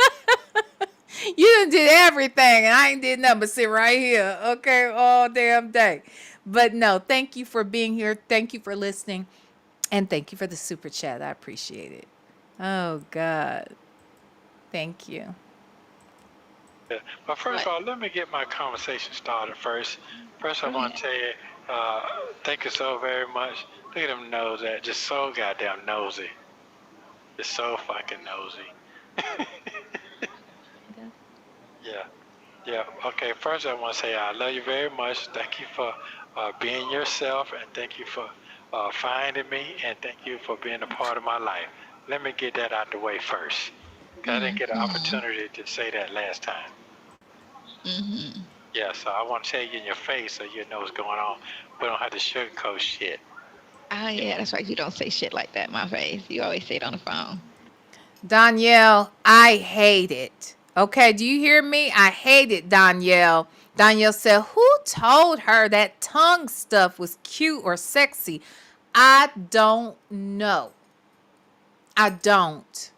You done did everything, and I ain't did nothing but sit right here, okay, all damn day. But no, thank you for being here. Thank you for listening. And thank you for the super chat. I appreciate it. Oh, God. Thank you. Yeah. But first of all, let me get my conversation started first. First, I want to tell you, thank you so very much. Look at them nose that just so goddamn nosy. Just so fucking nosy. Yeah. Yeah. Okay. First, I want to say I love you very much. Thank you for being yourself, and thank you for finding me, and thank you for being a part of my life. Let me get that out the way first. 'Cause I didn't get an opportunity to say that last time. Mm-hmm. Yeah, so I want to tell you in your face so you know what's going on. We don't have to sugarcoat shit. Oh, yeah, that's right. You don't say shit like that in my face. You always say it on the phone. Danielle, I hate it. Okay, do you hear me? I hate it, Danielle. Danielle said, "Who told her that tongue stuff was cute or sexy?" I don't know. I don't.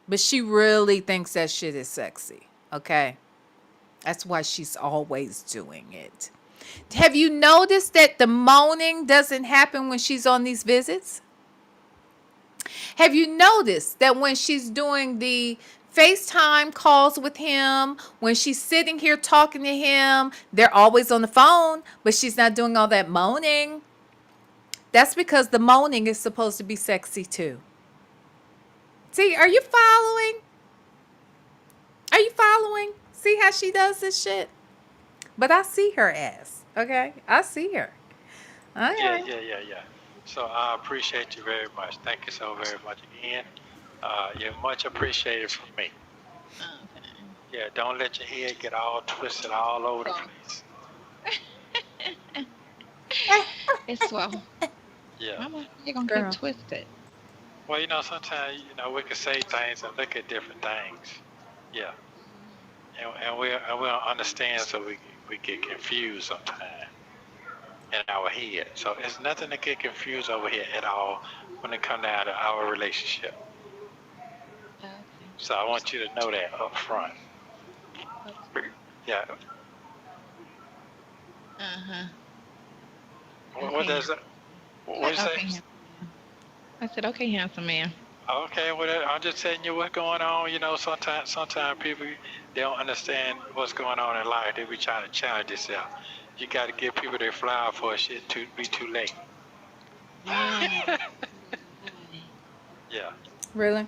But she really thinks that shit is sexy. Okay? That's why she's always doing it. Have you noticed that the moaning doesn't happen when she's on these visits? Have you noticed that when she's doing the FaceTime calls with him, when she's sitting here talking to him, they're always on the phone, but she's not doing all that moaning? That's because the moaning is supposed to be sexy too. See, are you following? Are you following? See how she does this shit? But I see her ass. Okay? I see her. Yeah, Okay. yeah, yeah, yeah. So I appreciate you very much. Thank you so very much again. You're much appreciated from me. Okay. Yeah, don't let your head get all twisted all over the place. It's well, Yeah. Mama, you're going to Girl. get twisted. Well, sometimes, we can say things and look at different things. Yeah. And we don't understand, so we get confused sometimes in our head. So it's nothing to get confused over here at all when it comes down to our relationship. Okay. So I want you to know that up front. Yeah. Uh-huh. What does that? What you say? Okay. I said, okay, handsome man. Okay, well, I'm just telling you what's going on. Sometimes people they don't understand what's going on in life. They be trying to challenge themselves. You got to give people their flower for shit to be too late. Yeah. Yeah. Really?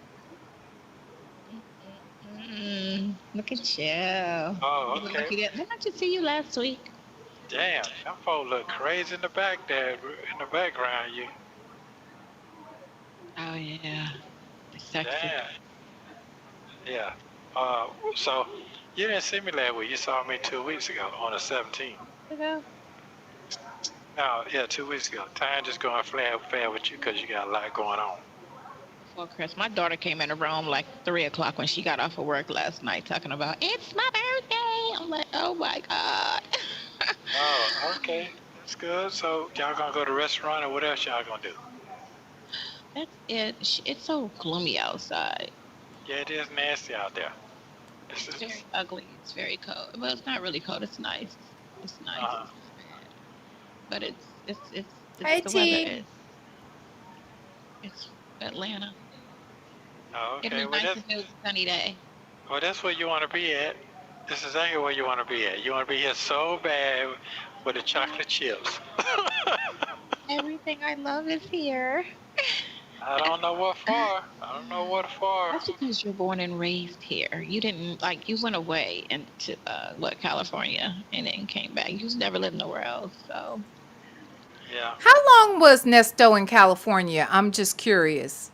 Look at you. Oh, You look okay. like you didn't I just see you last week? Damn, that folk look crazy in the back there, in the background. You. Oh, yeah. Sexy. Damn. Yeah. So you didn't see me last week. You saw me 2 weeks ago on the 17th. ago? No, yeah, 2 weeks ago. Time just going fair with you because you got a lot going on. Before Christmas. My daughter came in the room like 3 o'clock when she got off of work last night talking about it's my birthday. I'm like, oh my God. Oh, okay. That's good. So y'all gonna go to the restaurant or what else y'all gonna do? That's it. It's so gloomy outside. Yeah, it is nasty out there. It's, It's it's very ugly. It's very cold. Well, it's not really cold. It's nice. It's nice. uh, It's not bad. But it's Hey the weather T. is it's Atlanta. oh, It'll okay. be nice if it was a sunny day. Well, that's where you want to be at. This is exactly where you want to be at. You want to be here so bad with the chocolate chips. Everything I love is here. I don't know what for. I don't know what for. That's because you're born and raised here. You didn't like you went away into California and then came back. You never lived nowhere else. So Yeah. How long was Nesto in California? I'm just curious.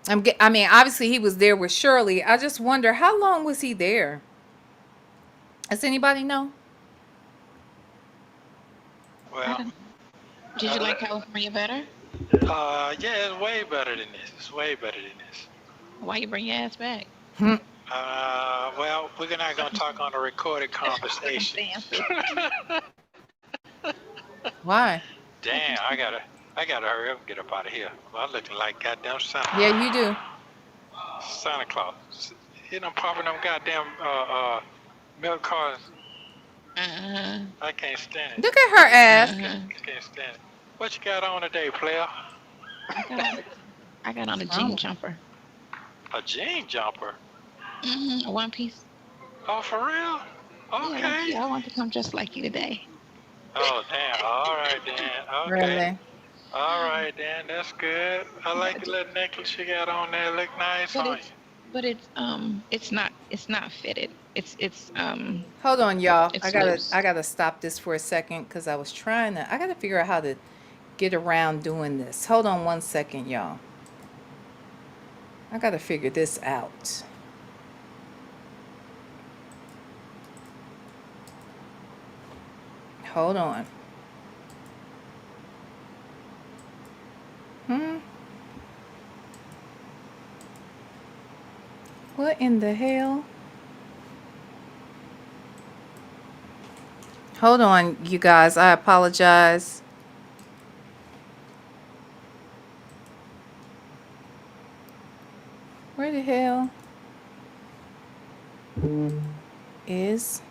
I mean, obviously he was there with Shirley. I just wonder how long was he there? Does anybody know? I Well, don't. Did you like California better? yeah, it's way better than this. It's way better than this. Why you bring your ass back? Well, we're not gonna talk on a recorded conversation. Circumstances. Why? Damn, I gotta hurry up and get up out of here. Well, I'm looking like goddamn Yeah, you do. Santa Claus. You know, popping them goddamn milk cards. I can't stand it. Look at her ass. Can't stand it. What you got on today, player? I got on a jean jumper. A jean jumper? A one piece. Oh, for real? Okay. Yeah, I want to come just like you today. Oh, damn. All right, then. Okay. Really? All right, then. That's good. I like the little necklace you got on there. Look nice on you. But it's not fitted. It's Hold on, y'all. It's I loose. gotta stop this for a second because I gotta figure out how to get around doing this. Hold on 1 second, y'all. I gotta figure this out. Hold on. What in the hell? Hold on, you guys. I apologize. Where the hell is...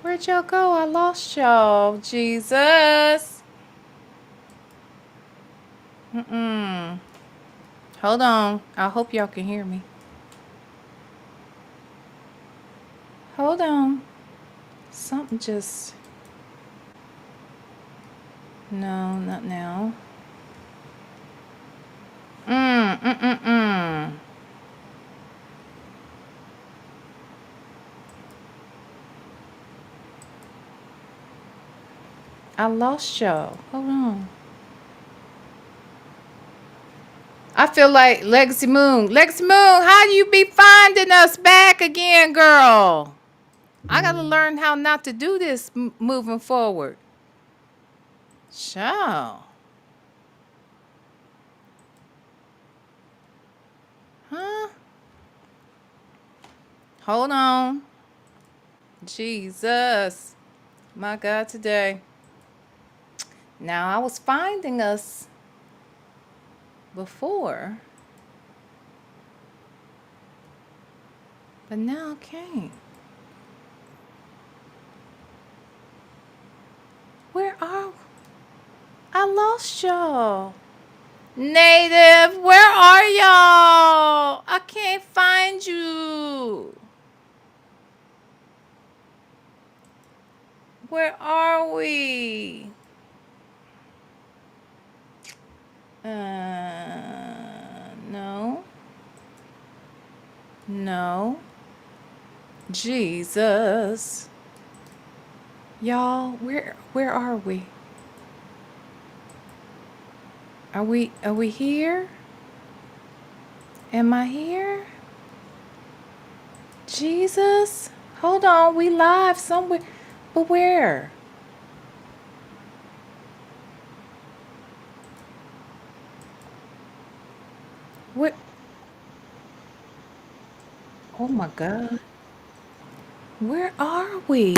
Where'd y'all go? I lost y'all. Jesus. Hold on. I hope y'all can hear me. Hold on. Something just... No, not now. I lost y'all. Hold on. I feel like Legacy Moon. Legacy Moon, how do you be finding us back again, girl? I gotta learn how not to do this moving forward. Ciao. Huh? Hold on. Jesus. My God, today. Now, I was finding us before, but now I can't. Where are... I lost y'all. Native, where are y'all? I can't find you. Where are we? No. No. Jesus. Y'all, where are we? Are we here? Am I here? Jesus? Hold on, we live somewhere. But where? Where? Oh my God. Where are we?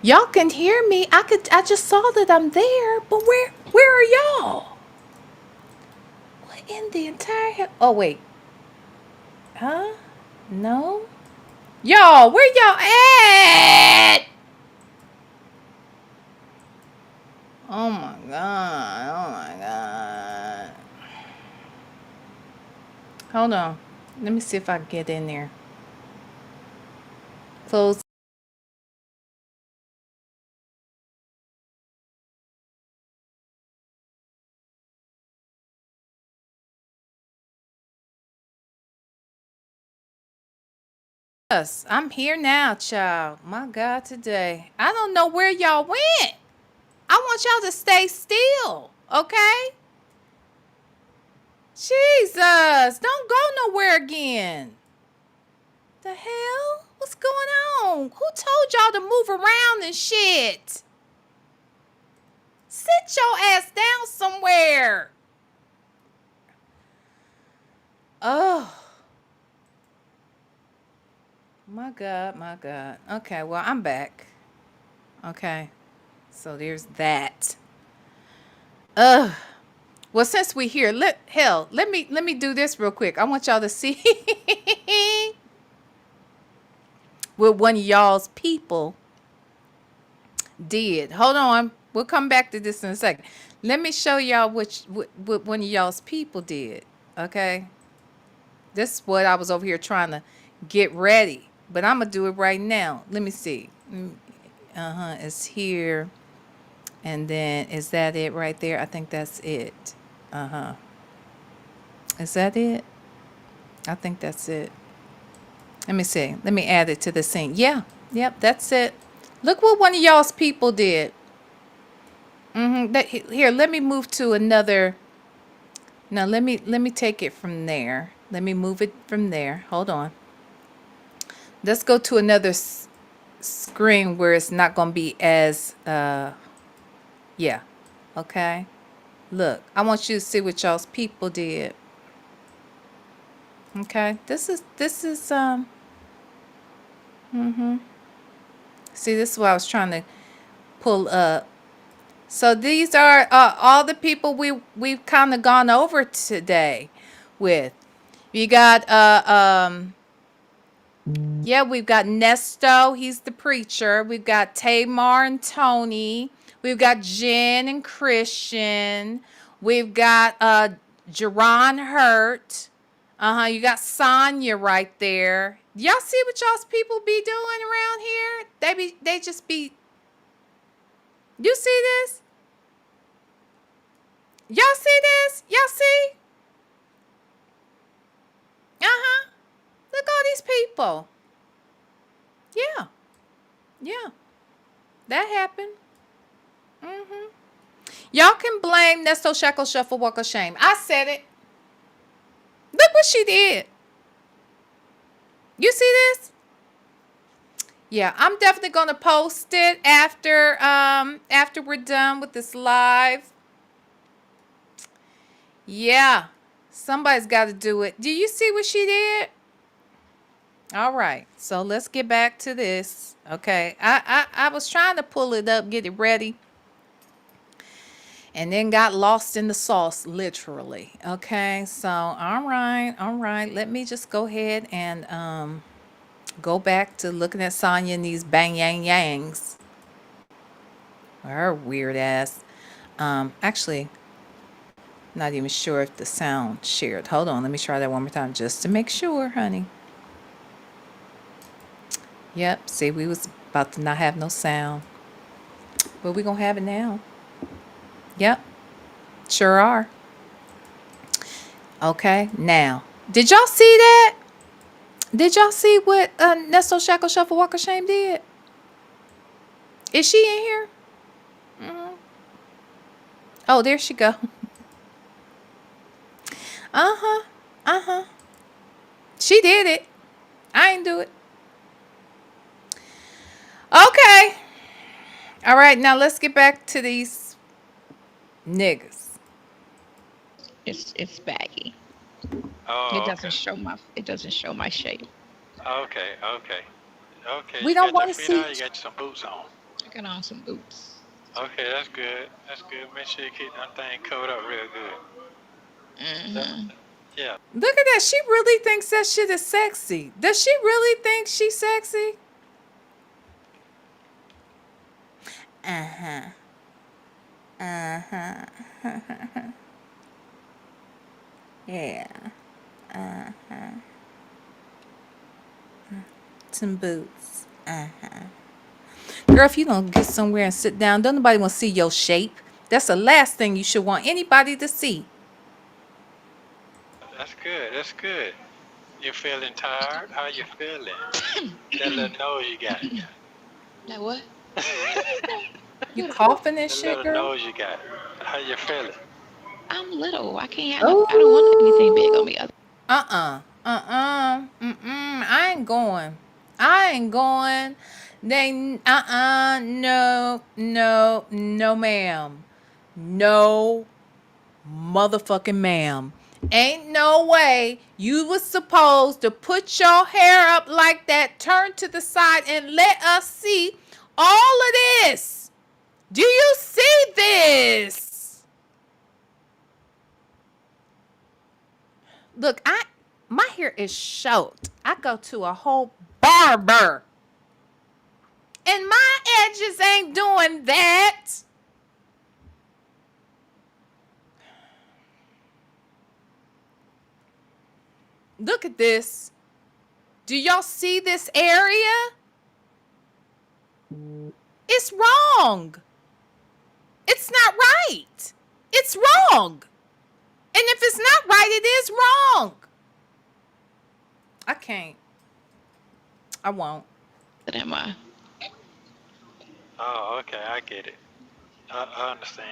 Y'all can hear me. I just saw that I'm there, but where are y'all? What in the entire oh wait. Huh? No? Y'all, where y'all at? Oh my God. Oh my God. Hold on. Let me see if I can get in there. Close us. I'm here now, child. My God, today. I don't know where y'all went. I want y'all to stay still, okay? Jesus, don't go nowhere again. The hell? What's going on? Who told y'all to move around and shit? Sit your ass down somewhere. Oh, my God, my God. Okay, well, I'm back. Okay, so there's that. Ugh. Well, since we here, let me do this real quick. I want y'all to see what one of y'all's people did. Hold on. We'll come back to this in a second. Let me show y'all what one of y'all's people did. Okay? This is what I was over here trying to get ready. But I'm going to do it right now. Let me see. It's here. And then, is that it right there? I think that's it. Is that it? I think that's it. Let me see. Let me add it to the scene. Yeah. Yep, that's it. Look what one of y'all's people did. Here, let me move to another. Now let me take it from there. Let me move it from there. Hold on. Let's go to another screen where it's not gonna be as yeah. Okay. Look, I want you to see what y'all's people did. Okay. This is. See, this is what I was trying to pull up. So these are all the people we've kind of gone over today with. We got yeah, we've got Neesto, he's the preacher. We've got Tamar and Tony. We've got Jen and Christian. We've got Jerron Hurt. You got Sonia right there. Y'all see what y'all's people be doing around here? They just be. You see this? Y'all see this? Y'all see? Uh-huh. Look all these people. Yeah. Yeah. That happened. Mm-hmm. Y'all can blame Nesto Shackle Shuffle Walk of Shame. I said it. Look what she did. You see this? Yeah, I'm definitely gonna post it after we're done with this live. Yeah. Somebody's gotta do it. Do you see what she did? All right. So let's get back to this. Okay. I was trying to pull it up, get it ready. And then got lost in the sauce, literally. Okay, so all right. Let me just go ahead and go back to looking at Sonya and these bang yang yangs. Her weird ass. Actually, not even sure if the sound shared. Hold on, let me try that one more time just to make sure, honey. Yep, see, we was about to not have no sound, but we gonna have it now. Yep, sure are. Okay, now, did y'all see that? Did y'all see what Nesto Shackle Shuffle Walker Shame did? Is she in here? Oh, there she go. Uh-huh. Uh-huh. She did it. I ain't do it. Okay. All right, now let's get back to these niggas. It's baggy. Oh, okay. It doesn't show my shape. Okay, okay. Okay, We you don't got your want to feet see. out, you got some boots on. I got on some boots. Okay, that's good. That's good. Make sure you keep that thing covered up real good. Mm-hmm. Yeah. Look at that. She really thinks that shit is sexy. Does she really think she's sexy? Uh-huh. Uh-huh. Yeah. Some boots. Girl, if you don't get somewhere and sit down, don't nobody want to see your shape. That's the last thing you should want anybody to see. That's good. That's good. You feeling tired? How you feeling? That little nose you got. That what? You coughing and That shit, little girl? nose you got. How you feeling? I'm little. I can't have no. I don't want anything big on Oh. me. I ain't going. I ain't going. No, no, no, ma'am. No motherfucking ma'am. Ain't no way you was supposed to put your hair up like that, turn to the side, and let us see all of this. Do you see this? Look, my hair is short. I go to a whole barber. And my edges ain't doing that. Look at this. Do y'all see this area? It's wrong. It's not right. It's wrong. And if it's not right, it is wrong. I can't. I won't. Am I? Oh, okay, I get it. I understand.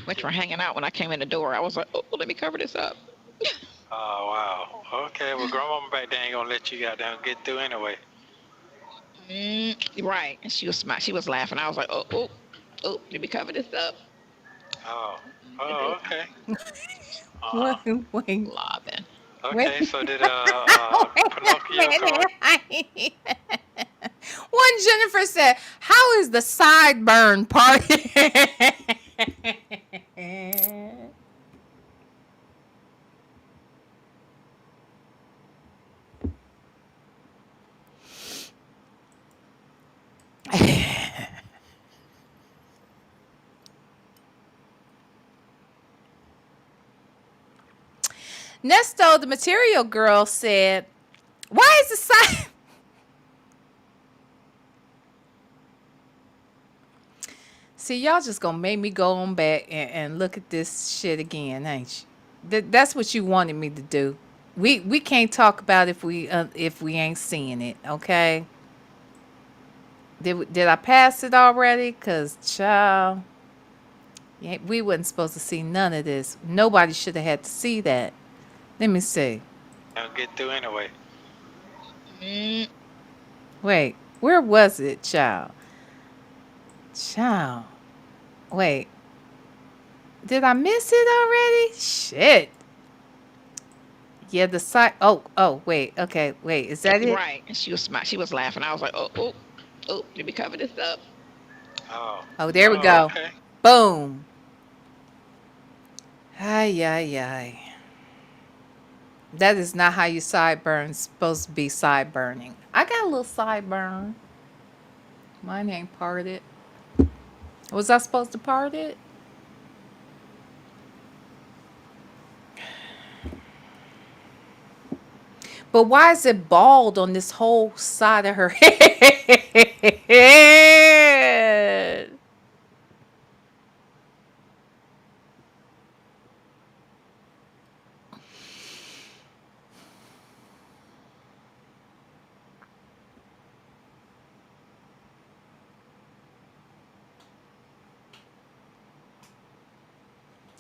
Which were hanging out when I came in the door. I was like, oh, let me cover this up. Oh, wow. Okay, well, grandmama back there ain't gonna let you out there and get through anyway. Right. And she was smart. She was laughing. I was like, let me cover this up. Oh, oh, okay. Wait, wait, Lobbing. Okay, wait. so did Pinocchio come on? One Jennifer said, "How is the sideburn party?" Nesto, the material girl, said, "Why is the side?" See, y'all just gonna make me go on back and look at this shit again, ain't you? That's what you wanted me to do. We can't talk about if we ain't seeing it, okay? Did I pass it already? Cause child, yeah, we wasn't supposed to see none of this. Nobody should have had to see that. Let me see. I'll get through anyway. Wait, where was it, child? Child. Wait, did I miss it already? Shit. Yeah, the side. Oh, wait. Okay, wait. Is that it? Right. And she was smart. She was laughing. I was like, let me cover this up. Oh. Oh, there we Oh, go. okay. Boom. Ay, ay, ay. That is not how you sideburn. Supposed to be sideburning. I got a little sideburn. Mine ain't parted. Was I supposed to part it? But why is it bald on this whole side of her head?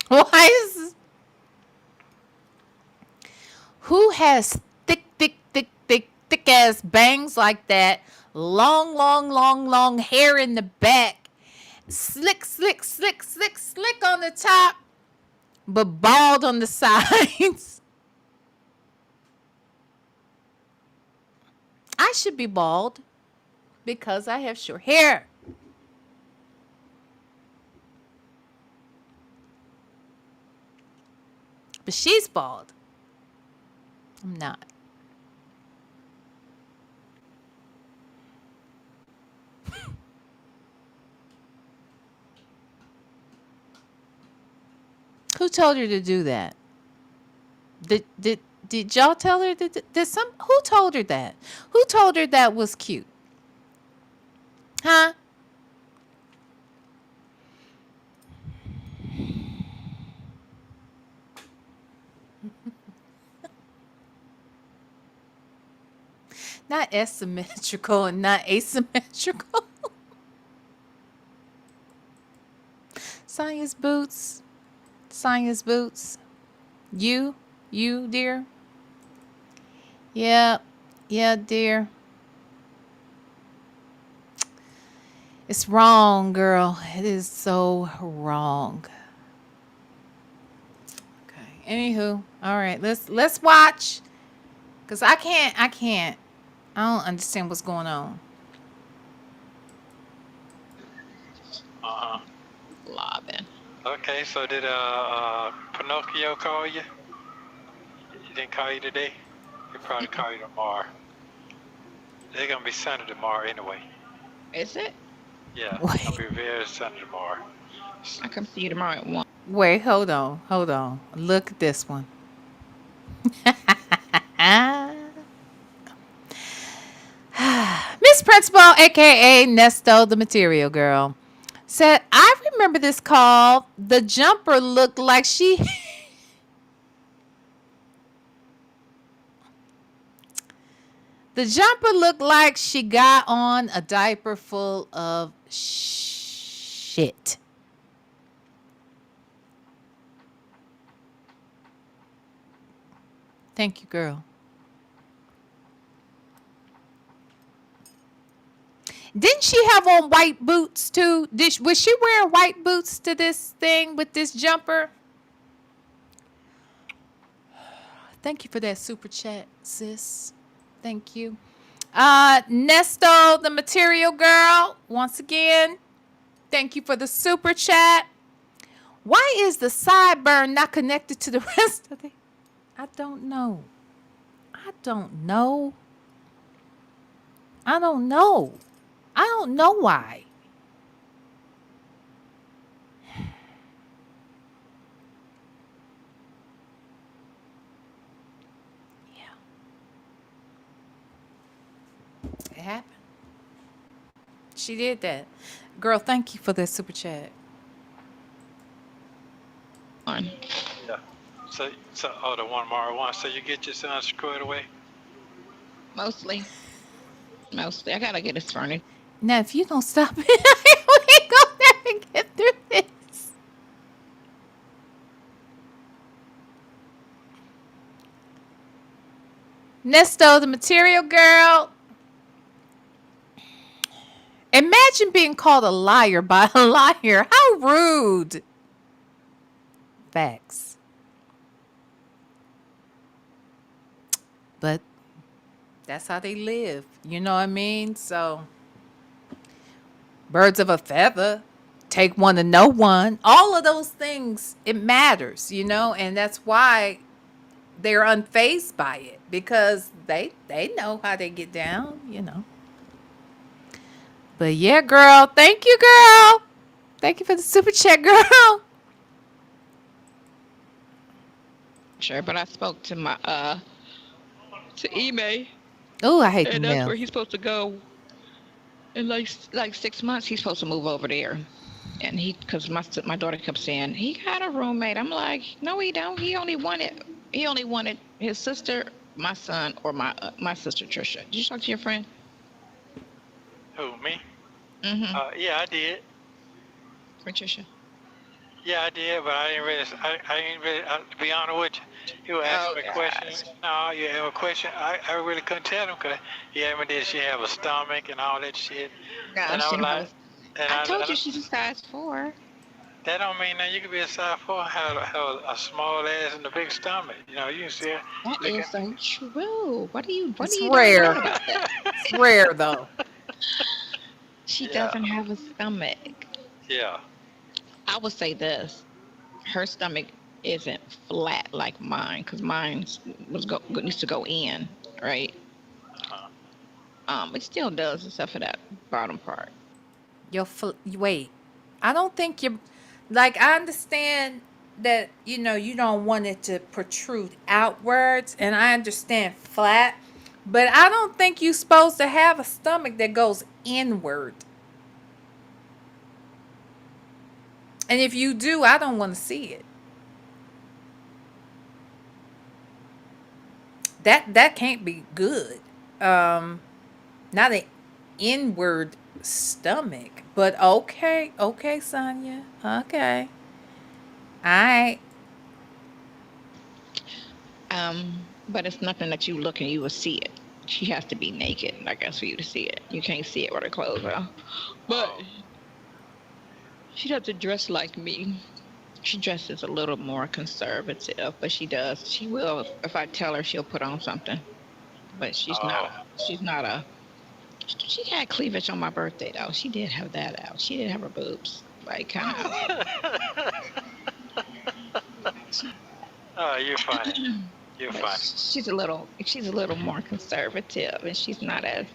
Why is who has thick ass bangs like that long, long, long, long hair in the back, slick, slick, slick, slick, slick on the top, but bald on the sides. I should be bald because I have short hair. But she's bald. I'm not. Who told her to do that? Did y'all tell her that? Did some? Who told her that? Who told her that was cute? Huh? Not asymmetrical and not asymmetrical. Sonia's boots. Sonia's boots. You, dear. Yeah, yeah, dear. It's wrong, girl. It is so wrong. Okay. Anywho, all right. Let's watch. Cause I can't. I don't understand what's going on. Uh-huh. Lobbing. Okay, so did Pinocchio call you? He didn't call you today? He'll probably call you tomorrow. They're gonna be sunny tomorrow anyway. Is it? Yeah, Wait. it's gonna be very sunny tomorrow. I come see you tomorrow at 1. Wait, hold on. Look at this one. Miss Principal, aka Nesto, the material girl, said, I remember this call. The jumper looked like she the jumper looked like she got on a diaper full of shit. Thank you, girl. Didn't she have on white boots too? Was she wearing white boots to this thing with this jumper? Thank you for that super chat, sis. Thank you. Nesto, the material girl, once again, thank you for the super chat. Why is the sideburn not connected to the rest of it? I don't know. I don't know why. Yeah. It happened. She did that. Girl, thank you for that super chat. On. Yeah. So the one tomorrow one. So you get your son squared away? Mostly. I gotta get his furniture. Now, if you don't stop it, we ain't gonna never get through this. Nesto, the material girl. Imagine being called a liar by a liar. How rude. Facts. But that's how they live. You know what I mean? So, birds of a feather, take one to know one. All of those things, it matters, and that's why they're unfazed by it because they know how they get down. But yeah, girl, thank you, girl. Thank you for the super chat, girl. Sure, but I spoke to my to Ime, Oh, I hate the and that's mail. where he's supposed to go. In like 6 months, he's supposed to move over there. And because my daughter kept saying he got a roommate. I'm like, no, he don't. He only wanted his sister, my son, or my sister Trisha. Did you talk to your friend? Who, me? Mm-hmm. Yeah, I did. Patricia. Yeah, I did, but I didn't really. I didn't really. To be honest with you, he was asking Oh me gosh. questions. No, you have a question. I really couldn't tell him because he asked me did she have a stomach and all that shit, No, and I she was don't have like, a. and I told I you she's a size 4. that don't mean that you can be a size 4, have a small ass and a big stomach. You know, you can see her That looking. is so true. What are It's you not rare. knowing about that? It's rare though. She Yeah, doesn't have a stomach. yeah. I would say this: her stomach isn't flat like mine, because mine used to go in, right? Uh-huh. It still does, except for that bottom part. Wait. I don't think you like. I understand that you don't want it to protrude outwards, and I understand flat, but I don't think you're supposed to have a stomach that goes inward. And if you do, I don't want to see it. That can't be good. Um, Not an inward stomach, but okay, Sonia. Okay, I But it's nothing that you look and you will see it. She has to be naked, I guess, for you to see it. You can't see it with her clothes on. But Oh, she doesn't dress like me. She dresses a little more conservative, but she does. She will. If I tell her, she'll put on something. But she's not oh. a. She's not a. She had cleavage on my birthday though. She did have that out. She did have her boobs like kind of out. Oh, you're funny. You're But funny. she's a little more conservative, and she's not as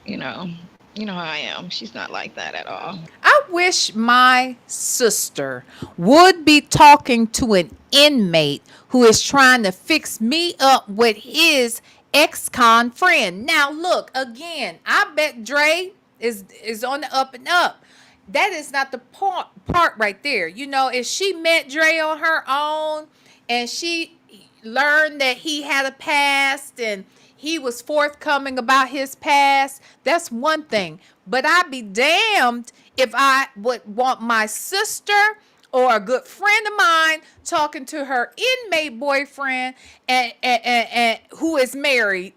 you know. You know how I am. She's not like that at all. I wish my sister would be talking to an inmate who is trying to fix me up with his ex-con friend. Now look, again, I bet Dre is on the up and up. That is not the part right there. If she met Dre on her own and she learned that he had a past and he was forthcoming about his past, that's one thing. But I'd be damned if I would want my sister or a good friend of mine talking to her inmate boyfriend and who is married.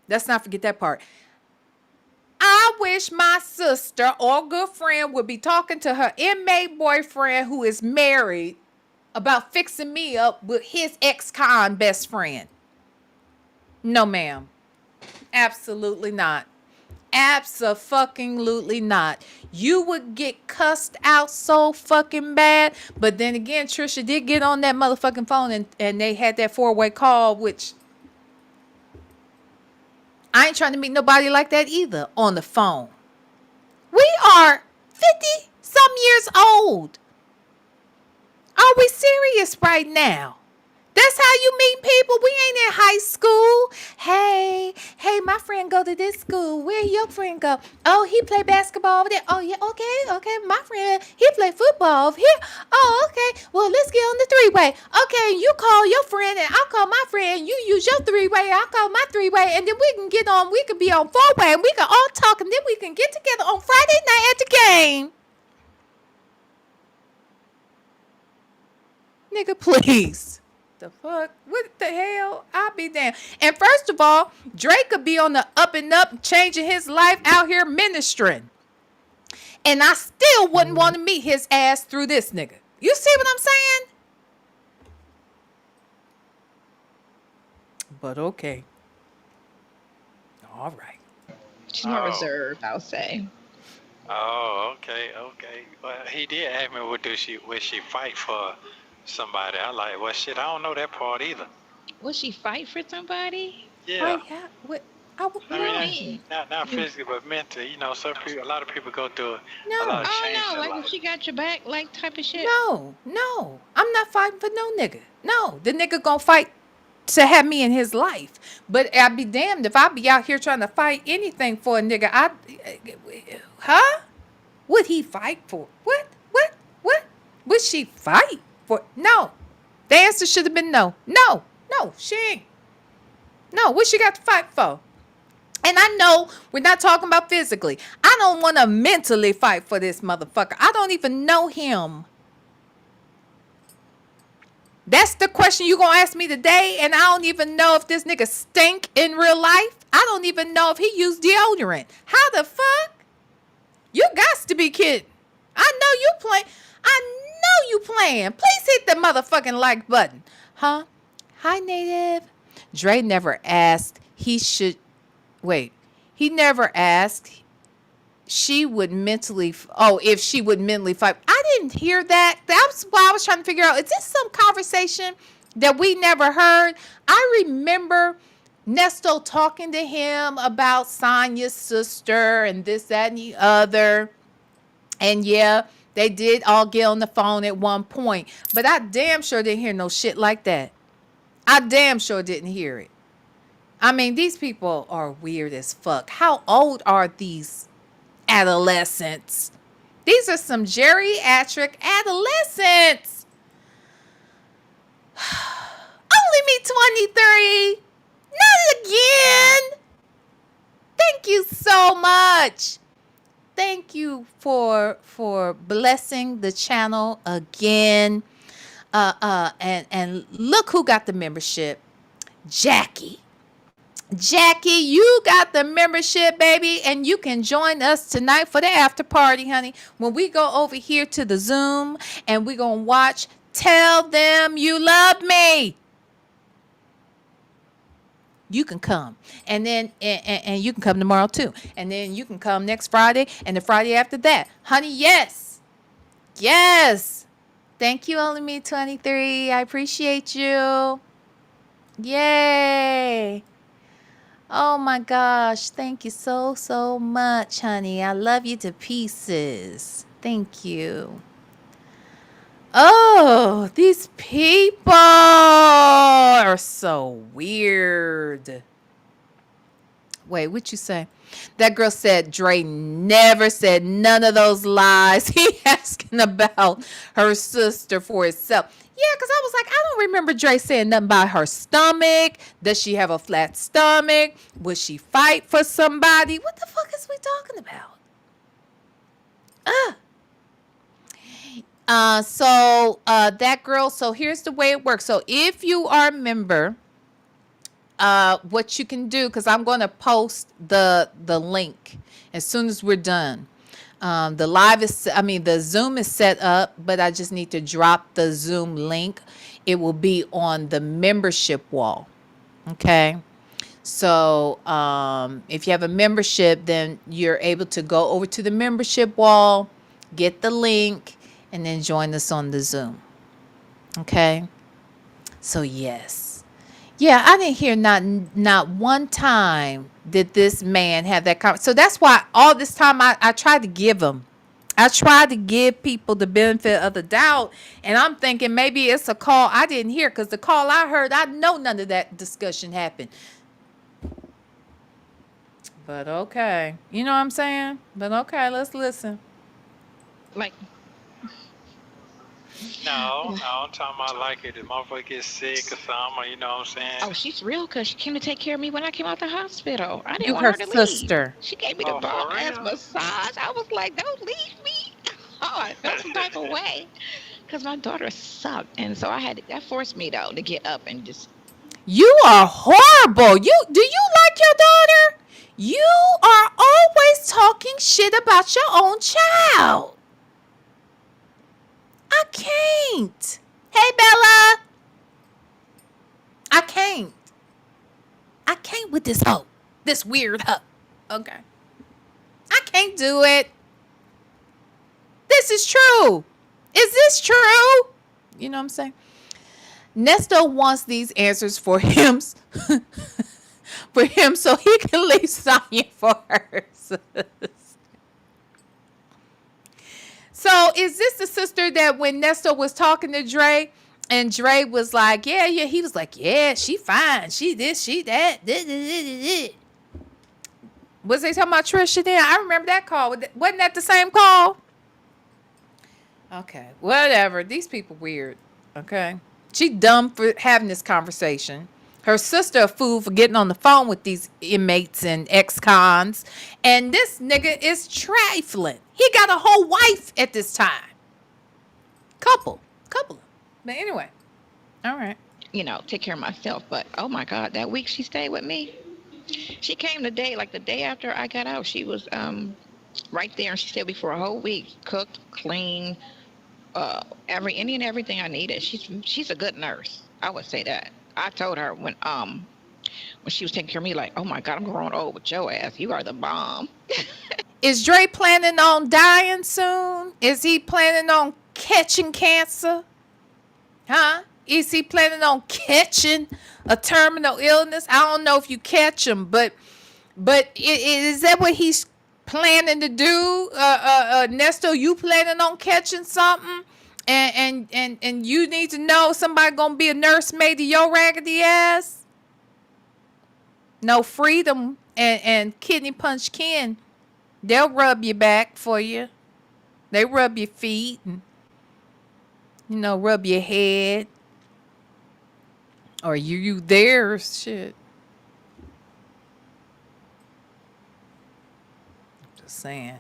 Let's not forget that part. I wish my sister or good friend would be talking to her inmate boyfriend who is married about fixing me up with his ex-con best friend. No, ma'am. Absolutely not. Absolutely not. You would get cussed out so fucking bad. But then again, Trisha did get on that motherfucking phone and they had that 4-way call, which I ain't trying to meet nobody like that either on the phone. We are 50 some years old. Are we serious right now? That's how you meet people. We ain't in high school. Hey, my friend go to this school. Where your friend go? Oh, he play basketball over there. Oh, yeah, okay. My friend, he play football over here. Oh, okay. Well, let's get on the 3-way. Okay, you call your friend and I'll call my friend. You use your 3-way. I'll call my 3-way. And then we can get on. We can be on 4-way and we can all talk. And then we can get together on Friday night at the game. Nigga, please. The fuck? What the hell? I'll be damned. And first of all, Drake could be on the up and up, changing his life out here ministering. And I still wouldn't want to meet his ass through this nigga. You see what I'm saying? But okay. All right. She's more Oh. reserved, I'll say. Oh, okay. Well, he did ask me, would she fight for somebody? I like, well, shit, I don't know that part either. Will she fight for somebody? Yeah. Right, yeah. What? What do you mean? Not physically, but mentally. Some people, a lot of people go through a No. lot of Oh change no, in like life. if she got your back, like type of shit. No. I'm not fighting for no nigga. No. The nigga gonna fight to have me in his life. But I'd be damned if I be out here trying to fight anything for a nigga. Huh? Would he fight for? What? Would she fight for? No. The answer should have been no. No, she ain't. No, what she got to fight for? And I know we're not talking about physically. I don't want to mentally fight for this motherfucker. I don't even know him. That's the question you gonna ask me today, and I don't even know if this nigga stink in real life. I don't even know if he used deodorant. How the fuck? You got to be kidding. I know you playing. I know you playing. Please hit the motherfucking like button. Huh? Hi, Native. Dre never asked he should. Wait. He never asked she would mentally. If she would mentally fight. I didn't hear that. That's why I was trying to figure out. Is this some conversation that we never heard? I remember Nesto talking to him about Sonia's sister and this, that, and the other. And yeah, they did all get on the phone at one point. But I damn sure didn't hear no shit like that. I damn sure didn't hear it. I mean, these people are weird as fuck. How old are these adolescents? These are some geriatric adolescents. Only me 23. Not again. Thank you so much. Thank you for blessing the channel again. And look who got the membership. Jackie. Jackie, you got the membership, baby, and you can join us tonight for the after party, honey. When we go over here to the Zoom and we're going to watch Tell Them You Love Me. You can come. And then and you can come tomorrow too. And then you can come next Friday and the Friday after that. Honey, yes. Yes. Thank you, Only Me 23. I appreciate you. Yay. Oh my gosh. Thank you so, so much, honey. I love you to pieces. Thank you. Oh, these people are so weird. Wait, what you say? That girl said Dre never said none of those lies. He asking about her sister for herself. Yeah, because I was like, I don't remember Dre saying nothing about her stomach. Does she have a flat stomach? Would she fight for somebody? What the fuck is we talking about? That girl, so here's the way it works. So if you are a member, what you can do, because I'm going to post the link as soon as we're done. The Zoom is set up, but I just need to drop the Zoom link. It will be on the membership wall. Okay. So if you have a membership, then you're able to go over to the membership wall, get the link, and then join us on the Zoom. Okay. So yes. Yeah, I didn't hear not one time did this man have that conversation. So that's why all this time I tried to give him. I tried to give people the benefit of the doubt. And I'm thinking maybe it's a call I didn't hear, because the call I heard, I know none of that discussion happened. But okay. You know what I'm saying? But okay, let's listen. Like, No, I'm talking about like if the motherfucker gets sick or something, you know what I'm saying? oh, she's real because she came to take care of me when I came out the hospital. I didn't You want her her to sister. leave. She gave me the Oh, for bomb ass real? massage. I was like, don't leave me. Oh, I felt some type of way because my daughter sucked, and so that forced me though to get up and just. You are horrible. Do you like your daughter? You are always talking shit about your own child. I can't. Hey, Bella. I can't. I can't with this hoe. This weird hoe. Okay. I can't do it. This is true. Is this true? You know what I'm saying? Nesto wants these answers for him. For him so he can leave Sonia for her. So is this the sister that when Nesto was talking to Dre and Dre was like, yeah, he was like, yeah, she fine. She this, she that. Was they talking about Trisha then? I remember that call. Wasn't that the same call? Okay, whatever. These people weird. Okay. She dumb for having this conversation. Her sister a fool for getting on the phone with these inmates and ex-cons. And this nigga is trifling. He got a whole wife at this time. Couple. But anyway. All right. Take care of myself. But oh my God, that week she stayed with me. She came the day after I got out. She was right there, and she stayed with me for a whole week. Cooked, cleaned, any and everything I needed. She's a good nurse. I would say that. I told her when she was taking care of me, like, oh my God, I'm growing old with your ass. You are the bomb. Is Dre planning on dying soon? Is he planning on catching cancer? Huh? Is he planning on catching a terminal illness? I don't know if you catch him, but is that what he's planning to do? Nesto, you planning on catching something? And you need to know somebody gonna be a nursemaid to your raggedy ass? No, Freedom and Kidney Punch Ken, they'll rub your back for you. They rub your feet and, rub your head. Or you there, shit. Just saying.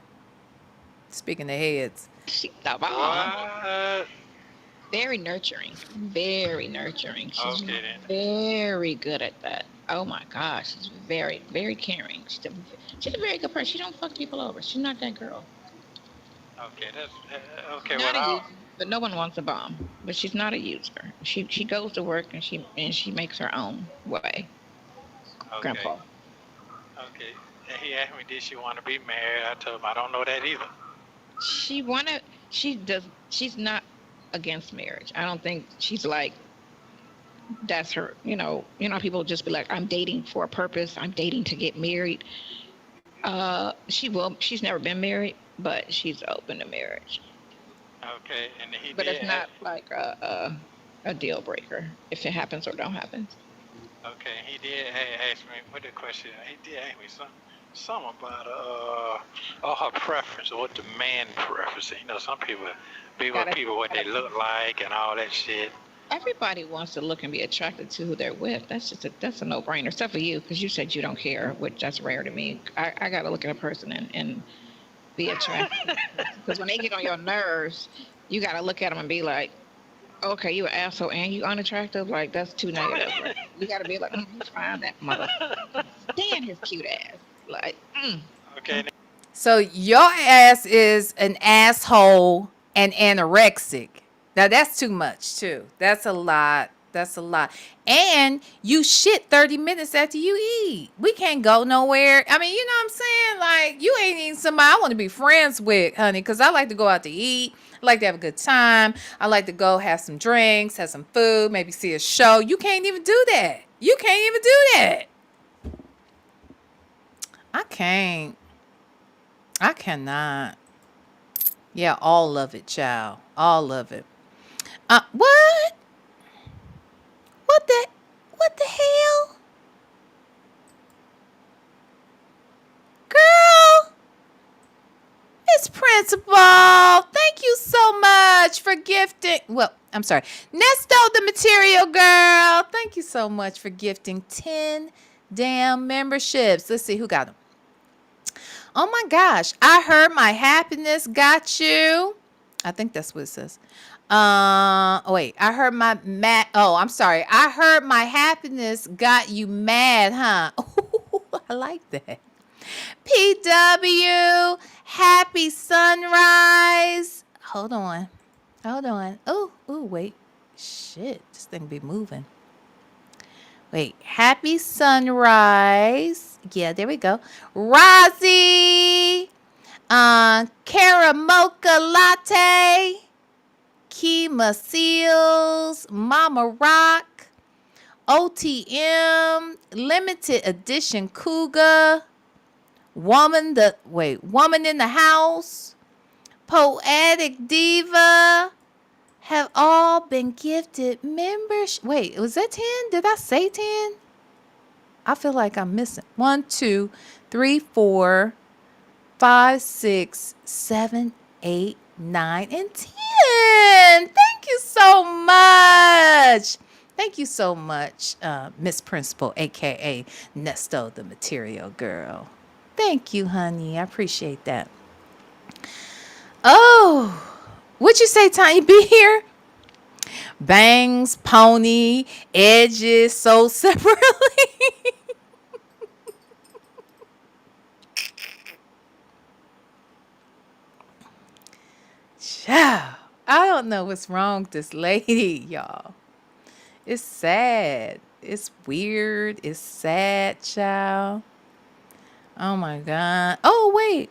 Speaking of heads. She's the bomb. What? Very nurturing. Very nurturing. She's Okay then. very good at that. Oh my gosh, she's very, very caring. She's a very good person. She don't fuck people over. She's not that girl. Okay, that's okay. Not a Well, user, but no one wants a bomb. But she's not a user. She goes to work and she makes her own way. okay, Grandpa. okay. And he asked me, did she want to be married? I told him I don't know that either. She's not against marriage. I don't think she's like that's her. People just be like, I'm dating for a purpose. I'm dating to get married. She's never been married, but she's open to marriage. Okay, and he But did. it's not like a deal breaker if it happens or don't happen. Okay, he did ask me what the question. He did ask me something about her preference or what the man preference. Some people be with people what they look like and all that shit. Everybody wants to look and be attracted to who they're with. That's a no-brainer. Except for you, because you said you don't care, which that's rare to me. I got to look at a person and be attracted. Because when they get on your nerves, you got to look at them and be like, okay, you an asshole and you unattractive? Like, that's too negative. Like, you got to be like, he's fine, that mother. Stand his cute ass. Like, Okay. So your ass is an asshole and anorexic. Now that's too much too. That's a lot. And you shit 30 minutes after you eat. We can't go nowhere. I mean, you know what I'm saying? Like, you ain't even somebody I want to be friends with, honey, because I like to go out to eat. I like to have a good time. I like to go have some drinks, have some food, maybe see a show. You can't even do that. I cannot. Yeah, all of it, child. All of it. What? What the hell? Girl, Miss Principal, thank you so much for gifting. Well, I'm sorry. Nesto the Material Girl, thank you so much for gifting 10 damn memberships. Let's see who got them. Oh my gosh, I heard my happiness got you. I think that's what it says. Wait, I heard my I'm sorry. I heard my happiness got you mad, huh? I like that. PW, happy sunrise. Hold on. Oh, wait. Shit, this thing be moving. Wait, happy sunrise. Yeah, there we go. Rozzy. Caramocha latte. Kima Seals, Mama Rock, OTM, limited edition Cougar, Woman in the House, Poetic Diva, have all been gifted members. Wait, was that 10? Did I say 10? I feel like I'm missing. 1, 2, 3, 4, 5, 6, 7, 8, 9, and 10. Thank you so much. Thank you so much, Miss Principal, aka Nesto, the material girl. Thank you, honey. I appreciate that. Oh, what'd you say, Tiny? Be here? Bangs, pony, edges, sold separately. Child, I don't know what's wrong with this lady, y'all. It's sad. It's weird. It's sad, child. Oh my God. Oh, wait.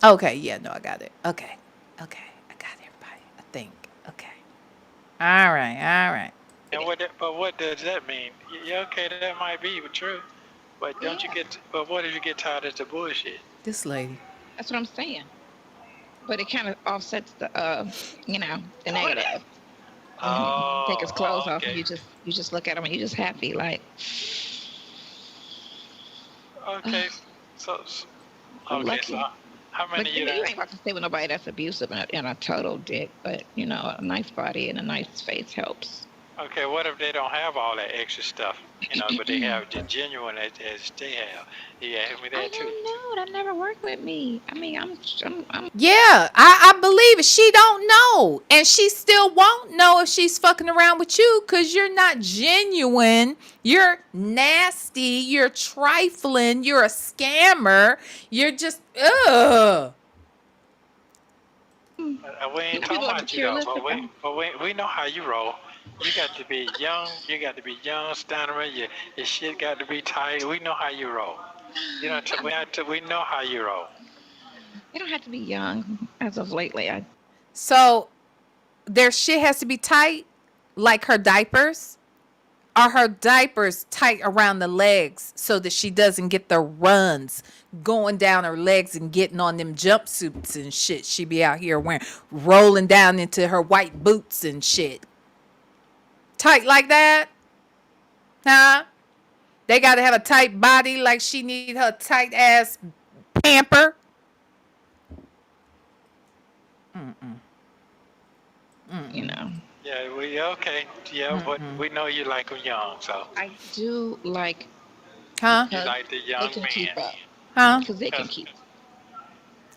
Okay, yeah, no, I got it. Okay. Okay. I got everybody. I think. Okay. All right. All right. And but what does that mean? Yeah, okay, that might be true. But don't you Yeah, get? But what if you get tired of the bullshit? This lady. that's what I'm saying. But it kind of offsets the, the negative. Take his clothes off, and Okay. you just look at him, and you're just happy, like, Okay. So, I'm okay. So, lucky. how But many you you know, you done? ain't about to stay with nobody that's abusive and a total dick. But a nice body and a nice face helps. Okay. What if they don't have all that extra stuff? But they have the genuine as they have. You ask me I that too. don't know. That never worked with me. I mean, I'm Yeah, I believe it. She don't know. And she still won't know if she's fucking around with you because you're not genuine. You're nasty. You're trifling. You're a scammer. You're just, ugh. We ain't talking people are about you though, materialistic. we know how you roll. You got to be young. You got to be young, standard. Your shit got to be tight. We know how you roll. We know how you roll. You don't have to be young. As of lately, So their shit has to be tight, like her diapers. Are her diapers tight around the legs so that she doesn't get the runs going down her legs and getting on them jumpsuits and shit she be out here wearing, rolling down into her white boots and shit? Tight like that? Huh? They got to have a tight body like she need her tight ass pamper? you know, Yeah, we okay. Yeah, but we know you like them young, so I do like Huh? you like the they young can man. keep up Huh? because they can keep.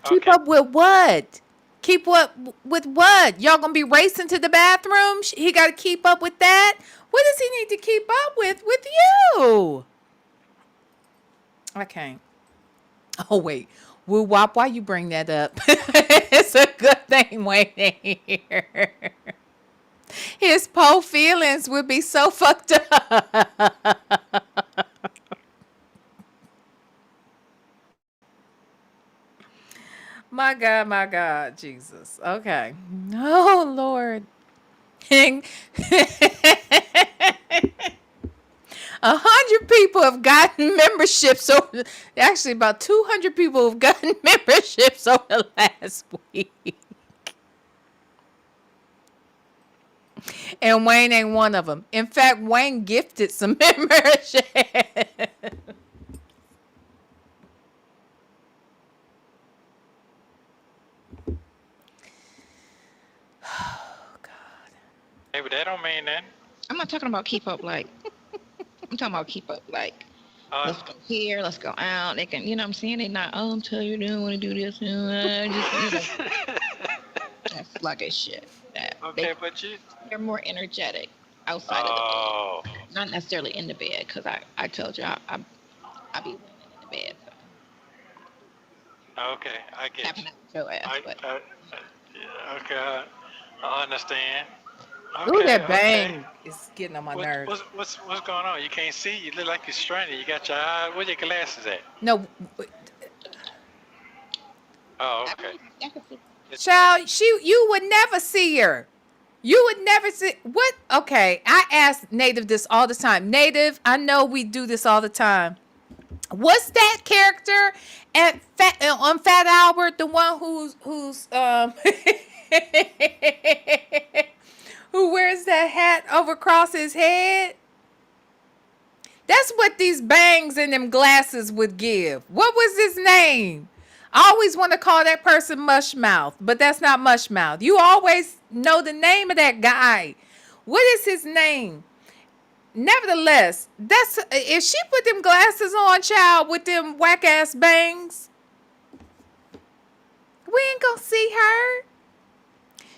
Keep Okay. up with what? Keep up with what? Y'all gonna be racing to the bathroom? He got to keep up with that? What does he need to keep up with you? I can't. Oh, wait. Woo wop, why you bring that up? It's a good thing waiting here. His poor feelings would be so fucked up. My God, Jesus. Okay. Oh, Lord. 100 people have gotten memberships over. Actually, about 200 people have gotten memberships over the last week, and Wayne ain't one of them. In fact, Wayne gifted some membership. Hey, but that don't mean that. I'm not talking about keep up like. I'm talking about keep up like. Let's go here. Let's go out. They can, what I'm saying? They not. Oh, I'm telling you, they don't want to do this. That sluggish shit. Okay, but you. They're more energetic outside of the bed, Oh, not necessarily in the bed. Because I told you I be winning in the bed. okay, I get Tapping you. out with your ass, but Yeah, okay, I understand. Ooh, Okay, that okay. bang is getting on my nerves. What's going on? You can't see. You look like you're stranded. You got your eye. Where your glasses at? No, Oh, I, okay. I can see. child, you would never see her. You would never see what? Okay, I ask Native this all the time. Native, I know we do this all the time. What's that character at on Fat Albert, the one who's who wears that hat over across his head? That's what these bangs and them glasses would give. What was his name? I always want to call that person Mushmouth, but that's not Mushmouth. You always know the name of that guy. What is his name? nevertheless, that's if she put them glasses on, child, with them whack ass bangs, we ain't gonna see her.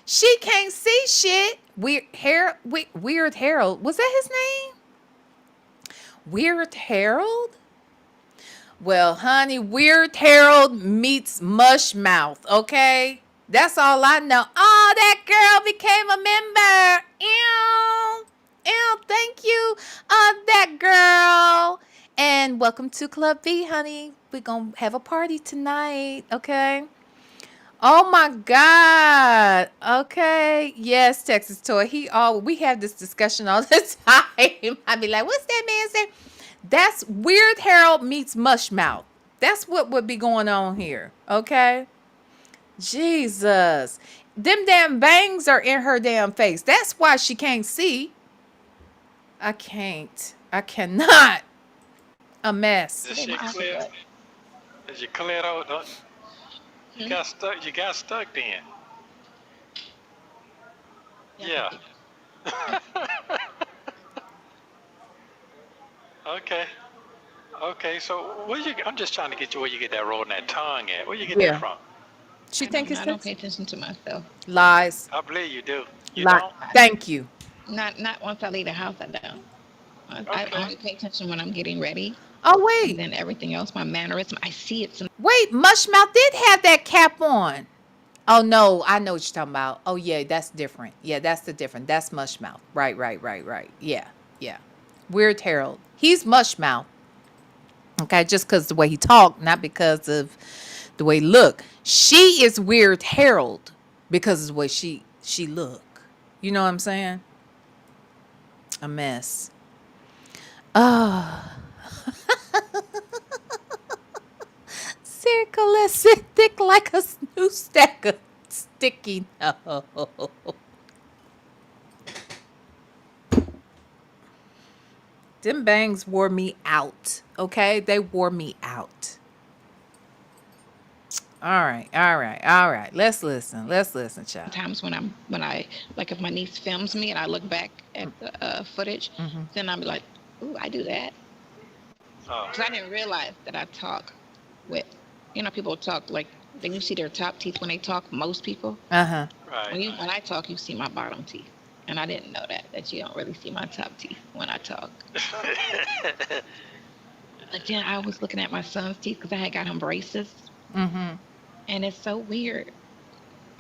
She can't see shit. Weird Harold. Was that his name? Weird Harold? Well, honey, Weird Harold meets Mushmouth, okay? That's all I know. Oh, that girl became a member. Ew. Ew, thank you, that girl. And welcome to Club V, honey. We're going to have a party tonight, okay? Oh my God. Okay. Yes, Texas Toy. We have this discussion all the time. I'd be like, what's that man saying? That's Weird Harold meets Mushmouth. That's what would be going on here. Okay. Jesus. Them damn bangs are in her damn face. That's why she can't see. I can't. I cannot. A mess. Is They she my clear? alphabet. Is you clear out? You got stuck. You got stuck then. Yeah, Yeah. Okay. Okay. So I'm just trying to get you where you get that rolling that tongue at. Where you get that Yeah. from? She I think don't know. it's I don't this? pay attention to myself. Lies. I believe you do. You Lie. don't? Thank you. Not once I leave the house. I don't. I Okay. only pay attention when I'm getting ready, Oh, and wait. then everything else, my mannerism, I see it. Wait, Mushmouth did have that cap on. Oh no, I know what you're talking about. Oh yeah, that's different. Yeah, that's the different. That's Mushmouth. Right. Yeah, yeah. Weird Harold. He's Mushmouth. Okay, just because the way he talked, not because of the way he look. She is Weird Harold because of the way she look. You know what I'm saying? A mess. Oh, circle is thick like a new stack of sticky no. Them bangs wore me out. Okay? They wore me out. All right. Let's listen, child. Sometimes when I like if my niece films me and I look back at the footage, then I'll be like, ooh, I do that Oh. because I didn't realize that I talk with, people talk like then you see their top teeth when they talk. Most people, Uh-huh. Right. when I talk, you see my bottom teeth, and I didn't know that you don't really see my top teeth when I talk. But then I was looking at my son's teeth because I had got him braces, Mm-hmm. and it's so weird.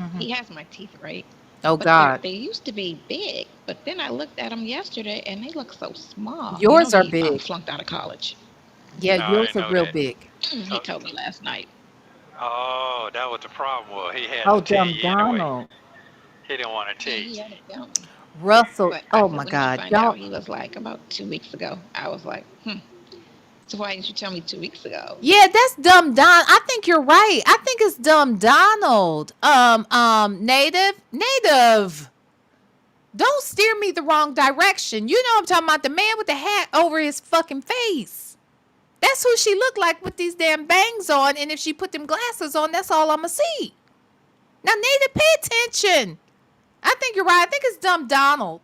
Mm-hmm. He has my teeth right. Oh But God. they used to be big. But then I looked at them yesterday, and they look so small. Yours are He big. flunked out of college. Yeah, No, I yours didn't are know real that. big. He So, told me last night. oh, that was the problem. Well, he had Oh, to tell damn you anyway. Donald. He didn't want to Yeah, tell you. he had to tell me. Russell. But I Oh said, my when did you God. find Y'all. out? He was like, about 2 weeks ago. I was like, So why didn't you tell me 2 weeks ago? Yeah, that's dumb Don. I think you're right. I think it's dumb Donald. Native. Don't steer me the wrong direction. You know I'm talking about the man with the hat over his fucking face. That's who she looked like with these damn bangs on. And if she put them glasses on, that's all I'ma see. Now, Native, pay attention. I think you're right. I think it's dumb Donald.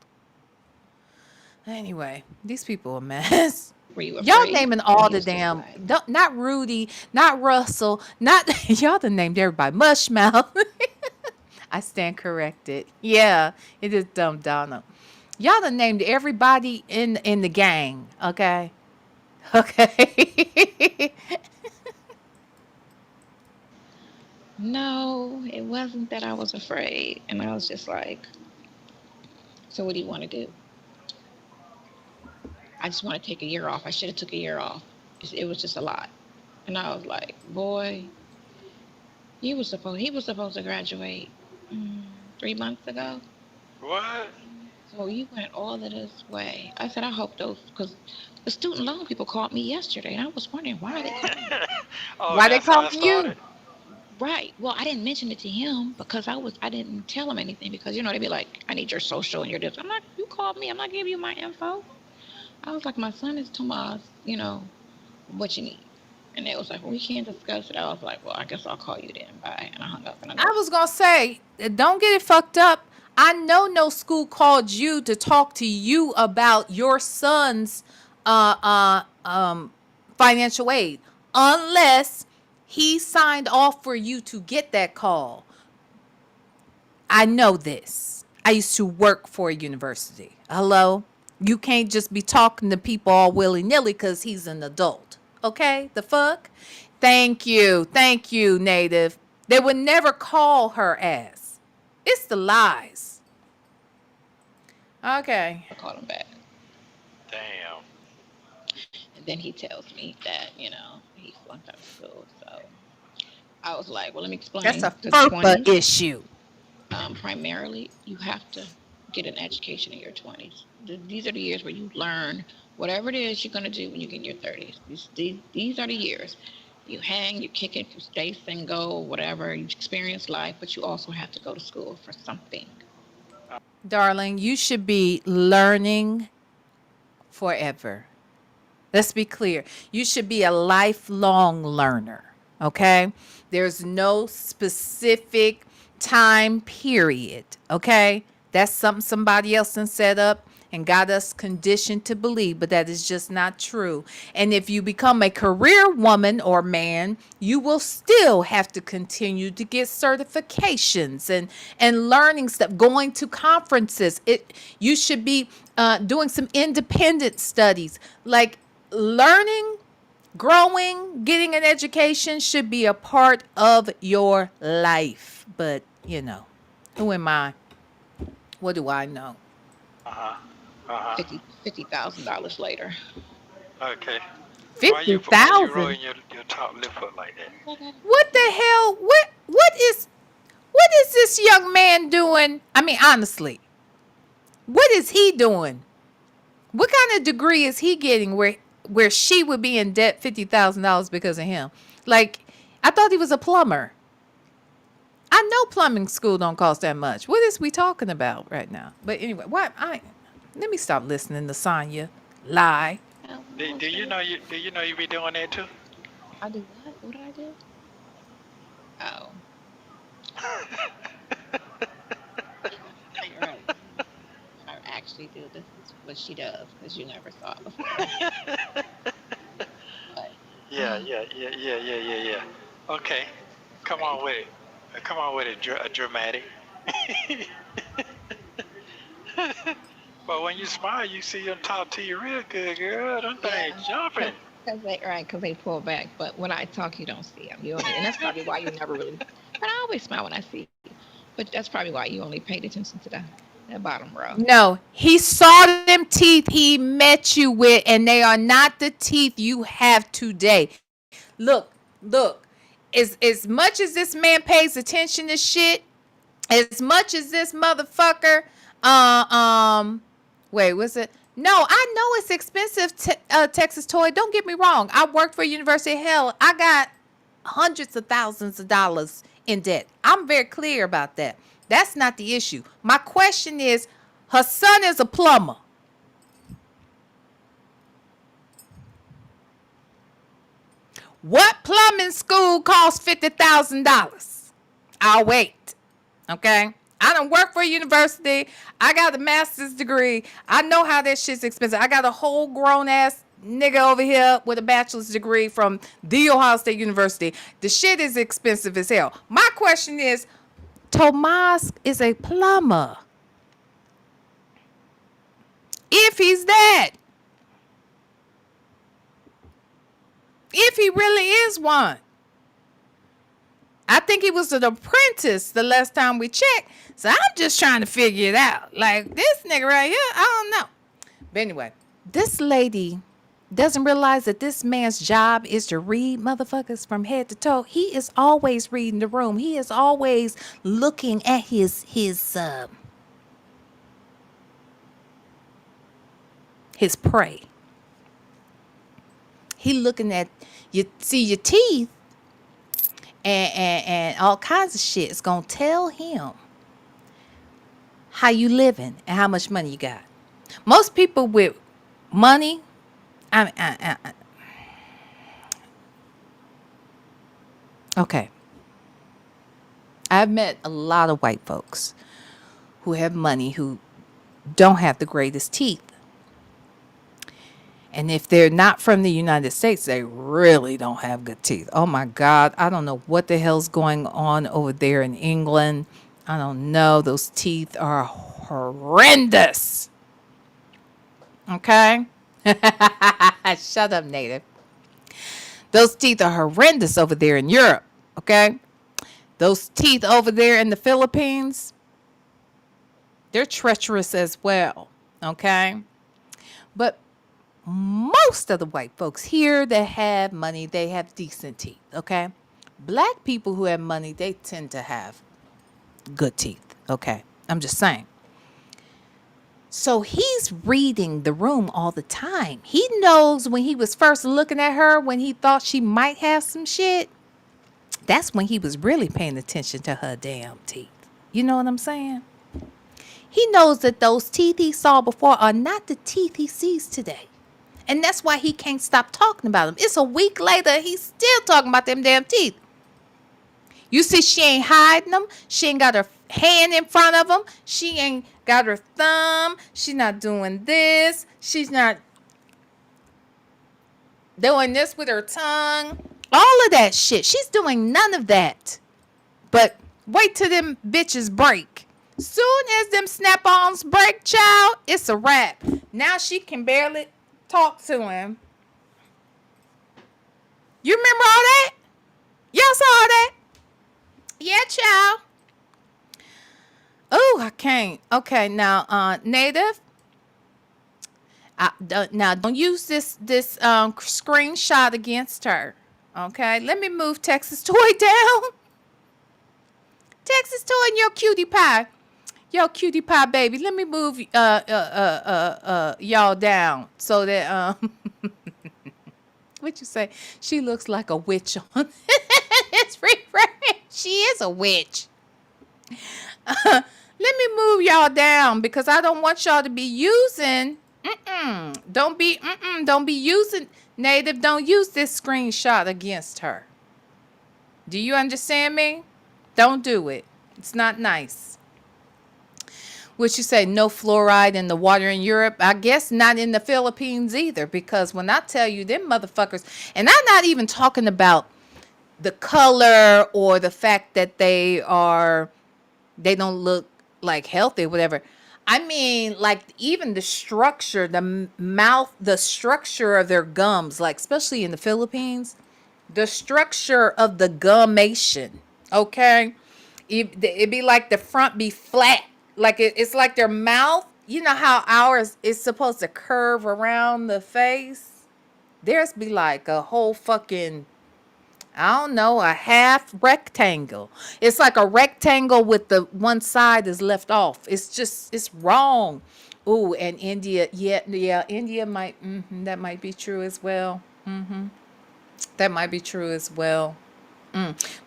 Anyway, these people are a mess. Were you Y'all afraid? naming Or all he the was just damn, like, not Rudy, not Russell, not y'all done named everybody Mushmouth. I stand corrected. Yeah, it is dumb Donald. Y'all done named everybody in the gang. Okay, okay. no, it wasn't that I was afraid. And I was just like, so what do you want to do? I just want to take a year off. I should have took a year off. It was just a lot. And I was like, boy, he was supposed to graduate 3 months ago. What? So you went all of this way. I said, I hope those, because the student loan people called me yesterday, and I was wondering why are they calling me? Oh, Why they that's how it calling started? you? Right. Well, I didn't mention it to him because I didn't tell him anything because they'd be like, I need your social and your this. I'm like, you called me. I'm not giving you my info. I was like, my son is Tomas. What you need. And they was like, well, we can't discuss it. I was like, well, I guess I'll call you then. Bye. And I hung up and I I left. was gonna say, don't get it fucked up. I know no school called you to talk to you about your son's uh, uh, um, financial aid unless he signed off for you to get that call. I know this. I used to work for a university. Hello? You can't just be talking to people all willy nilly because he's an adult. Okay? The fuck? Thank you. Thank you, Native. They would never call her ass. It's the lies. Okay. I called him back. Damn. And then he tells me that, he flunked out of school. So I was like, well, let me That's explain. a The FERPA 20s, issue. primarily, you have to get an education in your 20s. These are the years where you learn whatever it is you're going to do when you get in your 30s. These are the years. You hang, you kick it, you stay single, whatever. You experience life, but you also have to go to school for something. Darling, you should be learning forever. Let's be clear. You should be a lifelong learner. Okay? There's no specific time period. Okay? That's something somebody else done set up and got us conditioned to believe, but that is just not true. And if you become a career woman or man, you will still have to continue to get certifications and learning stuff, going to conferences. You should be doing some independent studies, like learning, growing, getting an education should be a part of your life. But, who am I? What do I know? Uh-huh. Uh-huh. $50,000 later. Okay. Why you 50,000. rolling your top lip up like that? What the hell? What is this young man doing? I mean, honestly, what is he doing? What kind of degree is he getting where she would be in debt $50,000 because of him? Like, I thought he was a plumber. I know plumbing school don't cost that much. What is we talking about right now? But anyway, let me stop listening to Sonya lie. Do you know you be doing that too? I do what? What did I do? Oh. You're right. I actually do. This is what she does because you never saw it before. But, Yeah. Okay. Come on with it. Come on with it, dramatic. But when you smile, you see your top teeth real good, girl. Them things jumping. Because they pull back. But when I talk, you don't see them. And that's probably why you never really. But I always smile when I see you. But that's probably why you only paid attention to the bottom row. No, he saw them teeth he met you with, and they are not the teeth you have today. Look. As much as this man pays attention to shit, as much as this motherfucker, wait, was it? No, I know it's expensive, Texas Toy. Don't get me wrong. I worked for University. Hell, I got hundreds of thousands of dollars in debt. I'm very clear about that. That's not the issue. My question is, her son is a plumber. What plumbing school costs $50,000? I'll wait. Okay? I done work for a university. I got a master's degree. I know how that shit's expensive. I got a whole grown ass nigga over here with a bachelor's degree from the Ohio State University. The shit is expensive as hell. My question is, Tomas is a plumber. If he's that. If he really is one. I think he was an apprentice the last time we checked. So I'm just trying to figure it out. Like, this nigga right here, I don't know. But anyway, this lady doesn't realize that this man's job is to read motherfuckers from head to toe. He is always reading the room. He is always looking at his prey. He looking at your teeth and all kinds of shit. It's gonna tell him how you living and how much money you got. Most people with money, okay. I've met a lot of white folks who have money who don't have the greatest teeth. And if they're not from the United States, they really don't have good teeth. Oh my God. I don't know what the hell's going on over there in England. I don't know. Those teeth are horrendous. Okay? Shut up, native. Those teeth are horrendous over there in Europe. Okay? Those teeth over there in the Philippines, they're treacherous as well. Okay? But most of the white folks here that have money, they have decent teeth, okay? Black people who have money, they tend to have good teeth, okay? I'm just saying. So he's reading the room all the time. He knows when he was first looking at her, when he thought she might have some shit, that's when he was really paying attention to her damn teeth. You know what I'm saying? He knows that those teeth he saw before are not the teeth he sees today. And that's why he can't stop talking about them. It's a week later, he's still talking about them damn teeth. You see, she ain't hiding them. She ain't got her hand in front of them. She ain't got her thumb. She's not doing this. She's not doing this with her tongue. All of that shit. She's doing none of that. But wait till them bitches break. Soon as them snap-ons break, child, it's a wrap. Now she can barely talk to him. You remember all that? Y'all saw that? Yeah, child. Oh, I can't. Okay, now, native. Now, don't use this screenshot against her. Okay, let me move Texas Toy down. Texas Toy and your cutie pie. Yo, cutie pie baby, let me move y'all down so that what you say? She looks like a witch on it's reframed. She is a witch. Let me move y'all down because I don't want y'all to be using. Don't be using native. Don't use this screenshot against her. Do you understand me? Don't do it. It's not nice. What you say? No fluoride in the water in Europe? I guess not in the Philippines either, because when I tell you them motherfuckers, and I'm not even talking about the color or the fact that they don't look like healthy or whatever. I mean, like even the structure, the mouth, the structure of their gums, like especially in the Philippines, the structure of the gummation, okay? It'd be like the front be flat. Like it's like their mouth. You know how ours is supposed to curve around the face? Theirs be like a whole fucking, I don't know, a half rectangle. It's like a rectangle with the one side is left off. It's wrong. Ooh, and India, yeah, India might, that might be true as well. That might be true as well.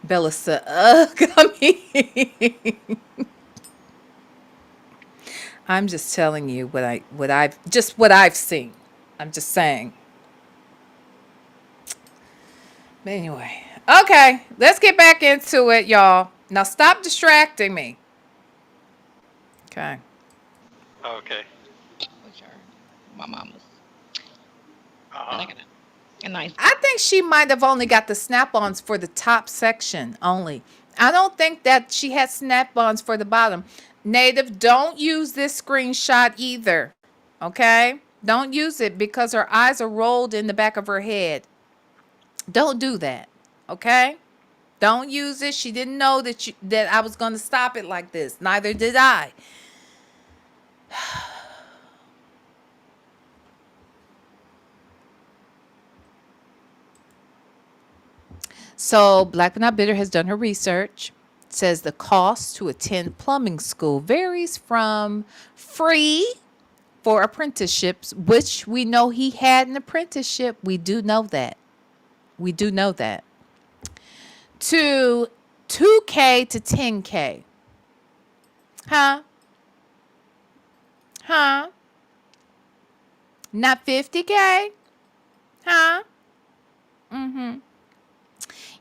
Bella said, ugh, I mean, I'm just telling you what I've seen. I'm just saying. But anyway, okay, let's get back into it, y'all. Now stop distracting me. Okay. Okay. Which are my mama's. Uh-huh. Like a nice. I think she might have only got the snap-ons for the top section only. I don't think that she had snap-ons for the bottom. Native, don't use this screenshot either. Okay? Don't use it because her eyes are rolled in the back of her head. Don't do that. Okay? Don't use it. She didn't know that I was going to stop it like this. Neither did I. So, Black but Not Bitter has done her research. Says the cost to attend plumbing school varies from free for apprenticeships, which we know he had an apprenticeship. We do know that. We do know that. To 2K to 10K. Huh? Huh? Not 50K? Huh?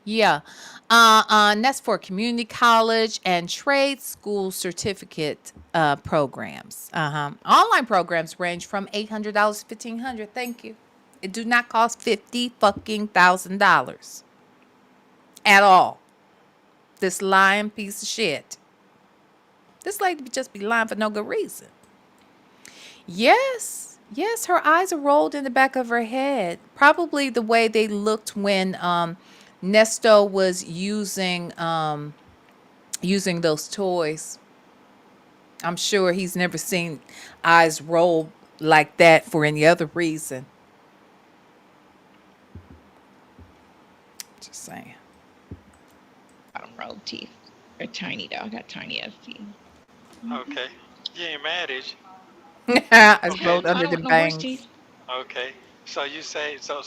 Yeah. And that's for community college and trade school certificate programs. Online programs range from $800 to $1,500. Thank you. It do not cost $50,000 at all. This lying piece of shit. This lady just be lying for no good reason. Yes. Yes, her eyes are rolled in the back of her head. Probably the way they looked when Nesto was using those toys. I'm sure he's never seen eyes roll like that for any other reason. Just saying. Bottom row teeth. They're tiny though. I got tiny ass teeth. Okay. You ain't mad, is you? Eyes Okay. rolled I under don't the want no worse bangs. teeth. Okay. So you say so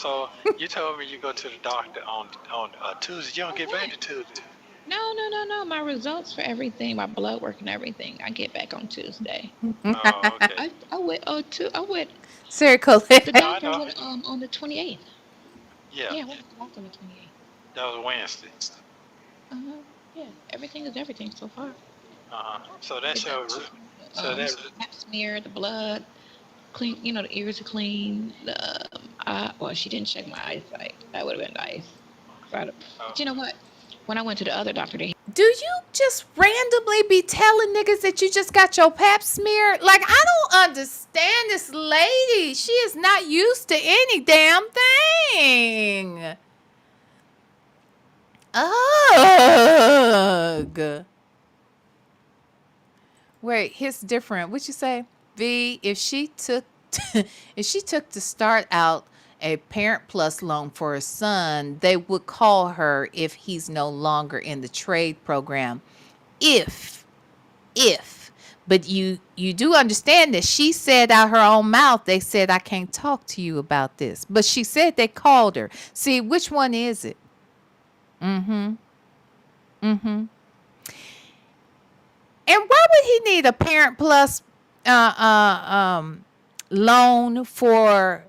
you told me you go to the doctor on Tuesday. You don't get back to Tuesday. No. My results for everything, my blood work and everything, I get back on Tuesday. Oh, okay. I went I went Sarah the No, I Colette. doctor know. on the 28th. Yeah, Yeah, I went to the doctor on the 28th. that was Wednesday. Uh-huh. Yeah, everything is everything so far. So The that's your. doctor, So that. pap smear, the blood, clean. You know, the ears are clean. The well, she didn't check my eyesight. That would have been nice. But Oh, you know what? When I went to the other doctor, they Do you just randomly be telling niggas that you just got your pap smear? Like, I don't understand this lady. She is not used to any damn thing. Ugh. Wait, his different. What you say? V, if she took if she took to start out a parent plus loan for her son, they would call her if he's no longer in the trade program. If but you do understand that she said out her own mouth, they said I can't talk to you about this. But she said they called her. See, which one is it? Mm-hmm. Mm-hmm. And why would he need a parent plus uh, uh, um, loan for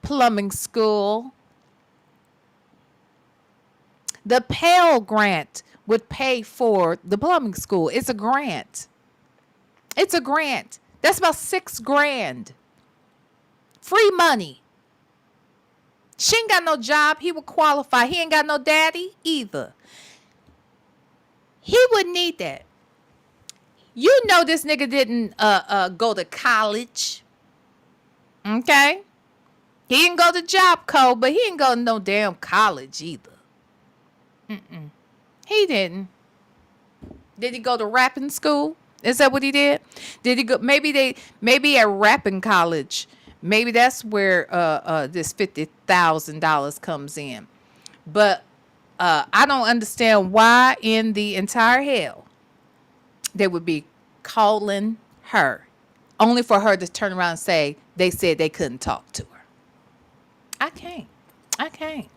plumbing school? The Pell Grant would pay for the plumbing school. It's a grant. It's a grant. That's about $6,000. Free money. She ain't got no job. He would qualify. He ain't got no daddy either. He wouldn't need that. You know this nigga didn't go to college. Okay? He didn't go to Job Corps, but he didn't go to no damn college either. He didn't. Did he go to rapping school? Is that what he did? Did he go? Maybe at rapping college. Maybe that's where this $50,000 comes in. But I don't understand why in the entire hell they would be calling her, only for her to turn around and say they said they couldn't talk to her. I can't. I can't.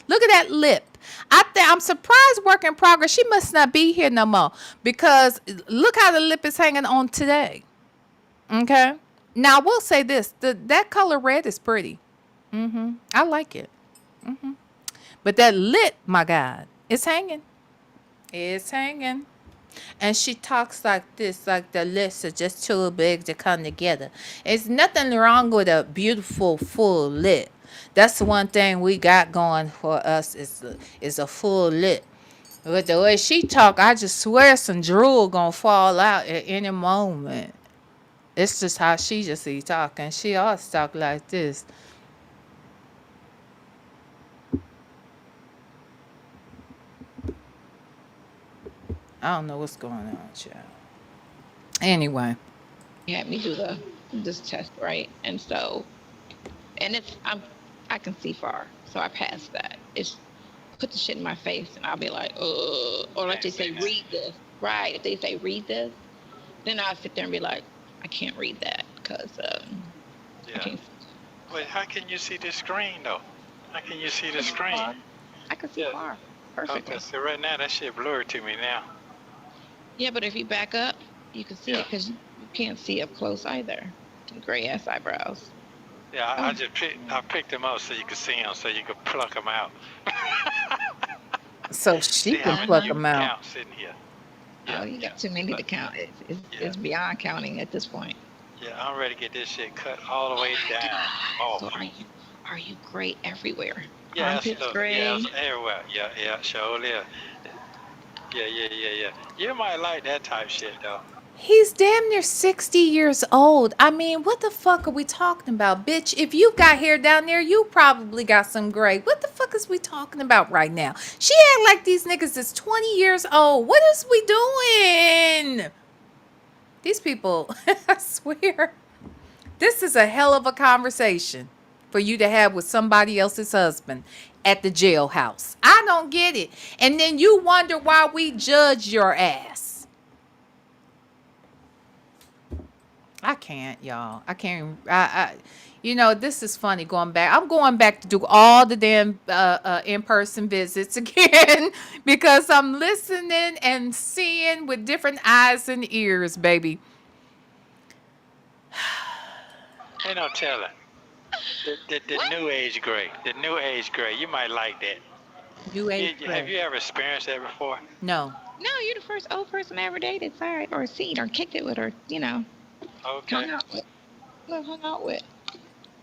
Look at that lip. I'm surprised work in progress. She must not be here no more because look how the lip is hanging on today. Okay. Now I will say this: that color red is pretty. I like it. But that lip, my God, it's hanging. It's hanging. And she talks like this, like the lips are just too big to come together. There's nothing wrong with a beautiful full lip. That's the one thing we got going for us is a full lip. But the way she talk, I just swear some drool gonna fall out at any moment. It's just how she just be talking. She always talk like this. I don't know what's going on, child. Anyway. had me do this test, right? And so, and I can see far, so I passed that. It's put the shit in my face, and I'll be like, or like they say, read this, right? If they say read this, then I'll sit there and be like, I can't read that because I yeah. can't. Wait, how can you see the screen though? How can you see the screen? I can see Yeah. far perfectly. Okay, so right now that shit blurred to me now. Yeah, but if you back up, you can see it because you can't see up close either. Gray ass eyebrows. Yeah, I picked them up so you could see them, so you could pluck them out. So See she how can many pluck you them can out. count sitting here. Oh, Yeah, you yeah. got too many But to count. yeah, It's beyond counting at this point. yeah. I'm ready to get this shit cut all the Oh way my down God. So off. are you gray everywhere? Yeah, Armpits absolutely. Yeah, gray. everywhere. Yeah, yeah. Sure is. Yeah, yeah, yeah, yeah. You might like that type shit though. He's damn near 60 years old. I mean, what the fuck are we talking about, bitch? If you got hair down there, you probably got some gray. What the fuck is we talking about right now? She act like these niggas is 20 years old. What is we doing? These people, I swear, this is a hell of a conversation for you to have with somebody else's husband at the jailhouse. I don't get it. And then you wonder why we judge your ass. I can't, y'all. I can't. You know, this is funny going back. I'm going back to do all the damn in-person visits again because I'm listening and seeing with different eyes and ears, baby. Ain't no telling. The new age gray. The new age gray. You might like that. New age Have gray. you ever experienced that before? No. No, you're the first old person I ever dated, sorry, or seen, or kicked it with, or Okay. hung out with. No, hung out with.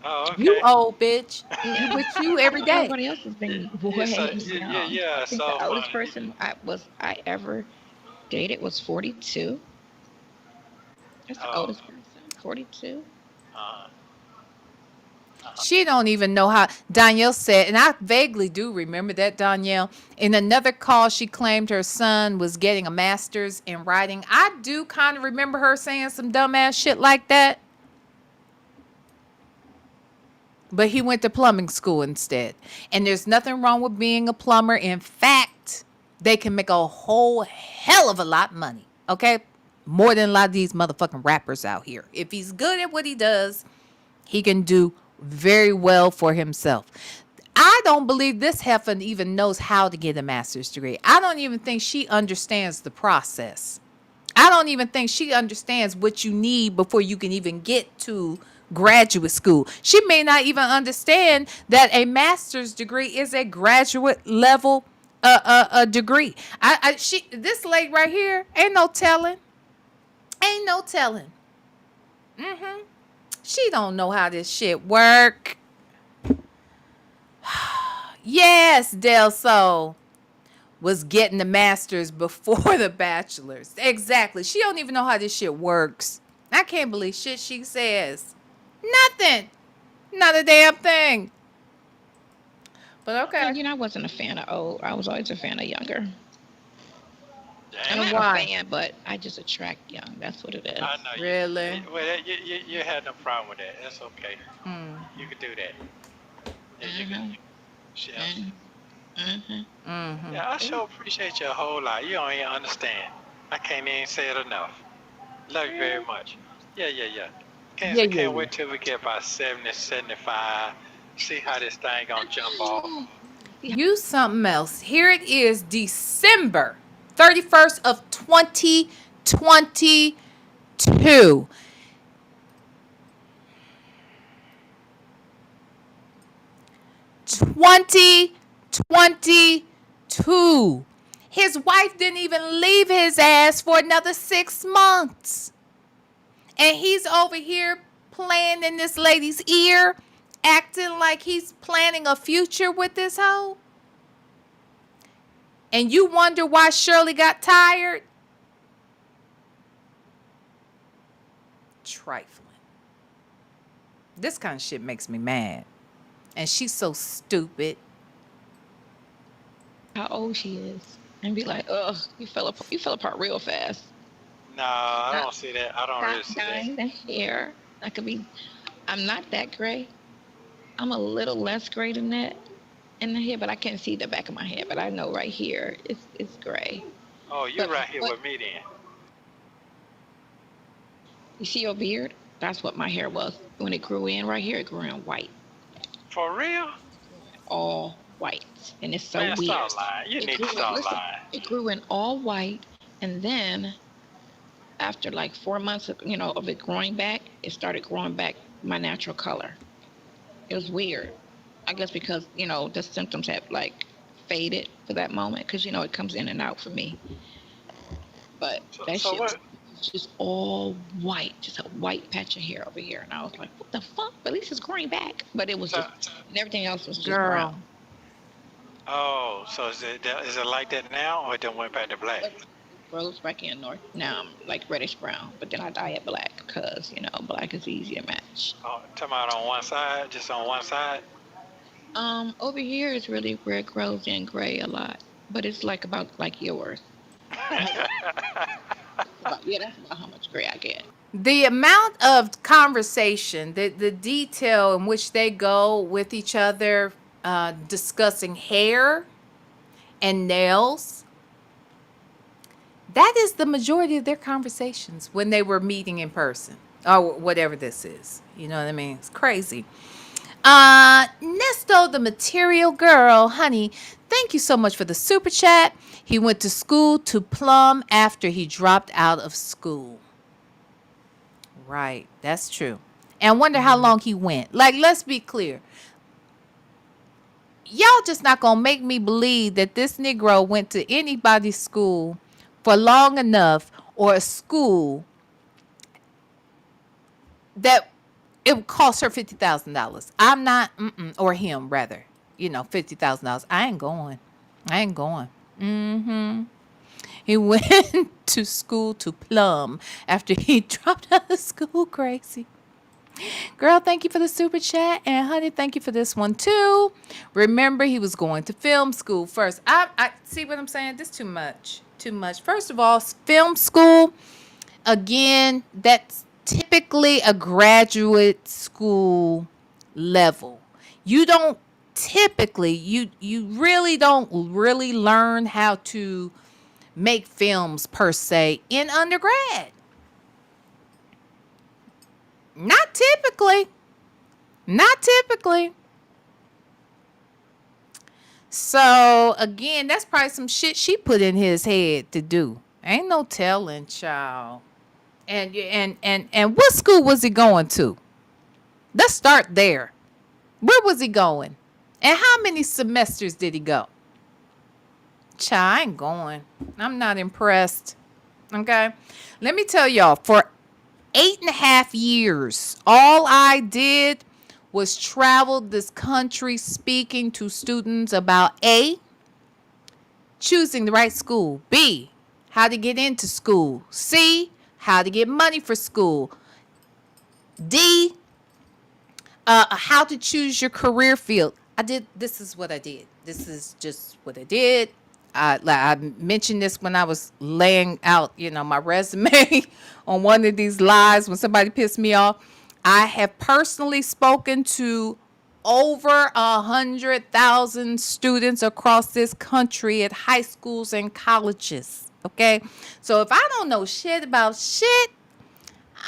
Oh, You okay. old bitch. You Yeah, with you every day. everybody else has been Yeah, so, way yeah, young. yeah. I think So the oldest funny. person I ever dated was 42. That's the Oh. oldest person. 42. Uh, She don't even know how Danielle said, and I vaguely do remember that Danielle. In another call, she claimed her son was getting a master's in writing. I do kind of remember her saying some dumbass shit like that. But he went to plumbing school instead. And there's nothing wrong with being a plumber. In fact, they can make a whole hell of a lot of money. Okay? More than a lot of these motherfucking rappers out here. If he's good at what he does, he can do very well for himself. I don't believe this heifer even knows how to get a master's degree. I don't even think she understands the process. I don't even think she understands what you need before you can even get to graduate school. She may not even understand that a master's degree is a graduate level a degree. This lady right here ain't no telling. Ain't no telling. She don't know how this shit work. Yes, Del Sol was getting the master's before the bachelor's. Exactly. She don't even know how this shit works. I can't believe shit she says. Nothing. Not a damn thing. But Well, okay. I wasn't a fan of old. I was always a fan of younger. I'm damn. And not a why? fan, but I just attract young. That's what it is. I know you. Really? Well, you had no problem with that. That's okay. Mm. You could do that. Yeah, you Mm-hmm. could. Yeah, Mm-hmm. Mm-hmm. yeah, I sure appreciate you a whole lot. You don't even understand. I can't even say it enough. Love you very much. Yeah, yeah, yeah. Yeah, yeah, Can't yeah. wait till we get about 70, 75. See how this thing gonna jump off. Use something else. Here it is, December 31st of 2022. 2022. His wife didn't even leave his ass for another 6 months. And he's over here playing in this lady's ear, acting like he's planning a future with this hoe. And you wonder why Shirley got tired? Trifling. This kind of shit makes me mad. And she's so stupid. How old she is, and be like, ugh, you fell apart real fast. No, I Stop, don't see that. I don't really stop see that. dyeing the hair. I could be. I'm not that gray. I'm a little less gray than that in the hair, but I can't see the back of my head. But I know right here it's gray. Oh, you But right here what with me then. you see your beard? That's what my hair was when it grew in right here. It grew in white, For real? all white, and it's so Man, weird. stop lying. You It need to grew in. stop Listen, lying. it grew in all white, and then after like 4 months of it growing back, it started growing back my natural color. It was weird. I guess because the symptoms had like faded for that moment because it comes in and out for me. But that So shit what? was just all white, just a white patch of hair over here, and I was like, "What the fuck?" But at least it's growing back. But it was So, just, and everything else was just Girl. brown. oh, so is it like that now, or it done went back to black? But it grows back in north. Now I'm like reddish brown, but then I dye it black because black is easier match. Oh, talking about on one side, just on one side. Over here is really where it grows in gray a lot, but it's like about like yours. That's about how much gray I get. The amount of conversation, the detail in which they go with each other, discussing hair and nails, that is the majority of their conversations when they were meeting in person or whatever this is. You know what I mean? It's crazy. Nesto, the material girl, honey, thank you so much for the super chat. He went to school to plumb after he dropped out of school. Right, that's true. And wonder how long he went. Like, let's be clear. Y'all just not gonna make me believe that this Negro went to anybody's school for long enough, or a school that it would cost her $50,000. I'm not, or him rather, $50,000. I ain't going. He went to school to plumb after he dropped out of school. Crazy. Girl, thank you for the super chat. And honey, thank you for this one too. Remember, he was going to film school first. I see what I'm saying. This too much. Too much. First of all, film school, again, that's typically a graduate school level. You don't typically, you really don't really learn how to make films per se in undergrad. Not typically. Not typically. So again, that's probably some shit she put in his head to do. Ain't no telling, child. And what school was he going to? Let's start there. Where was he going? And how many semesters did he go? Child, I ain't going. I'm not impressed. Okay. Let me tell y'all, for 8.5 years, all I did was travel this country speaking to students about A, choosing the right school, B, how to get into school, C, how to get money for school, D, how to choose your career field. This is what I did. This is just what I did. I mentioned this when I was laying out, my resume on one of these lives when somebody pissed me off. I have personally spoken to over 100,000 students across this country at high schools and colleges. Okay, so if I don't know shit about shit,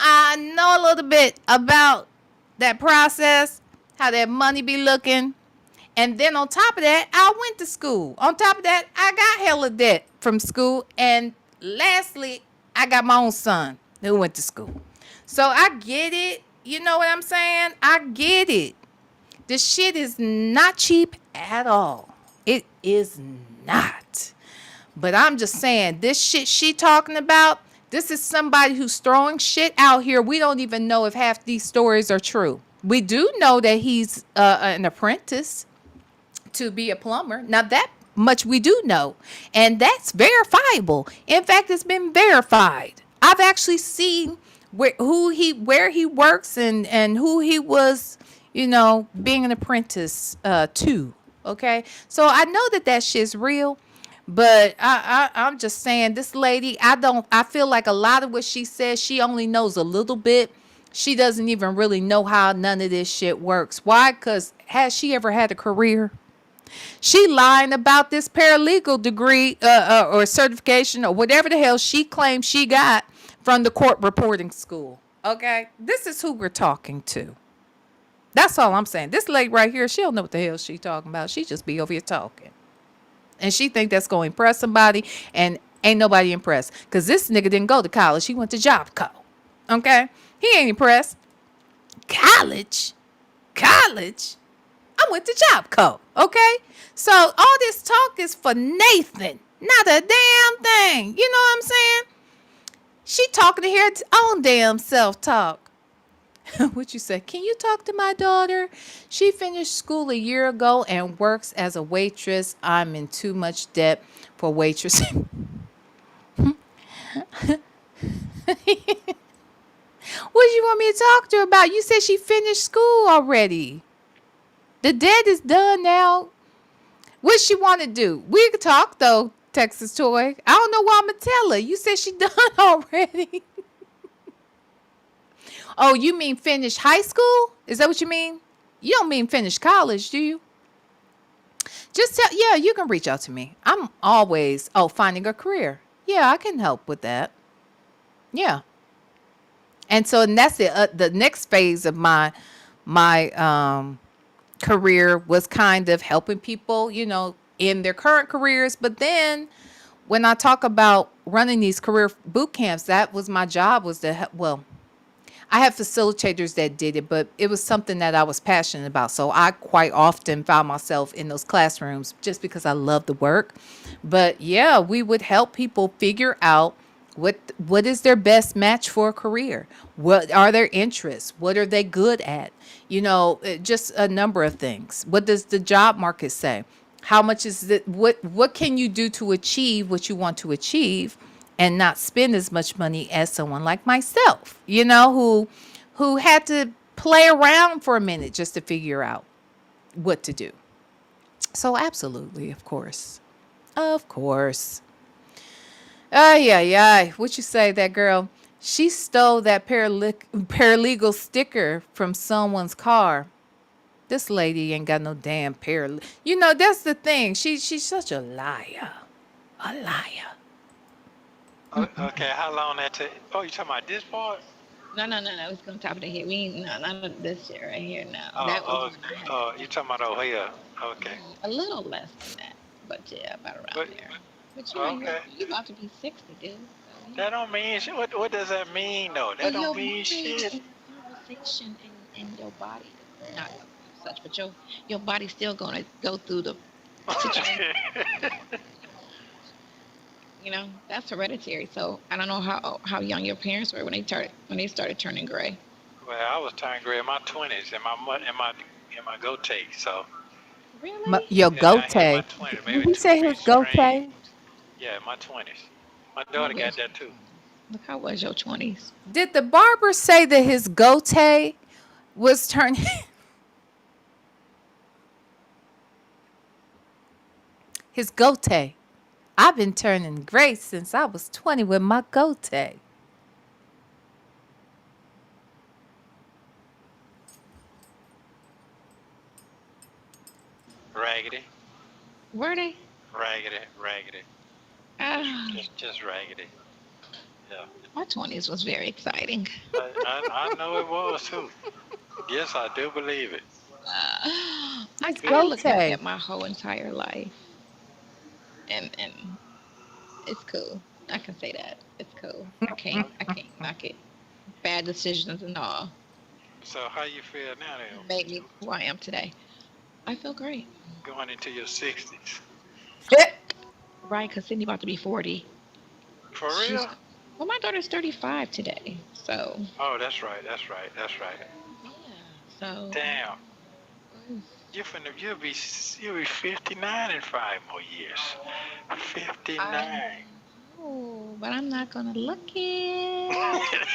I know a little bit about that process, how that money be looking. And then on top of that, I went to school. On top of that, I got hella debt from school. And lastly, I got my own son who went to school. So I get it. You know what I'm saying? I get it. This shit is not cheap at all. It is not. But I'm just saying, this shit she talking about, this is somebody who's throwing shit out here. We don't even know if half these stories are true. We do know that he's an apprentice to be a plumber. Now that much we do know, and that's verifiable. In fact, it's been verified. I've actually seen where he works and who he was, being an apprentice to. Okay, so I know that shit's real. But I'm just saying, this lady, I feel like a lot of what she says, she only knows a little bit. She doesn't even really know how none of this shit works. Why? Because has she ever had a career? She lying about this paralegal degree or certification or whatever the hell she claims she got from the court reporting school. Okay? This is who we're talking to. That's all I'm saying. This lady right here, she don't know what the hell she talking about. She just be over here talking. And she think that's going to impress somebody, and ain't nobody impressed. Because this nigga didn't go to college. He went to Job Co. Okay? He ain't impressed. College? I went to Job Co. Okay? So all this talk is for Nathan. Not a damn thing. You know what I'm saying? She talking to her own damn self talk. What you say? Can you talk to my daughter? She finished school a year ago and works as a waitress. I'm in too much debt for waitressing. What do you want me to talk to her about? You said she finished school already. The debt is done now. What she want to do? We could talk though, Texas Toy. I don't know why I'm gonna tell her. You said she done already. Oh, you mean finish high school? Is that what you mean? You don't mean finish college, do you? Just tell. Yeah, you can reach out to me. I'm always finding a career. Yeah, I can help with that. Yeah, and that's it. The next phase of my career was kind of helping people, in their current careers. But then when I talk about running these career boot camps, that was my job was to help. Well, I had facilitators that did it, but it was something that I was passionate about. So I quite often found myself in those classrooms just because I love the work. But yeah, we would help people figure out what is their best match for a career? What are their interests? What are they good at? Just a number of things. What does the job market say? How much is it? What can you do to achieve what you want to achieve? And not spend as much money as someone like myself, who had to play around for a minute just to figure out what to do. So absolutely, of course. Of course. Ay, ay, ay. What you say, that girl? She stole that paralegal sticker from someone's car. This lady ain't got no damn paralegal. That's the thing. She's such a liar. A liar. Okay, how long that take? Oh, you talking about this part? No. It's gonna top of the head. We ain't none of this shit right here now. That was Oh, when I had you talking about over here? Okay. a little less than that, but yeah, about around But there. But okay, you about to be 60, dude. So, that don't mean shit. What does that mean though? well, That your don't mean mind shit. and your conversation and your body, not such, but your body's still gonna go through the situation. That's hereditary. So I don't know how young your parents were when they started turning gray. Well, I was turning gray in my 20s in my goatee. So Really? Your yeah, down here in my goatee. 20s, Did maybe he two say feet his straight. goatee? Yeah, in my 20s. My How daughter got was that too. Look, how was your 20s? Did the barber say that his goatee was turning his goatee? I've been turning gray since I was 20 with my goatee. Raggedy, Were they? raggedy. Ah, Just raggedy. Yeah. my 20s was very exciting. I know it was too. Yes, I do believe it. His I look back goatee. at my whole entire life, and it's cool. I can say that it's cool. I can't knock it. Bad decisions and all So how you feel now made me who I am today. I feel great. going into your 60s? Right, because Sydney about to be 40. For She's real? well, my daughter's 35 today. So Oh, that's right. That's right. That's right. yeah. So Damn. You'll be 59 in 5 more years. I 59. know, but I'm not gonna look it.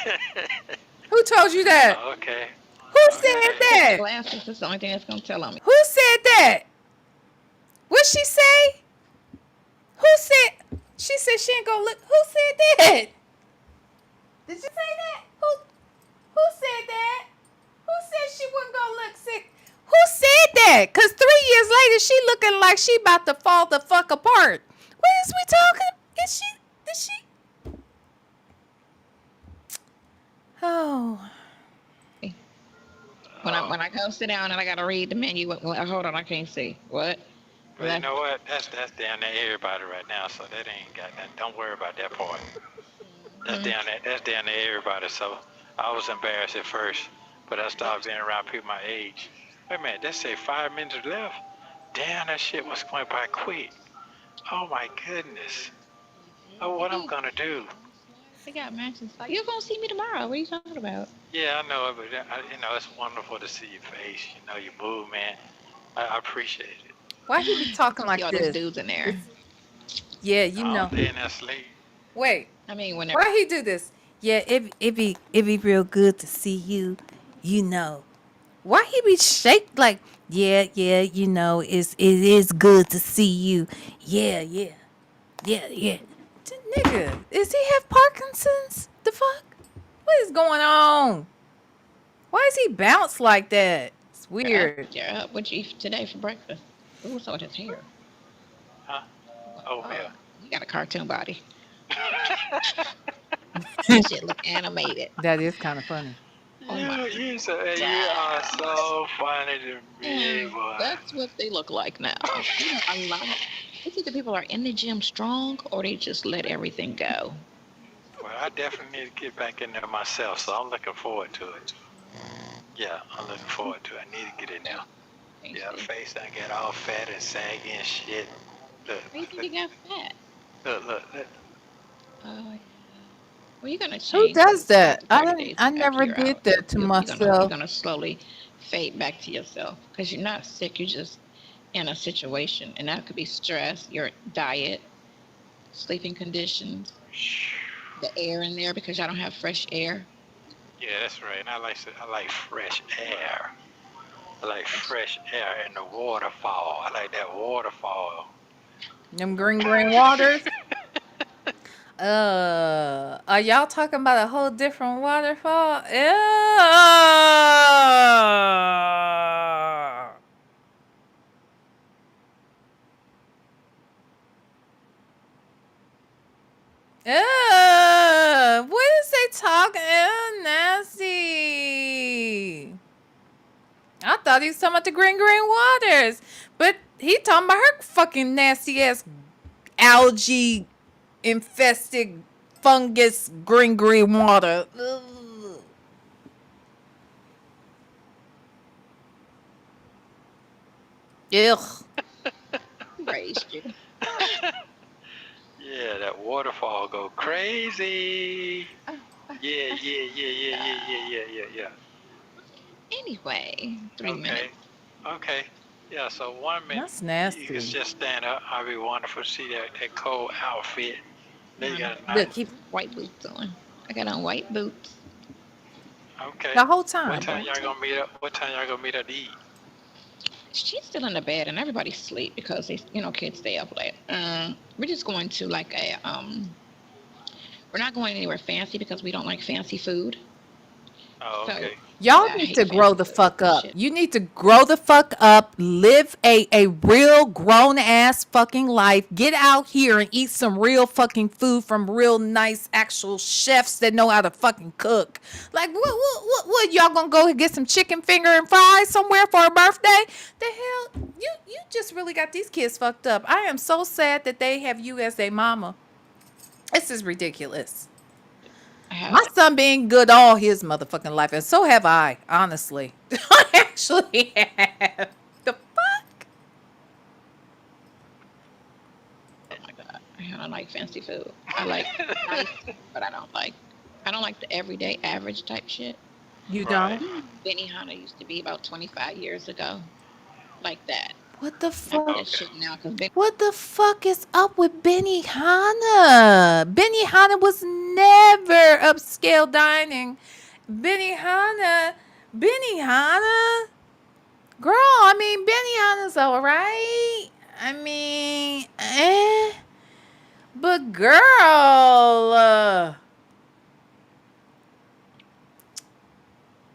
Who told you that? Okay. Who said Okay. that? Glasses is the only thing that's gonna tell on me. Who said that? What she say? Who said? She said she ain't gonna look. Who said that? Did you say that? Who said that? Who said she wasn't gonna look sick? Who said that? Cause 3 years later she looking like she about to fall the fuck apart. What is we talking? Is she? Did she? Oh. Oh. When I go sit down and I gotta read the menu, hold on, I can't see what. But you know what? That's down to everybody right now. So that ain't got that. Don't worry about that part. That's down to everybody. So I was embarrassed at first, but I stopped being around people my age. Wait a minute, that say 5 minutes left? Damn, that shit was going by quick. Oh my goodness. Oh, what I'm gonna do? They got matching slides. You're gonna see me tomorrow. What are you talking about? Yeah, I know it, but it's wonderful to see your face. Your movement. I appreciate it. Why he be You're talking gonna see like all those this? dudes in there. Yeah, Oh, they in there sleep. Wait, I mean, whenever. why he do this? Yeah, it be real good to see you. Why he be shake like? Yeah, it is good to see you. Yeah. Nigga, is he have Parkinson's? The fuck? What is going on? Why is he bounce like that? It's weird. Yeah, what you eat today for breakfast? Ooh, so his hair. Huh? Oh, yeah. He got a cartoon body. That shit look animated. That is kind of funny. Oh you my are so funny to me, boy. That's what they look like now. A lot. It's either people are in the gym strong or they just let everything go. Well, I definitely need to get back in there myself, so I'm looking forward to it. Yeah, I'm looking forward to it. I need to get in there. Yeah, face I get all fat and saggy and shit. Look, Why you think you got fat? look. Oh, well, you're gonna change. Who does that? after 30 days I after never you're did out. that to You're myself. gonna slowly fade back to yourself because you're not sick. You're just in a situation, and that could be stress, your diet, sleeping conditions, the air in there because y'all don't have fresh air. Yeah, that's right. And I like fresh air. I like fresh air and the waterfall. I like that waterfall. Them green waters. Are y'all talking about a whole different waterfall? Yeah. What is they talking? Nasty. I thought he was talking about the green waters, but he talking about her fucking nasty ass algae infested fungus green water. Ugh. Ugh. Raised you. Yeah, that waterfall go crazy. Yeah. Anyway, 3 minutes. Okay. Yeah, so 1 minute. That's nasty. You can just stand up. I'll be wonderful to see that cold outfit. They got a Look, nice. he White boots on. I got on white boots. Okay. the whole time. What time y'all gonna meet up? What time y'all gonna meet up to eat? She's still in the bed and everybody's asleep because they, kids stay up late. We're just going to like we're not going anywhere fancy because we don't like fancy food. Oh, So, okay. Y'all I need hate to grow fancy the food. fuck up. Shit. You need to grow the fuck up. Live a real grown ass fucking life. Get out here and eat some real fucking food from real nice actual chefs that know how to fucking cook. Like what y'all gonna go get some chicken finger and fries somewhere for a birthday? The hell, you just really got these kids fucked up. I am so sad that they have you as their mama. This is ridiculous. My son being good all his motherfucking life, and so have I, honestly. I actually have. The fuck? Oh my god, I don't like fancy food. I like nice, but I don't like the everyday average type shit. You Right. don't? Benihana used to be about 25 years ago, like that. What the I fuck? that shit now because What the fuck is up with Benihana? Benihana was never upscale dining. Benihana. Girl, I mean, Benihana's alright. I mean, But girl,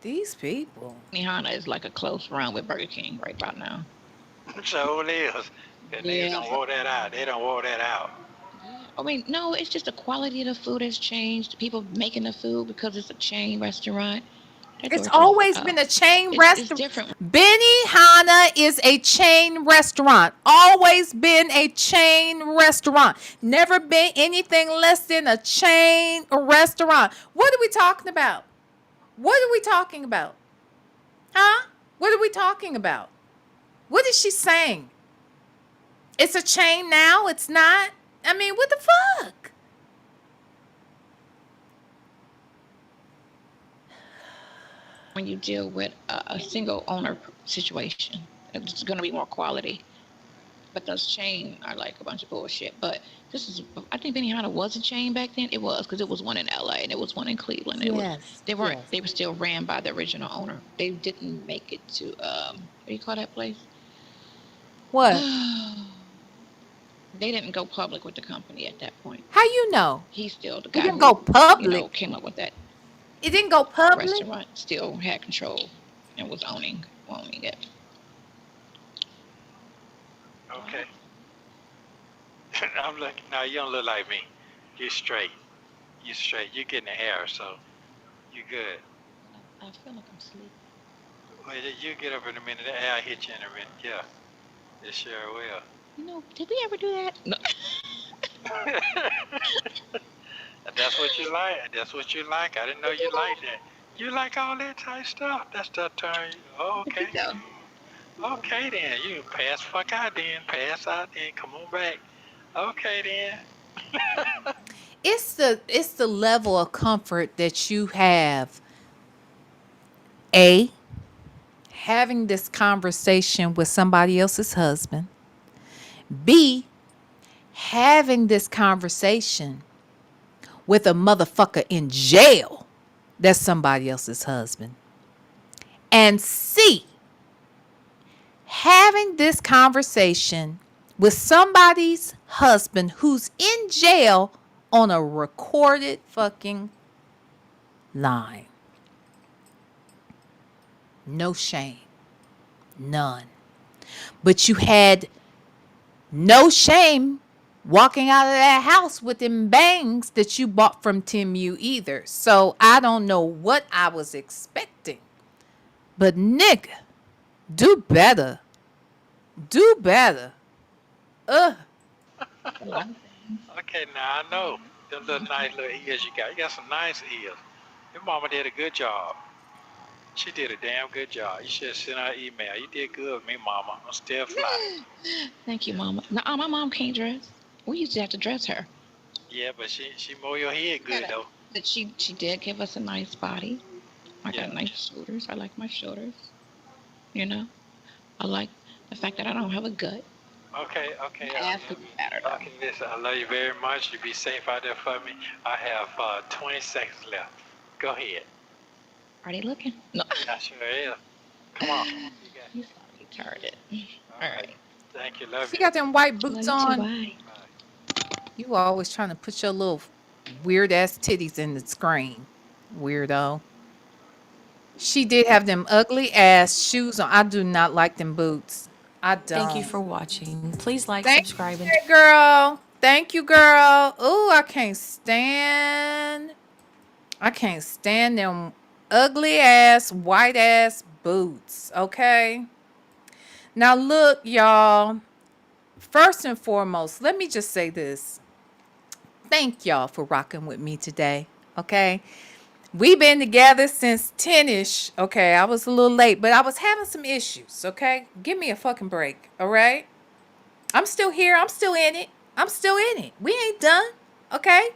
these people. Benihana is like a close run with Burger King right about now. So it is. And they don't wore that out. I mean, no, it's just the quality of the food has changed. People making the food because it's a chain restaurant. It's always been a chain restaurant. It's different. Benihana is a chain restaurant. Always been a chain restaurant. Never been anything less than a chain restaurant. What are we talking about? Huh? What are we talking about? What is she saying? It's a chain now? It's not? I mean, what the fuck? When you deal with a single owner situation, it's going to be more quality. But those chain are like a bunch of bullshit. But this is, I think Benihana was a chain back then. It was, because it was one in LA and it was one in Cleveland. It was, Yes. they weren't, Yes. they were still ran by the original owner. They didn't make it to, what do you call that place? What? They didn't go public with the company at that point. How you know? He's still the It guy didn't who, go public. came up with that It didn't go public. restaurant, still had control and was owning it. Okay. I'm looking. No, you don't look like me. You're straight. You straight. You're getting the hair, so you good. I feel like I'm sleeping. Well, you get up in a minute. The hair hit you in a minute. Yeah, it sure will. Did we ever do that? No. That's what you like. That's what you like. I didn't know you liked that. You like all that type stuff. That's the turn. Oh, okay. No. Okay then. You can pass fuck out then. Pass out then. Come on back. Okay then. It's the level of comfort that you have. A, having this conversation with somebody else's husband. B, having this conversation with a motherfucker in jail that's somebody else's husband. And C, having this conversation with somebody's husband who's in jail on a recorded fucking line. No shame. None. But you had no shame walking out of that house with them bangs that you bought from Timu either. So I don't know what I was expecting. But nigga, do better. Do better. Ugh. Okay, now I know. Them little nice little ears you got. You got some nice ears. Your mama did a good job. She did a damn good job. You should have sent her an email. You did good with me, mama. I'm still fly. Thank you, Mama. No, my mom can't dress. We used to have to dress her. Yeah, but she mow your head good though. But she did give us a nice body. I Yeah. got nice shoulders. I like my shoulders. I like the fact that I don't have a gut. Okay. My ass would be better though. Okay, listen, I love you very much. You be safe out there for me. I have 20 seconds left. Go ahead. Are they looking? No. I sure is. Come on. You got it. You so retarded. All right. Thank you. Love She you. got them white Love boots you too. on. Bye. You always trying to put your little weird ass titties in the screen. Weirdo. She did have them ugly ass shoes on. I do not like them boots. I don't. Thank you for watching. Please like, Thank subscribe, and you, girl. Thank you, girl. Ooh, I can't stand them ugly ass, white ass boots. Okay. Now look, y'all. First and foremost, let me just say this. Thank y'all for rocking with me today. Okay. We've been together since 10-ish. Okay. I was a little late, but I was having some issues. Okay. Give me a fucking break. All right. I'm still here. I'm still in it. We ain't done. Okay.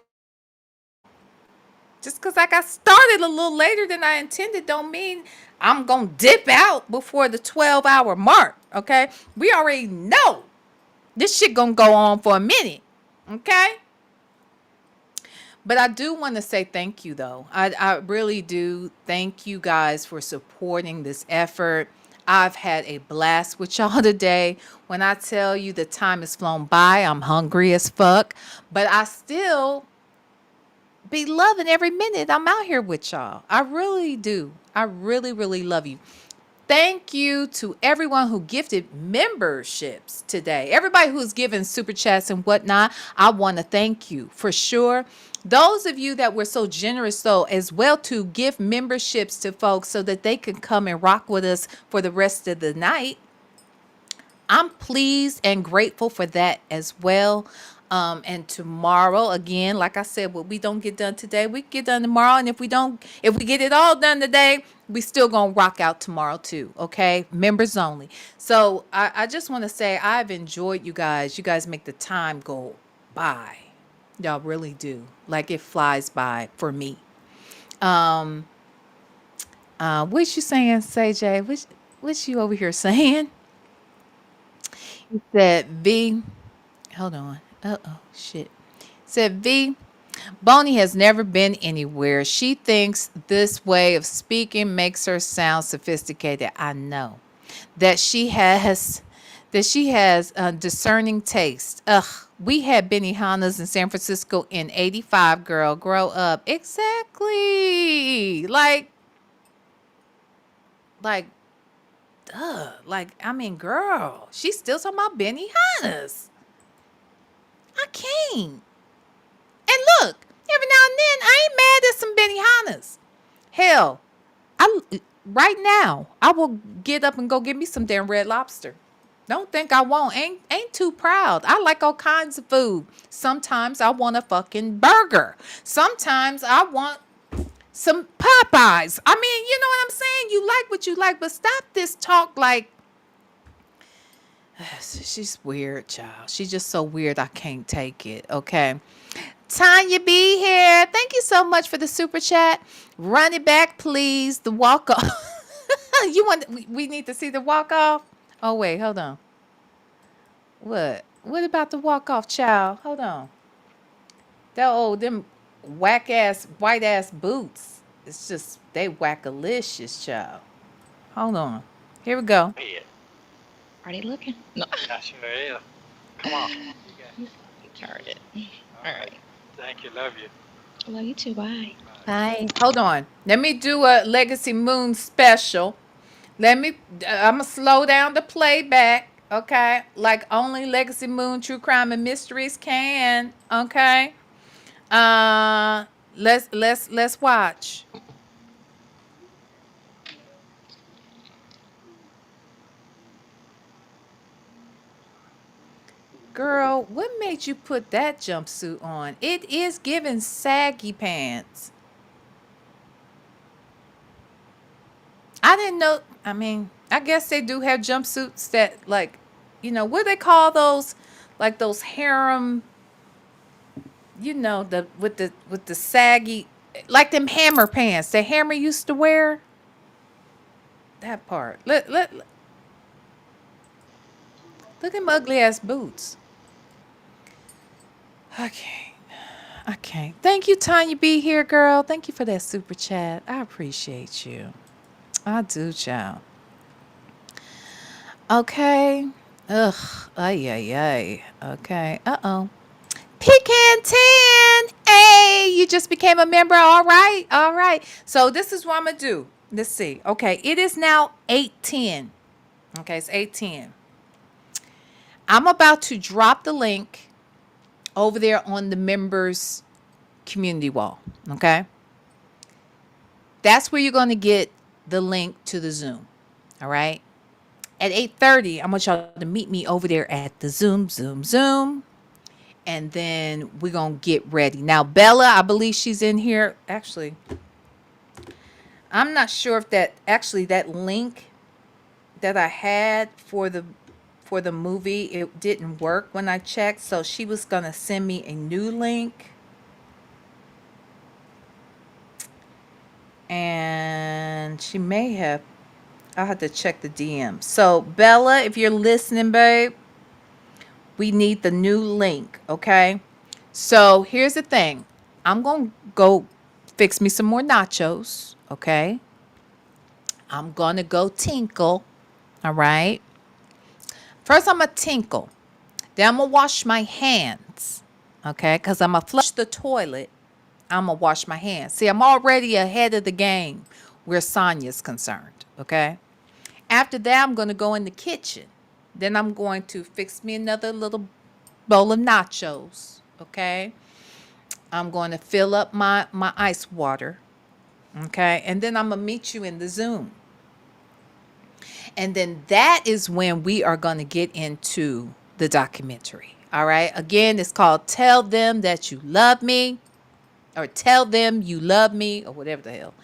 Just because I got started a little later than I intended don't mean I'm going to dip out before the 12-hour mark. Okay. We already know this shit going to go on for a minute. Okay. But I do want to say thank you, though. I really do. Thank you guys for supporting this effort. I've had a blast with y'all today. When I tell you the time has flown by, I'm hungry as fuck. But I still be loving every minute I'm out here with y'all. I really do. I really, really love you. Thank you to everyone who gifted memberships today. Everybody who's given super chats and whatnot, I want to thank you for sure. Those of you that were so generous, though, as well to give memberships to folks so that they can come and rock with us for the rest of the night. I'm pleased and grateful for that as well. And tomorrow, again, like I said, what we don't get done today, we get done tomorrow. And if we get it all done today, we still gonna rock out tomorrow too. Okay, members only. So I just want to say I've enjoyed you guys. You guys make the time go by. Y'all really do. Like it flies by for me. Um, what you saying, CJ? What you over here saying? He said V. Hold on. Shit. Said V. Bonnie has never been anywhere. She thinks this way of speaking makes her sound sophisticated. I know that she has discerning taste. Ugh, we had Benihana's in San Francisco in '85. Girl, grow up. Exactly. Like, I mean, girl, she's still talking about Benihana's. I can't. And look, every now and then, I ain't mad at some Benihana's. Hell, I right now I will get up and go get me some damn Red Lobster. Don't think I won't. Ain't too proud. I like all kinds of food. Sometimes I want a fucking burger. Sometimes I want some Popeyes. I mean, you know what I'm saying? You like what you like, but stop this talk like she's weird, child. She's just so weird. I can't take it. Okay. Tanya B here. Thank you so much for the super chat. Run it back, please. The walk off. We need to see the walk off? Oh, wait, hold on. What? What about the walk off, child? Hold on. Them whack ass, white ass boots. It's just, they whackalicious, child. Hold on. Here we go. Yeah, Are they looking? No. I sure is. Come on. You got Turned it. all All right. right. Thank you. Love you. Love you too. Bye. Bye. Hold on. Let me do a Legacy Moon special. I'm going to slow down the playback, okay? Like only Legacy Moon True Crime and Mysteries can, okay? Let's watch. Girl, what made you put that jumpsuit on? It is giving saggy pants. I didn't know. I mean, I guess they do have jumpsuits that, like, what do they call those? Like those harem, the with the saggy, like them hammer pants that Hammer used to wear. That part. Look at them ugly ass boots. Okay. Okay. Thank you, Tanya B here, girl. Thank you for that super chat. I appreciate you. I do, child. Okay. Ugh. Ay, ay, ay. Okay. Uh-oh. Pecan 10. Hey, you just became a member. All right. All right. So this is what I'm going to do. Let's see. Okay. It is now 8:10. Okay. It's 8:10. I'm about to drop the link over there on the members community wall. Okay. That's where you're going to get the link to the Zoom. All right. At 8:30, I want y'all to meet me over there at the Zoom. And then we're going to get ready. Now, Bella, I believe she's in here. Actually, I'm not sure if that link that I had for the movie, it didn't work when I checked. So she was going to send me a new link. And she may have. I'll have to check the DM. So, Bella, if you're listening, babe, we need the new link, okay? So, here's the thing. I'm going to go fix me some more nachos, okay? I'm going to go tinkle, all right? First, I'm going to tinkle. Then I'm going to wash my hands, okay? Because I'm going to flush the toilet. I'm going to wash my hands. See, I'm already ahead of the game where Sonia's concerned, okay? After that, I'm going to go in the kitchen. Then I'm going to fix me another little bowl of nachos, okay? I'm going to fill up my ice water, okay? And then I'm going to meet you in the Zoom. And then that is when we are going to get into the documentary, All right. Again, it's called Tell Them That You Love Me, or Tell Them You Love Me, or whatever the hell.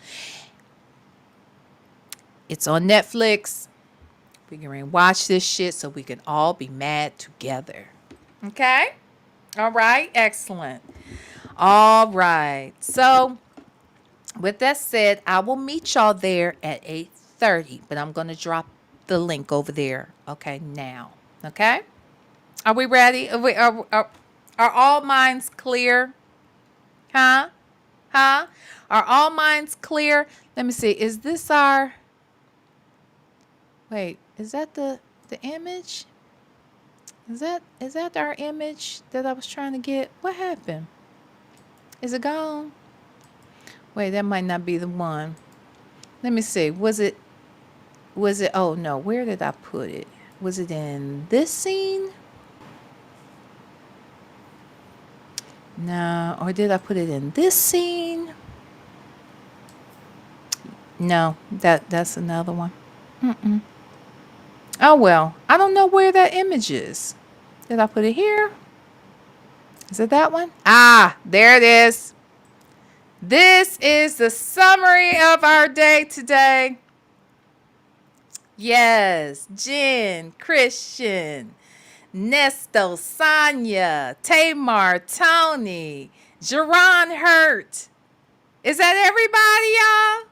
It's on Netflix. We can watch this shit so we can all be mad together. Okay? All right. Excellent. All right. So, with that said, I will meet y'all there at 8:30, but I'm going to drop the link over there. Okay, now. Okay? Are we ready? Are all minds clear? Huh? Huh? Are all minds clear? Let me see. Is this our... Wait, is that the image? Is that our image that I was trying to get? What happened? Is it gone? Wait, that might not be the one. Let me see. Was it oh no, where did I put it? Was it in this scene? No, or did I put it in this scene? No, that's another one. Oh well, I don't know where that image is. Did I put it here? Is it that one? Ah, there it is. This is the summary of our day today. Yes, Jen, Christian, Neesto, Sonia, Tamar, Tony, Jerron Hurt. Is that everybody, y'all?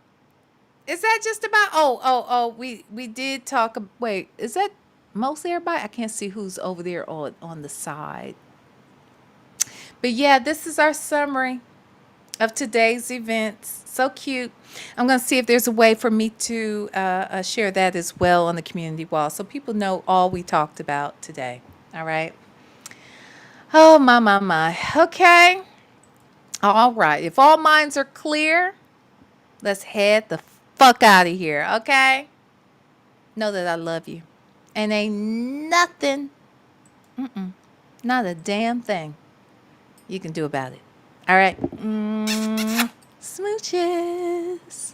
Is that just about? Oh. We did talk. Wait, is that mostly everybody? I can't see who's over there on the side. But yeah, this is our summary of today's events. So cute. I'm going to see if there's a way for me to share that as well on the community wall so people know all we talked about today. All right. Oh, my. Okay. All right. If all minds are clear, let's head the fuck out of here. Okay. Know that I love you. And ain't nothing, not a damn thing you can do about it. All right. Smooches.